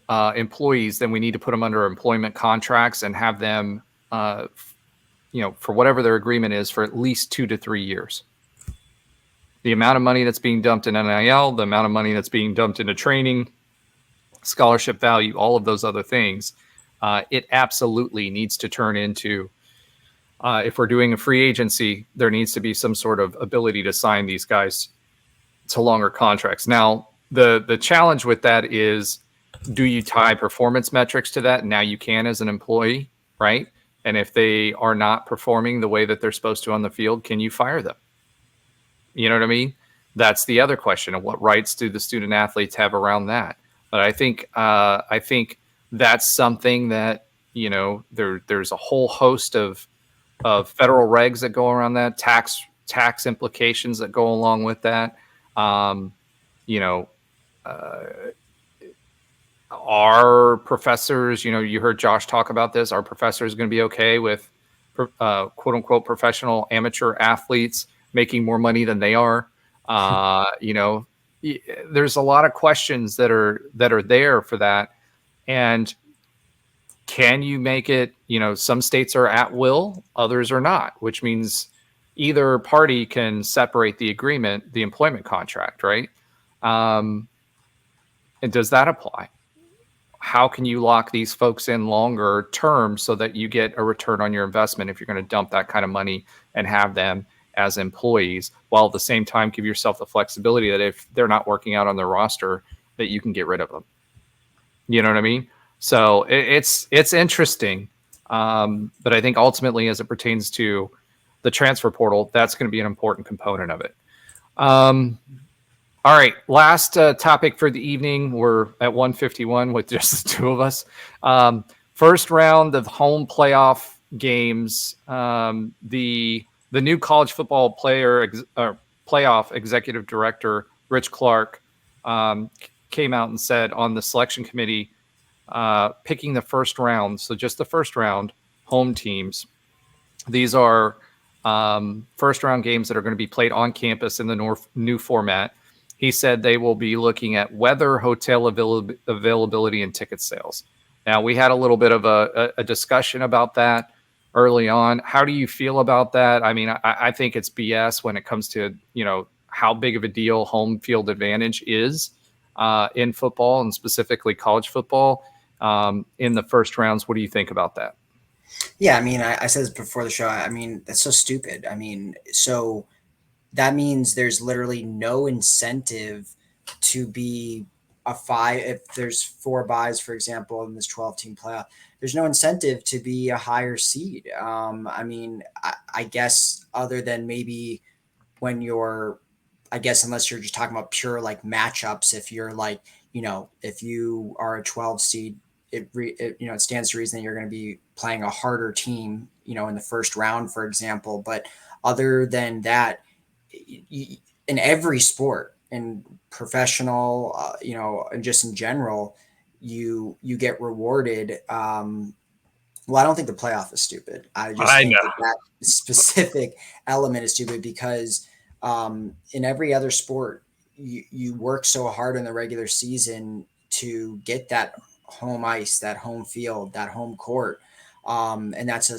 Speaker 2: employees, then we need to put them under employment contracts and have them, for whatever their agreement is, for at least 2 to 3 years. The amount of money that's being dumped in NIL, the amount of money that's being dumped into training, scholarship value, all of those other things, it absolutely needs to turn into, if we're doing a free agency, there needs to be some sort of ability to sign these guys to longer contracts. Now, the challenge with that is, do you tie performance metrics to that? Now you can as an employee, right? And if they are not performing the way that they're supposed to on the field, can you fire them? You know what I mean? That's the other question. And what rights do the student athletes have around that? But I think that's something that, there's a whole host of federal regs that go around that, tax implications that go along with that. Our professors, you heard Josh talk about this. Our professors going to be okay with quote unquote professional amateur athletes making more money than they are. There's a lot of questions that are there for that. And can you make it, some states are at will, others are not, which means either party can separate the agreement, the employment contract, right? And does that apply? How can you lock these folks in longer term so that you get a return on your investment if you're going to dump that kind of money and have them as employees, while at the same time give yourself the flexibility that if they're not working out on their roster, that you can get rid of them. You know what I mean? So it's interesting. But I think ultimately, as it pertains to the transfer portal, that's going to be an important component of it. All right, last topic for the evening. We're at 1:51 with just the two of us. First round of home playoff games. The new college football playoff executive director, Rich Clark, came out and said on the selection committee, picking the first round, so just the first round, home teams. These are first round games that are going to be played on campus in the new format. He said they will be looking at weather, hotel availability, and ticket sales. Now, we had a little bit of a discussion about that early on. How do you feel about that? I mean, I think it's BS when it comes to, how big of a deal home field advantage is in football, and specifically college football in the first rounds. What do you think about that?
Speaker 4: Yeah, I mean, I said this before the show. I mean, that's so stupid. I mean, so that means there's literally no incentive to be a 5. If there's 4 buys, for example, in this 12-team playoff, there's no incentive to be a higher seed. I mean, I guess other than maybe when you're, I guess, unless you're just talking about pure like matchups, if you're like, if you are a 12 seed, it stands to reason that you're going to be playing a harder team, in the first round, for example. But other than that, in every sport, in professional, and just in general, you get rewarded. Well, I don't think the playoff is stupid. I think that specific element is stupid because in every other sport, you work so hard in the regular season to get that home ice, that home field, that home court. And that's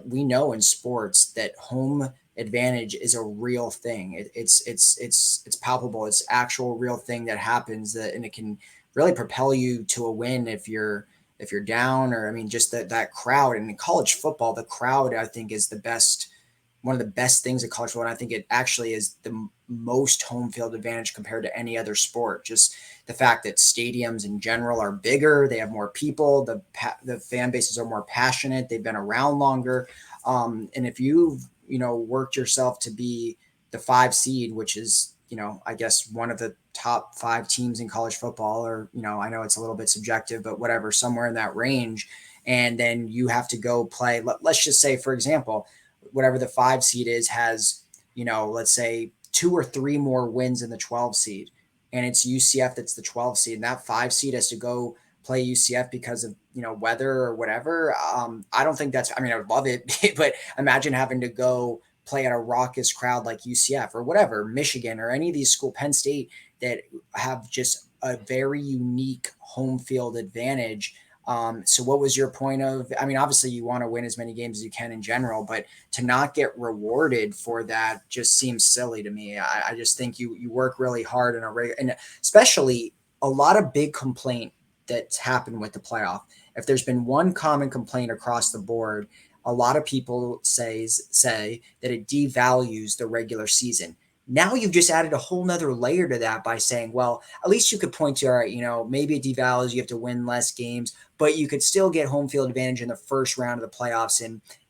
Speaker 4: we know in sports that home advantage is a real thing. It's palpable. It's actual real thing that happens, and it can really propel you to a win if you're down, or, I mean, just that crowd. And in college football, the crowd, I think, is one of the best things in college football. And I think it actually is the most home field advantage compared to any other sport. Just the fact that stadiums in general are bigger, they have more people, the fan bases are more passionate, they've been around longer. And if you've worked yourself to be the 5 seed, which is, I guess one of the top 5 teams in college football, or, I know it's a little bit subjective, but whatever, somewhere in that range. And then you have to go play, let's just say, for example, whatever the 5 seed is has, let's say 2 or 3 more wins in the 12 seed. And it's UCF that's the 12 seed. And that 5 seed has to go play UCF because of, weather or whatever. I don't think I would love it, but imagine having to go play at a raucous crowd like UCF or whatever, Michigan or any of these schools, Penn State, that have just a very unique home field advantage. So what was your point of, I mean, obviously you want to win as many games as you can in general, but to not get rewarded for that just seems silly to me. I just think you work really hard in and especially a lot of big complaint that's happened with the playoff. If there's been one common complaint across the board, a lot of people say that it devalues the regular season. Now you've just added a whole nother layer to that by saying, well, at least you could point to, all right, maybe it devalues, you have to win less games, but you could still get home field advantage in the first round of the playoffs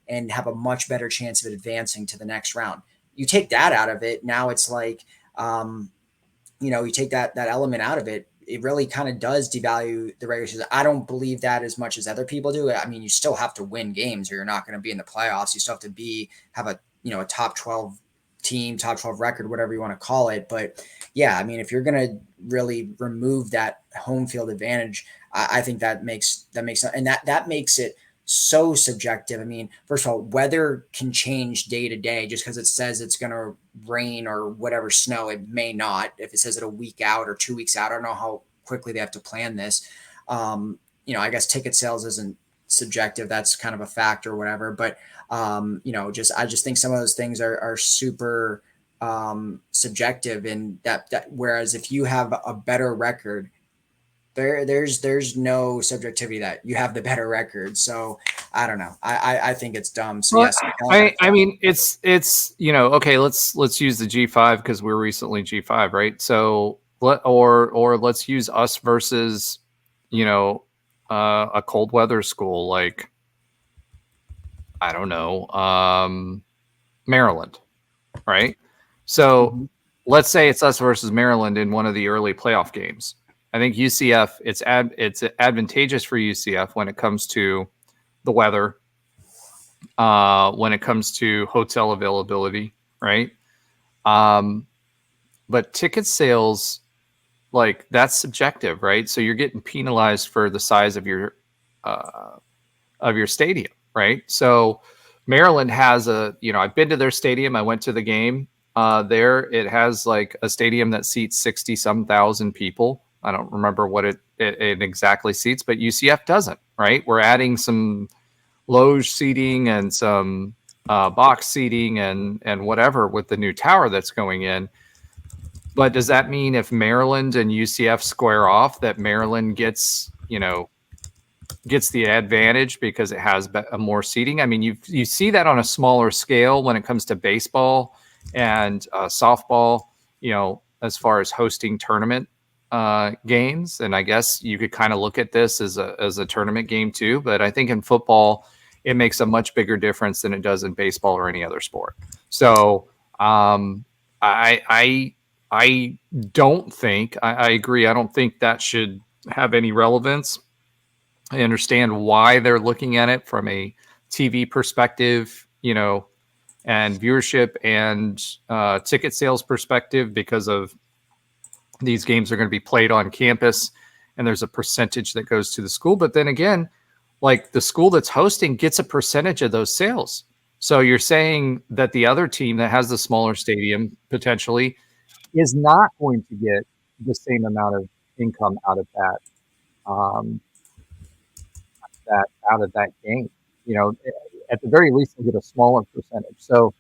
Speaker 4: and have a much better chance of advancing to the next round. You take that out of it. Now it's like, you take that element out of it. It really kind of does devalue the regular season. I don't believe that as much as other people do. I mean, you still have to win games or you're not going to be in the playoffs. You still have to have a top 12 team, top 12 record, whatever you want to call it. But yeah, I mean, if you're going to really remove that home field advantage, I think that makes sense. And that makes it so subjective. I mean, first of all, weather can change day to day just because it says it's going to rain or whatever, snow. It may not. If it says it a week out or 2 weeks out, I don't know how quickly they have to plan this. I guess ticket sales isn't subjective. That's kind of a factor or whatever. But, I just think some of those things are super subjective, and that whereas if you have a better record, there's no subjectivity that you have the better record. So I don't know. I think it's dumb. So
Speaker 2: well,
Speaker 4: yes,
Speaker 2: I mean it's okay. Let's use the G5 because we're recently G5, right? So let's use us versus a cold weather school like I don't know Maryland, right? So let's say it's us versus Maryland in one of the early playoff games. I think UCF, it's advantageous for UCF when it comes to the weather, when it comes to hotel availability, right? But ticket sales, like that's subjective, right? So you're getting penalized for the size of your stadium, right? So Maryland has I've been to their stadium. I went to the game there. It has like a stadium that seats 60-some thousand people. I don't remember what it exactly seats, but UCF doesn't, right? We're adding some loge seating and some box seating and whatever with the new tower that's going in. But does that mean if Maryland and UCF square off that Maryland gets the advantage because it has more seating? I mean, you see that on a smaller scale when it comes to baseball and softball, as far as hosting tournament games. And I guess you could kind of look at this as a tournament game too. But I think in football, it makes a much bigger difference than it does in baseball or any other sport. So I don't think, I agree. I don't think that should have any relevance. I understand why they're looking at it from a TV perspective, and viewership and ticket sales perspective, because of these games are going to be played on campus and there's a percentage that goes to the school. But then again, like the school that's hosting gets a percentage of those sales. So you're saying that the other team that has the smaller stadium potentially is not going to get the same amount of income out of that, out of that game. At the very least, they get a smaller percentage. So,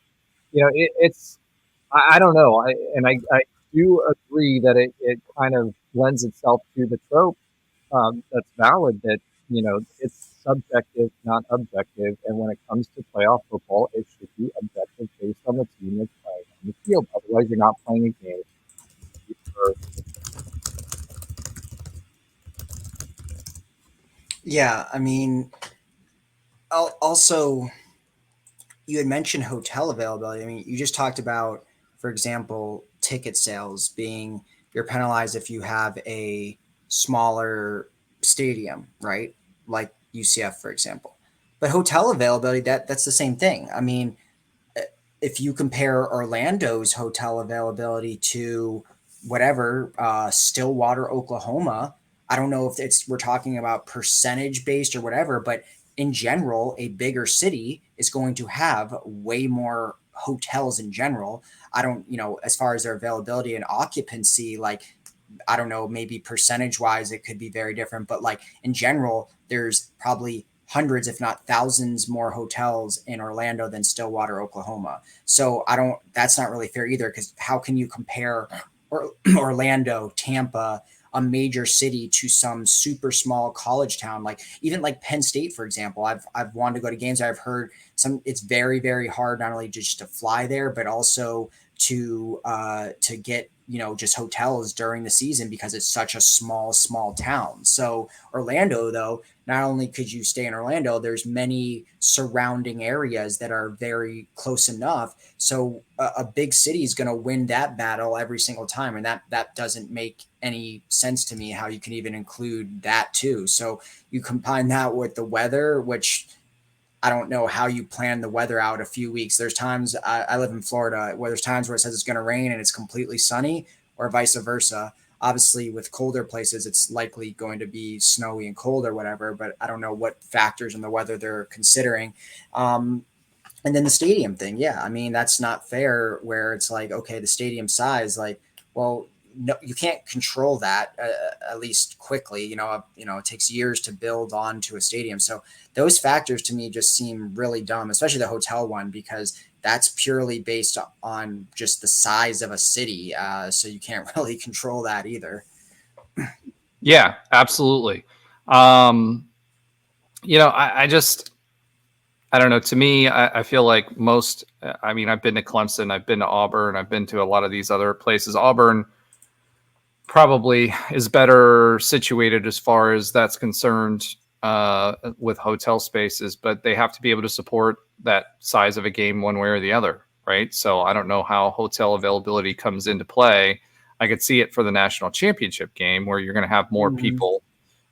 Speaker 2: I don't know. I do agree that it kind of lends itself to the trope that's valid that, it's subjective, not objective. And when it comes to playoff football, it should be objective based on the team that's playing on the field. Otherwise, you're not playing a game.
Speaker 4: Yeah, I mean, also, you had mentioned hotel availability. I mean, you just talked about, for example, ticket sales being, you're penalized if you have a smaller stadium, right? Like UCF, for example. But hotel availability, that's the same thing. I mean, if you compare Orlando's hotel availability to whatever, Stillwater, Oklahoma, I don't know if we're talking about percentage based or whatever, but in general, a bigger city is going to have way more hotels in general. I don't, as far as their availability and occupancy, like I don't know, maybe percentage wise, it could be very different, but like in general, there's probably hundreds, if not thousands more hotels in Orlando than Stillwater, Oklahoma. So that's not really fair either. Cause how can you compare Orlando, Tampa, a major city to some super small college town, like even like Penn State, for example. I've wanted to go to games. I've heard it's very, very hard, not only just to fly there, but also to get, just hotels during the season because it's such a small town. So Orlando, though, not only could you stay in Orlando, there's many surrounding areas that are very close enough. So a big city is going to win that battle every single time. And that doesn't make any sense to me how you can even include that too. So you combine that with the weather, which I don't know how you plan the weather out a few weeks. There's times I live in Florida where there's times where it says it's going to rain and it's completely sunny, or vice versa. Obviously, with colder places, it's likely going to be snowy and cold or whatever, but I don't know what factors in the weather they're considering. And then the stadium thing. Yeah. I mean, that's not fair where it's like, okay, the stadium size, like, well, no, you can't control that at least quickly. It takes years to build onto a stadium. So those factors to me just seem really dumb, especially the hotel one, because that's purely based on just the size of a city. So you can't really control that either.
Speaker 2: Yeah, absolutely. I don't know. To me, I feel like I've been to Clemson, I've been to Auburn, I've been to a lot of these other places. Auburn probably is better situated as far as that's concerned with hotel spaces, but they have to be able to support that size of a game one way or the other, right? So I don't know how hotel availability comes into play. I could see it for the national championship game where you're going to have more people,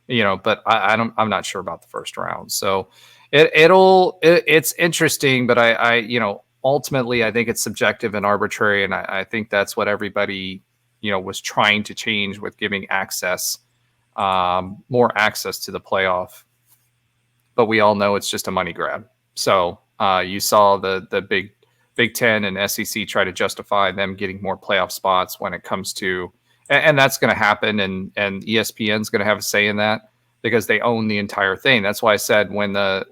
Speaker 2: but I'm not sure about the first round. So it's interesting, but ultimately I think it's subjective and arbitrary. And I think that's what everybody, was trying to change with giving more access to the playoff. But we all know it's just a money grab. So you saw the Big Ten and SEC try to justify them getting more playoff spots when it comes to, and that's going to happen. And ESPN's going to have a say in that because they own the entire thing. That's why I said when the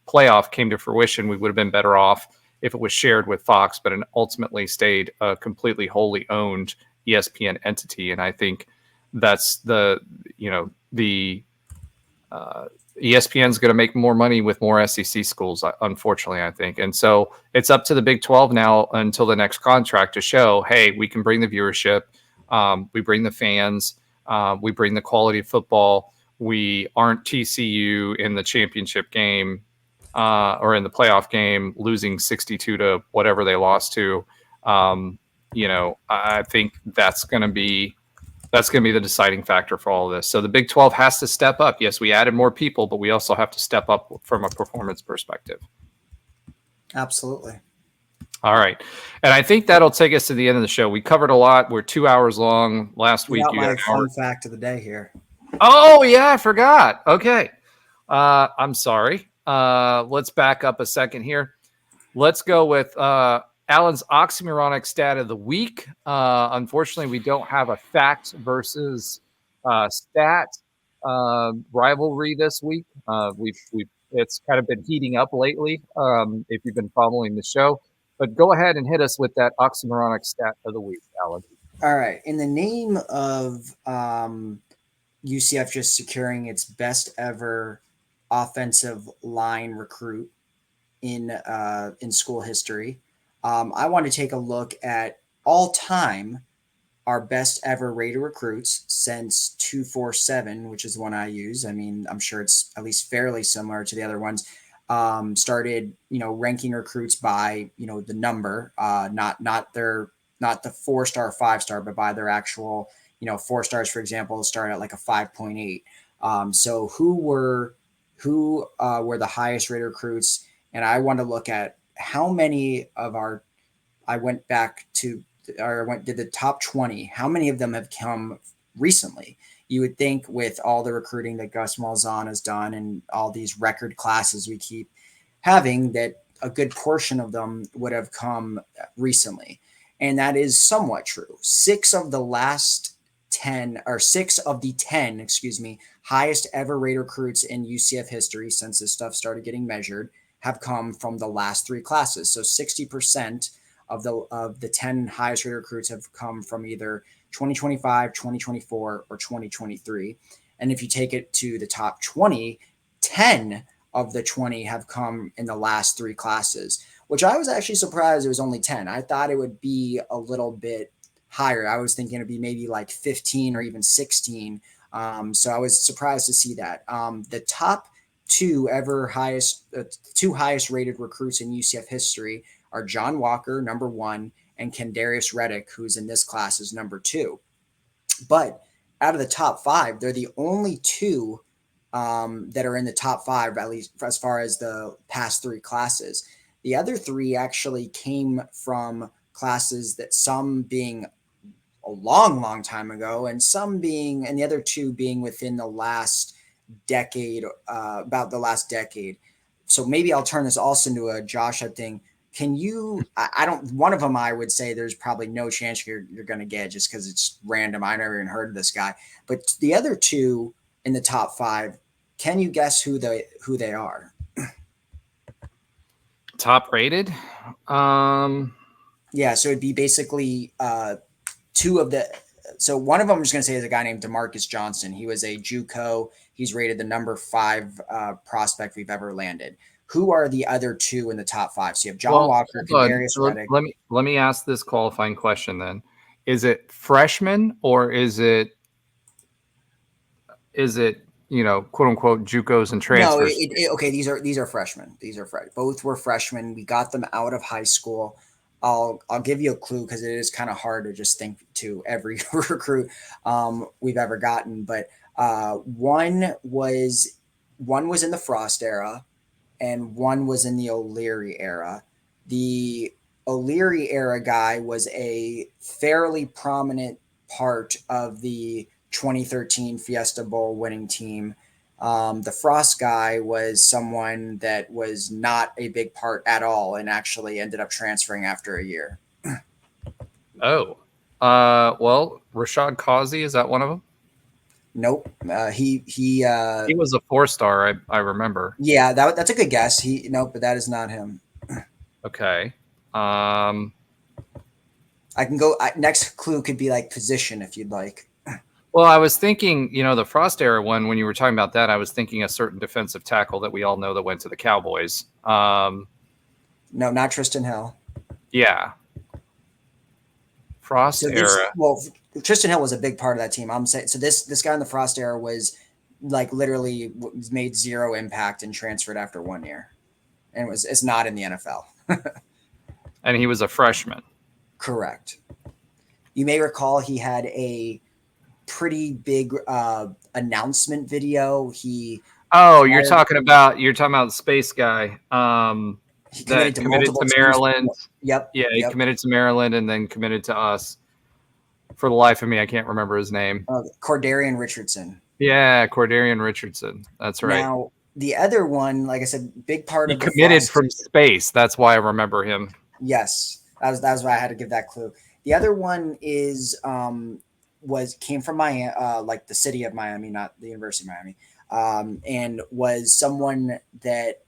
Speaker 2: playoff came to fruition, we would have been better off if it was shared with Fox, but it ultimately stayed a completely wholly owned ESPN entity. And I think that's ESPN's going to make more money with more SEC schools, unfortunately, I think. And so it's up to the Big 12 now until the next contract to show, hey, we can bring the viewership. We bring the fans. We bring the quality of football. We aren't TCU in the championship game or in the playoff game, losing 62 to whatever they lost to. I think that's going to be the deciding factor for all of this. So the Big 12 has to step up. Yes, we added more people, but we also have to step up from a performance perspective.
Speaker 4: Absolutely.
Speaker 2: All right. And I think that'll take us to the end of the show. We covered a lot. We're 2 hours long. Last week.
Speaker 4: You got my fun fact of the day here.
Speaker 2: Oh, yeah, I forgot. Okay. I'm sorry. Let's back up a second here. Let's go with Alan's oxymoronic stat of the week. Unfortunately, we don't have a fact versus stat rivalry this week. It's kind of been heating up lately if you've been following the show. But go ahead and hit us with that oxymoronic stat of the week, Alan.
Speaker 4: All right. In the name of UCF just securing its best ever offensive line recruit in school history, I want to take a look at all time our best ever rated recruits since 247, which is the one I use. I mean, I'm sure it's at least fairly similar to the other ones. Started, ranking recruits by, the number, not the 4-star, 5-star, but by their actual, 4 stars, for example, start at like a 5.8. So who were the highest rated recruits? And I want to look at how many of I went back to, or did the top 20, how many of them have come recently? You would think with all the recruiting that Gus Malzahn has done and all these record classes we keep having, that a good portion of them would have come recently. And that is somewhat true. 6 of the last 6 of the 10, highest ever rated recruits in UCF history since this stuff started getting measured have come from the last 3 classes. So 60% of the 10 highest rated recruits have come from either 2025, 2024, or 2023. And if you take it to the top 20, 10 of the 20 have come in the last 3 classes, which I was actually surprised it was only 10. I thought it would be a little bit higher. I was thinking it'd be maybe like 15 or even 16. So I was surprised to see that. The top 2 highest rated recruits in UCF history are John Walker, number 1, and Kendarius Reddick, who's in this class, is number 2. But out of the top 5, they're the only 2 that are in the top 5, at least as far as the past 3 classes. The other 3 actually came from classes that some being a long time ago, and the other 2 being within the last decade, about the last decade. So maybe I'll turn this also into a Josh thing. Can you, one of them I would say there's probably no chance you're going to get just because it's random. I never even heard of this guy. But the other 2 in the top 5, can you guess who they are?
Speaker 2: Top rated?
Speaker 4: Yeah, so it'd be basically 2 of the. So one of them I'm just going to say is a guy named DeMarcus Johnson. He was a JUCO. He's rated the number 5 prospect we've ever landed. Who are the other 2 in the top 5? So you have John Walker, Kendarius Reddick.
Speaker 2: Let me ask this qualifying question then. Is it freshmen or is it quote unquote JUCOs and transfers?
Speaker 4: No, okay. These are freshmen. Both were freshmen. We got them out of high school. I'll give you a clue because it is kind of hard to just think to every recruit we've ever gotten. But one was in the Frost era, and one was in the O'Leary era. The O'Leary era guy was a fairly prominent part of the 2013 Fiesta Bowl winning team. The Frost guy was someone that was not a big part at all and actually ended up transferring after a year.
Speaker 2: Well, Rashad Causey, is that one of them?
Speaker 4: Nope. He
Speaker 2: was a 4-star. I remember.
Speaker 4: Yeah, that's a good guess. But that is not him.
Speaker 2: Okay.
Speaker 4: I can go. Next clue could be like position if you'd like.
Speaker 2: Well, I was thinking, the Frost era one, when you were talking about that, I was thinking a certain defensive tackle that we all know that went to the Cowboys.
Speaker 4: No, not Tristan Hill.
Speaker 2: Yeah. Frost era.
Speaker 4: Tristan Hill was a big part of that team. I'm saying, so this guy in the Frost era was like literally made 0 impact and transferred after 1 year. And it's not in the NFL.
Speaker 2: And he was a freshman.
Speaker 4: Correct. You may recall he had a pretty big announcement video. You're talking about the space guy. He committed to Maryland. Yep.
Speaker 2: Yeah, he committed to Maryland and then committed to us. For the life of me, I can't remember his name.
Speaker 4: Cordarian Richardson.
Speaker 2: Yeah, Cordarian Richardson. That's right.
Speaker 4: Now, the other one, like I said, big part of the
Speaker 2: committed from space. That's why I remember him.
Speaker 4: Yes, that was why I had to give that clue. The other one is came from Miami, like the city of Miami, not the University of Miami, and was someone that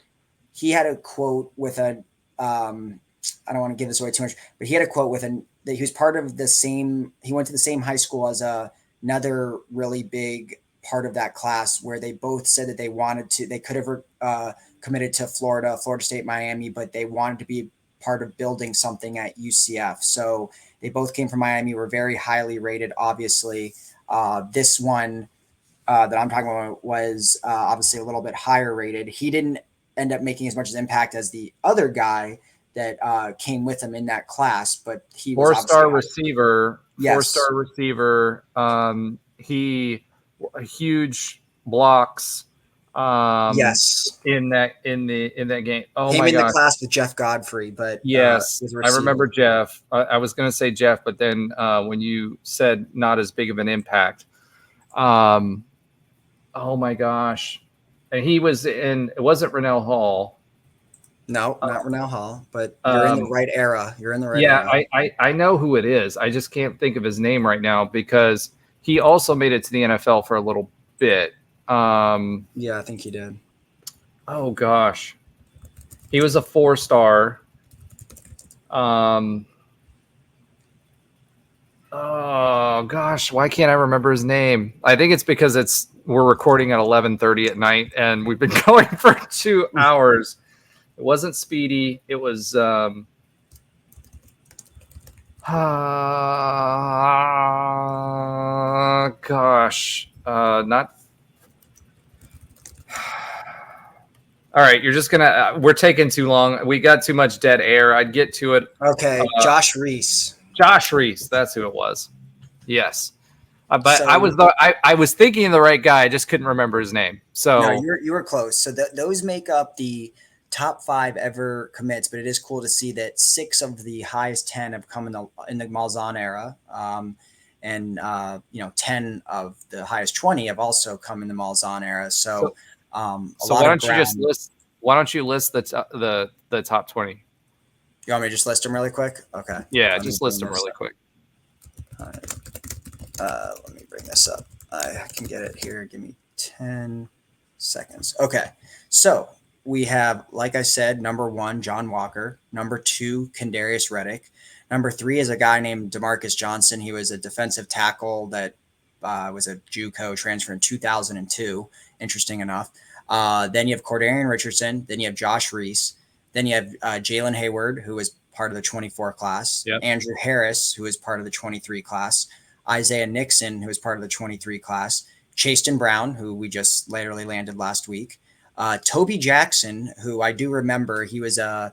Speaker 4: he had a quote with a. I don't want to give this away too much, but he had a quote with that he was part of the same. He went to the same high school as another really big part of that class, where they both said that they wanted to. They could have committed to Florida State, Miami, but they wanted to be part of building something at UCF. So they both came from Miami, were very highly rated. Obviously, this one that I'm talking about was obviously a little bit higher rated. He didn't end up making as much impact as the other guy that came with him in that class, but he was
Speaker 2: 4-star receiver.
Speaker 4: Yes.
Speaker 2: 4-star receiver. He huge blocks.
Speaker 4: Yes.
Speaker 2: In that game. Oh
Speaker 4: Came
Speaker 2: my
Speaker 4: in
Speaker 2: gosh.
Speaker 4: the class with Jeff Godfrey, but
Speaker 2: yes, I remember Jeff. I was going to say Jeff, but then when you said not as big of an impact, oh my gosh, and he was in. It wasn't Rennell Hall.
Speaker 4: No, not Rennell Hall, but you're in the right era. You're in the right era.
Speaker 2: Yeah, I know who it is. I just can't think of his name right now because he also made it to the NFL for a little bit.
Speaker 4: Yeah, I think he did.
Speaker 2: Oh gosh, he was a 4-star. Oh gosh, why can't I remember his name? I think it's because we're recording at 11:30 at night, and we've been going for 2 hours. It wasn't Speedy. It was gosh, not. All right, you're just gonna. We're taking too long. We got too much dead air. I'd get to it.
Speaker 4: Okay, Josh Reese.
Speaker 2: Josh Reese, that's who it was. Yes, but
Speaker 4: So-
Speaker 2: I was thinking of the right guy. I just couldn't remember his name. So
Speaker 4: No, you were close. So those make up the top 5 ever commits, but it is cool to see that 6 of the highest 10 have come in the Malzahn era, and 10 of the highest 20 have also come in the Malzahn era. So
Speaker 2: why don't you just list? Why don't you list the top 20?
Speaker 4: You want me to just list them really quick? Okay.
Speaker 2: Yeah, just list them really quick.
Speaker 4: All right. Let me bring this up. I can get it here. Give me 10 seconds. Okay. So we have, like I said, number 1, John Walker. Number 2, Kendarius Reddick. Number 3 is a guy named DeMarcus Johnson. He was a defensive tackle that was a JUCO transfer in 2002. Interesting enough. Then you have Cordarian Richardson. Then you have Josh Reese. Then you have Jalen Hayward, who was part of the 24 class.
Speaker 2: Yep.
Speaker 4: Andrew Harris, who is part of the 23 class. Isaiah Nixon, who is part of the 23 class. Chaston Brown, who we just literally landed last week. Toby Jackson, who I do remember, he was a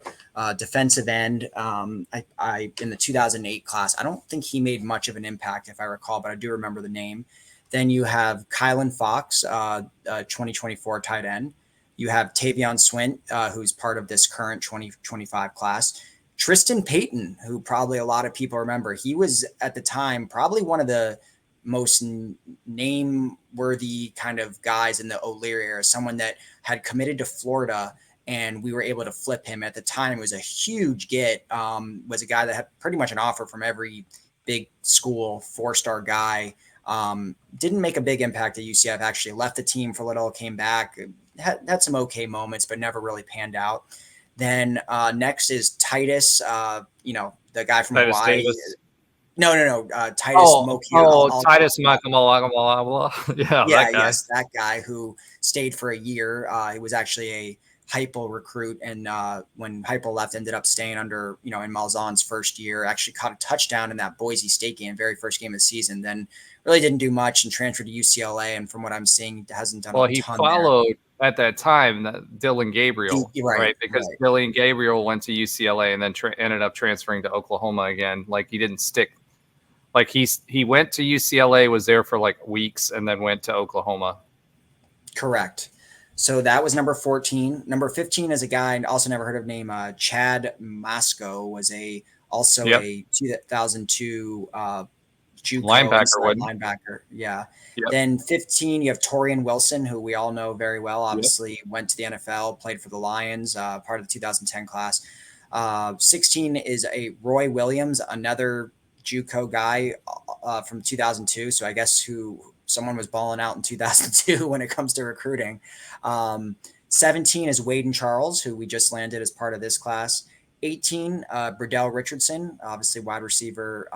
Speaker 4: defensive end in the 2008 class. I don't think he made much of an impact, if I recall, but I do remember the name. Then you have Kylan Fox, 2024 tight end. You have Tavion Swint, who's part of this current 2025 class. Tristan Payton, who probably a lot of people remember. He was at the time probably one of the most name-worthy kind of guys in the O'Leary era, someone that had committed to Florida, and we were able to flip him. At the time, it was a huge get, was a guy that had pretty much an offer from every big school, 4-star guy. Didn't make a big impact at UCF, actually left the team for a little, came back, had some okay moments, but never really panned out. Then next is Titus, the guy from
Speaker 2: Titus
Speaker 4: Hawaii.
Speaker 2: Davis.
Speaker 4: No. Titus Mokir.
Speaker 2: Titus Makamala. Yeah, that guy.
Speaker 4: Yes, that guy who stayed for a year. He was actually a Heupel recruit, and when Heupel left, ended up staying under, in Malzahn's first year. Actually caught a touchdown in that Boise State game, very first game of the season. Then really didn't do much and transferred to UCLA. And from what I'm seeing, hasn't done a ton.
Speaker 2: Well, he followed at that time Dylan Gabriel, right? Because Dylan Gabriel went to UCLA and then ended up transferring to Oklahoma again. Like he didn't stick. Like he went to UCLA, was there for like weeks, and then went to Oklahoma.
Speaker 4: Correct. So that was number 14. Number 15 is a guy I also never heard of name Chad Masco, was a 2002 JUCO linebacker. Yeah. Yep. Then 15, you have Torian Wilson, who we all know very well. Obviously, went to the NFL, played for the Lions, part of the 2010 class. 16 is a Roy Williams, another JUCO guy from 2002. So I guess someone was balling out in 2002 when it comes to recruiting. 17 is Waden Charles, who we just landed as part of this class. 18, Burdell Richardson, obviously wide receiver,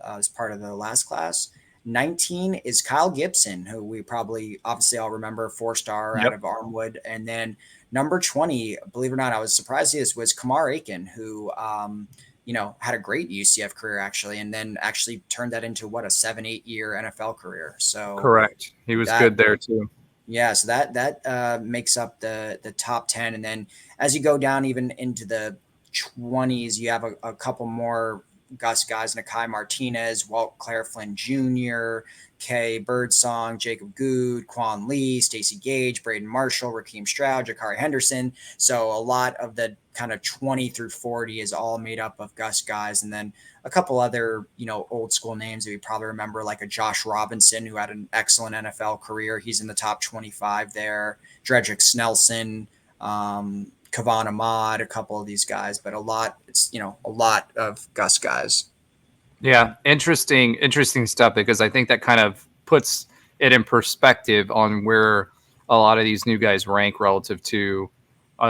Speaker 4: as part of the last class. 19 is Kyle Gibson, who we probably obviously all remember, 4-star out of Armwood. And then number 20, believe it or not, I was surprised this was Kamar Aiken, who had a great UCF career actually, and then actually turned that into a 7-8 year NFL career. So
Speaker 2: correct, he was good there too.
Speaker 4: Yeah, so that makes up the top 10, and then as you go down even into the 20s, you have a couple more Gus guys: Nakai Martinez, Walt Claire Flynn Jr., Kay Birdsong, Jacob Good, Quan Lee, Stacey Gage, Braden Marshall, Raheem Stroud, Jakari Henderson. So a lot of the kind of 20 through 40 is all made up of Gus guys. And then a couple other, old school names that you probably remember, like a Josh Robinson, who had an excellent NFL career. He's in the top 25 there. Dredrick Snelson, Kavan Ahmad, a couple of these guys, but a lot of Gus guys.
Speaker 2: Yeah, interesting stuff, because I think that kind of puts it in perspective on where a lot of these new guys rank relative to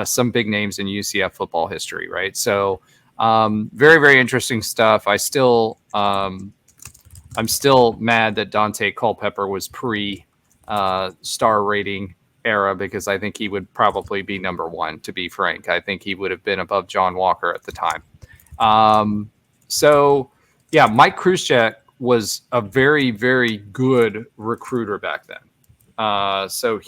Speaker 2: some big names in UCF football history, right? So, very, very interesting stuff. I'm still mad that Dante Culpepper was pre star rating era, because I think he would probably be number one, to be frank. I think he would have been above John Walker at the time. So, yeah, Mike Krzyzek was a very, very good recruiter back then. So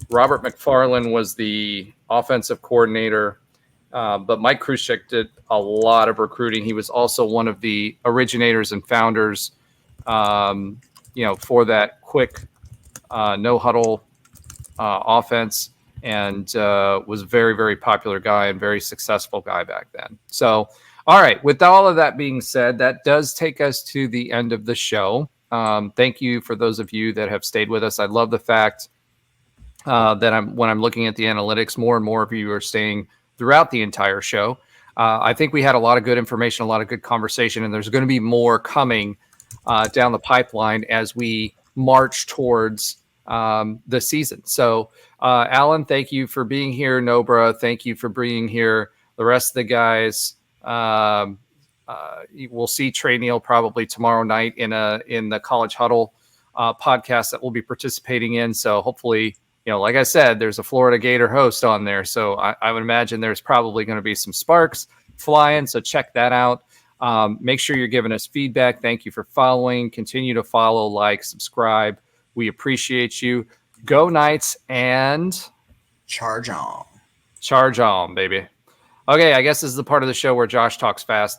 Speaker 2: Robert McFarland was the offensive coordinator, but Mike Krzyzek did a lot of recruiting. He was also one of the originators and founders, for that quick no huddle offense, and was a very, very popular guy and very successful guy back then. So, all right, with all of that being said, that does take us to the end of the show. Thank you for those of you that have stayed with us. I love the fact that when I'm looking at the analytics, more and more of you are staying throughout the entire show. I think we had a lot of good information, a lot of good conversation, and there's going to be more coming down the pipeline as we march towards the season. So, Alan, thank you for being here. Nobra, thank you for being here. The rest of the guys, we'll see Trey Neal probably tomorrow night in the College Huddle podcast that we'll be participating in. So hopefully, like I said, there's a Florida Gator host on there. So I would imagine there's probably going to be some sparks flying. So check that out. Make sure you're giving us feedback. Thank you for following. Continue to follow, like, subscribe. We appreciate you. Go Knights and
Speaker 4: charge on.
Speaker 2: Charge on, baby. Okay, I guess this is the part of the show where Josh talks fast.